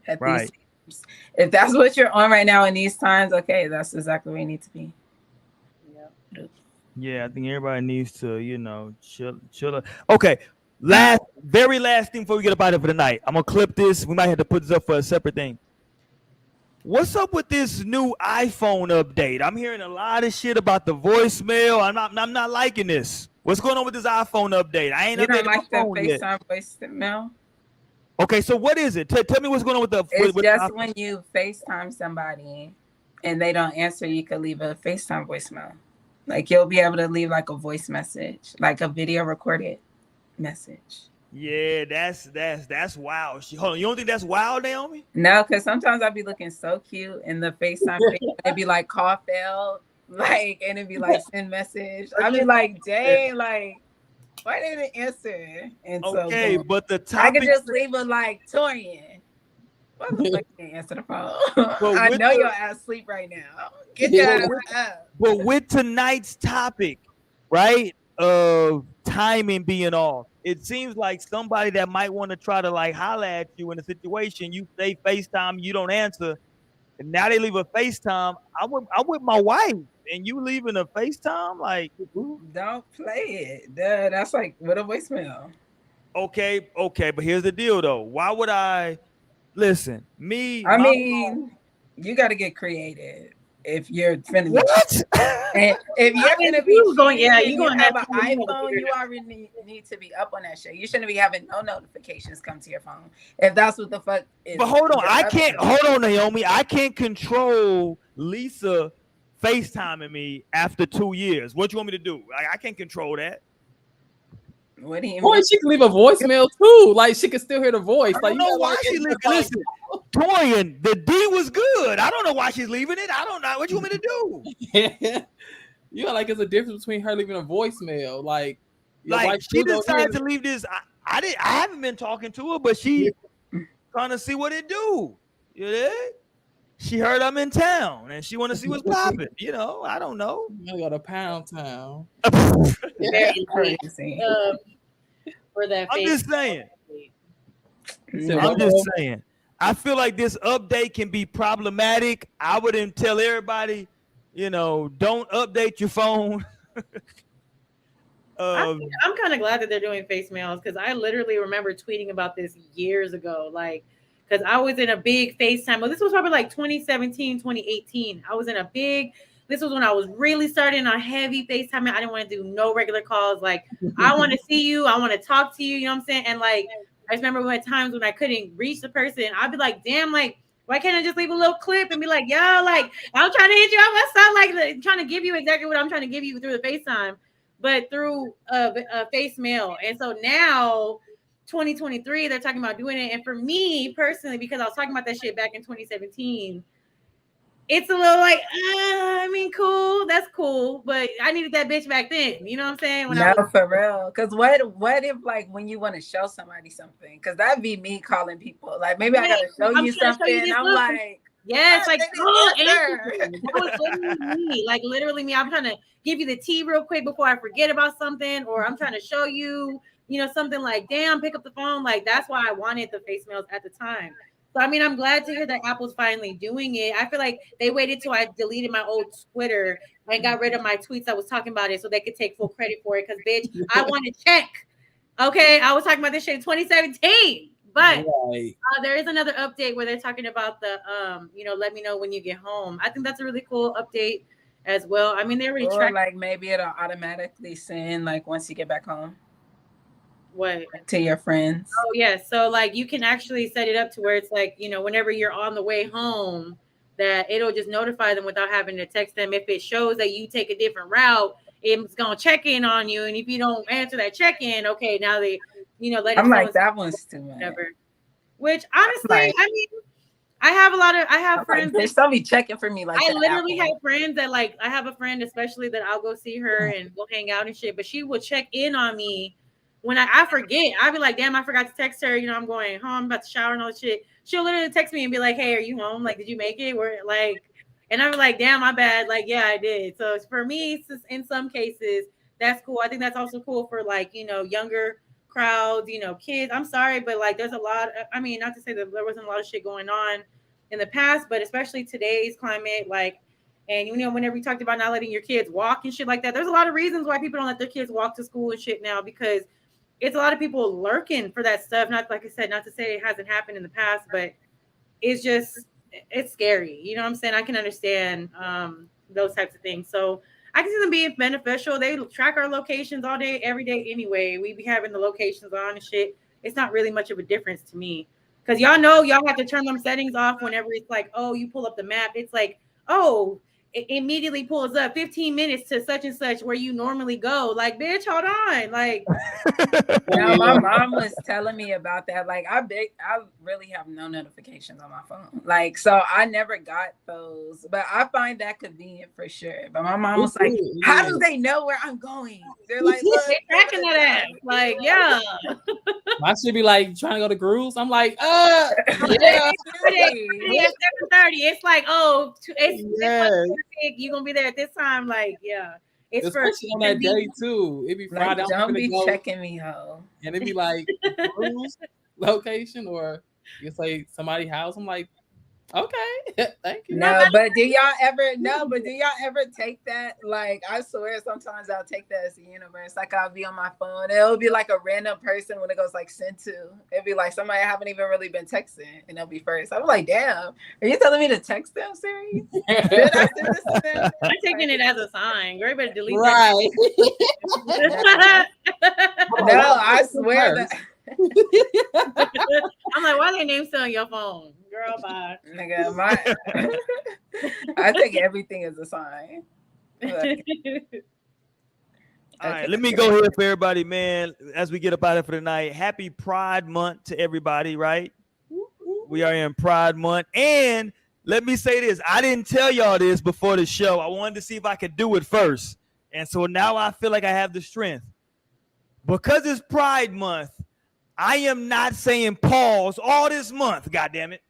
at these times, if that's what you're on right now in these times, okay, that's exactly where you need to be. Yeah, I think everybody needs to, you know, chill. Okay, very last thing before we get up out of it for the night. I'm gonna clip this. We might have to put this up for a separate thing. What's up with this new iPhone update? I'm hearing a lot of shit about the voicemail. I'm not liking this. What's going on with this iPhone update? I ain't updated my phone yet. FaceTime voicemail? Okay, so what is it? Tell me what's going on with the. It's just when you FaceTime somebody and they don't answer, you can leave a FaceTime voicemail. Like you'll be able to leave like a voice message, like a video recorded message. Yeah, that's wild. Hold on, you don't think that's wild, Naomi? No, because sometimes I'll be looking so cute in the FaceTime. It'd be like call failed, like, and it'd be like send message. I'd be like, dang, like, why didn't it answer? And okay, so, but the topic, I could just leave it like Torian. Why the fuck you didn't answer the phone? I know your ass sleep right now. Get your ass up. But with tonight's topic, right, of timing being off, it seems like somebody that might want to try to like holler at you in a situation, you say FaceTime, you don't answer, And now they leave a FaceTime. I'm with my wife, and you leaving a FaceTime? Like, don't play it. Duh, that's like with a voicemail. Okay, but here's the deal though. Why would I listen? I mean, you got to get creative if you're finna what? And if you're gonna be going, yeah, you have an iPhone, you already need to be up on that shit. You shouldn't be having no notifications come to your phone if that's what the fuck is. But hold on, hold on, Naomi. I can't control Lisa FaceTiming me after 2 years. What you want me to do? I can't control that. What do you mean? She can leave a voicemail too. Like she can still hear the voice. I don't know why she leaving. Listen, Torian, the D was good. I don't know why she's leaving it. I don't know. What you want me to do? Yeah. You know, like it's a difference between her leaving a voicemail. Like she decided to leave this. I haven't been talking to her, but she trying to see what it do. You know? She heard I'm in town and she want to see what's popping. You know, I don't know. You got a Pound Town. Very crazy. For that. I'm just saying. I'm just saying. I feel like this update can be problematic. I wouldn't tell everybody, you know, don't update your phone. I'm kind of glad that they're doing face mails because I literally remember tweeting about this years ago. Like, because I was in a big FaceTime. Well, this was probably like 2017, 2018. I was in a big, this was when I was really starting on heavy FaceTime. I didn't want to do no regular calls. Like, I want to see you. I want to talk to you. You know what I'm saying? And like, I just remember at times when I couldn't reach the person, I'd be like, damn, like, why can't I just leave a little clip and be like, yo, like, I'm trying to hit you up. I sound like trying to give you exactly what I'm trying to give you through the FaceTime, but through a face mail. And so now, 2023, they're talking about doing it. And for me personally, because I was talking about that shit back in 2017, it's a little like, I mean, cool, that's cool, but I needed that bitch back then. You know what I'm saying? For real. Because what if like when you want to show somebody something? Because that'd be me calling people. Like maybe I gotta show you something. And I'm like, yes, like that was literally me. Like literally me. I'm trying to give you the tea real quick before I forget about something, or I'm trying to show you, you know, something like, damn, pick up the phone. Like that's why I wanted the face mails at the time. So I mean, I'm glad to hear that Apple's finally doing it. I feel like they waited till I deleted my old Twitter and got rid of my tweets that was talking about it so they could take full credit for it. Because bitch, I want to check. Okay, I was talking about this shit in 2017. But there is another update where they're talking about the, you know, let me know when you get home. I think that's a really cool update as well. I mean, they already tracked. Like maybe it'll automatically send like once you get back home. What? To your friends. Oh, yeah. So like you can actually set it up to where it's like, you know, whenever you're on the way home, that it'll just notify them without having to text them. If it shows that you take a different route, it's going to check in on you. And if you don't answer that check-in, okay, now they, you know, let I'm like, that one's too much. Whatever. Which honestly, like, I mean, I have friends. Like, don't be checking for me like I literally have friends that like, I have a friend especially that I'll go see her and we'll hang out and shit, but she will check in on me when I forget. I'll be like, damn, I forgot to text her. You know, I'm going home, I'm about to shower and all this shit. She'll literally text me and be like, hey, are you home? Like, did you make it? We're like, and I'm like, damn, my bad. Like, yeah, I did. So for me, in some cases, that's cool. I think that's also cool for like, you know, younger crowds, you know, kids. I'm sorry, but like there's a lot. I mean, not to say that there wasn't a lot of shit going on in the past, but especially today's climate, like, and you know, whenever we talked about not letting your kids walk and shit like that, there's a lot of reasons why people don't let their kids walk to school and shit now, because it's a lot of people lurking for that stuff. Not like I said, not to say it hasn't happened in the past, but it's just, it's scary. You know what I'm saying? I can understand those types of things. So I can see them being beneficial. They track our locations all day, every day anyway. We be having the locations on and shit. It's not really much of a difference to me. Because y'all know y'all have to turn them settings off whenever it's like, oh, you pull up the map. It's like, oh, it immediately pulls up 15 minutes to such and such where you normally go. Like, bitch, hold on. Like, now my mom was telling me about that. Like, I really have no notifications on my phone. Like, so I never got those, but I find that convenient for sure. But my mom was like, how do they know where I'm going? They're like, look, they're tracking that ass. Like, yeah. I should be like trying to go to Grooves. I'm like, yeah. It's 7:30. It's like, oh, it's you're gonna be there at this time. Like, yeah. It's especially on that day too. It'd be Friday. Like, don't be checking me, ho. And it'd be like Grooves location, or you say somebody's house. I'm like, Okay, thank you. No, but do y'all ever take that? Like, I swear sometimes I'll take that as the universe. Like, I'll be on my phone. It'll be like a random person when it goes like sent to. It'll be like somebody I haven't even really been texting, and they'll be first. I'm like, damn, are you telling me to text them, Siri? Did I send this to them? I'm taking it as a sign. Girl, you better delete Right. that. No, I swear that. I'm like, why are their names still on your phone? Girl, bye. Nigga, I take everything as a sign. Like, all right, let me go here for everybody, man. As we get up out of it for the night, happy Pride Month to everybody, right? We are in Pride Month. And let me say this. I didn't tell y'all this before the show. I wanted to see if I could do it first. And so now I feel like I have the strength. Because it's Pride Month, I am not saying pause all this month, goddammit.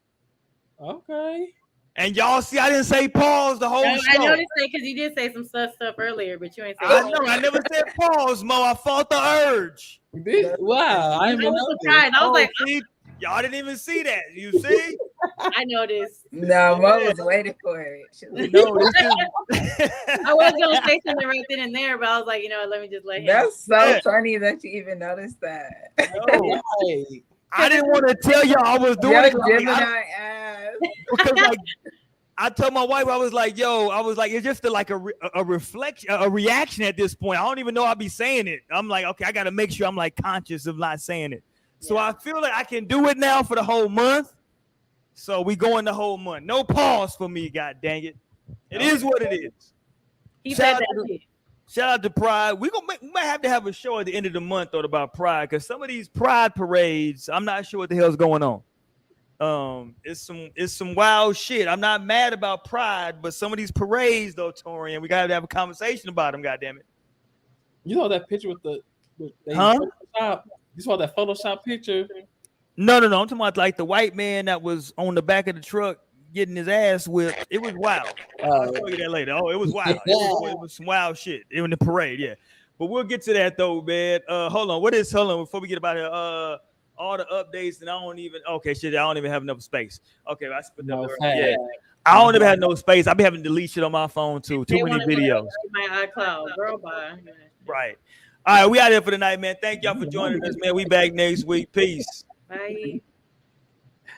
Okay. And y'all see, I didn't say pause the whole show. I noticed that because you did say some stuff earlier, but you ain't say I know, I never said pause, Mo. I fought the urge. Wow, I was surprised. I was like, see, y'all didn't even see that. You see? I noticed. No, Mo was waiting for it. No, this is... I was gonna say something right then and there, but I was like, you know what, let me just let him. That's so funny that you even noticed that. No. I didn't want to tell y'all I was doing it. Gemini ass. Because like I told my wife, I was like, it's just a reflection, a reaction at this point. I don't even know I'll be saying it. I'm like, okay, I got to make sure I'm like conscious of not saying it. So I feel like I can do it now for the whole month. So we going the whole month. No pause for me, god dang it. It is what it is. He said that. Shout out to Pride. We might have to have a show at the end of the month though about Pride, because some of these Pride parades, I'm not sure what the hell's going on. It's some wild shit. I'm not mad about Pride, but some of these parades though, Torian, we gotta have a conversation about them. God damn it. You know that picture with Photoshop? You saw that Photoshop picture? No. I'm talking about like the white man that was on the back of the truck getting his ass whipped. It was wild. I'll show you that later. Oh, it was wild. It was some wild shit in the parade, yeah. But we'll get to that though, man. Hold on before we get about it. All the updates, and I don't even have enough space. Okay, I put that yeah. I don't even have no space. I be having to delete shit on my phone too. Too many videos. My iCloud, girl, bye. Right. All right, we out here for the night, man. Thank y'all for joining us, man. We back next week. Peace. Bye.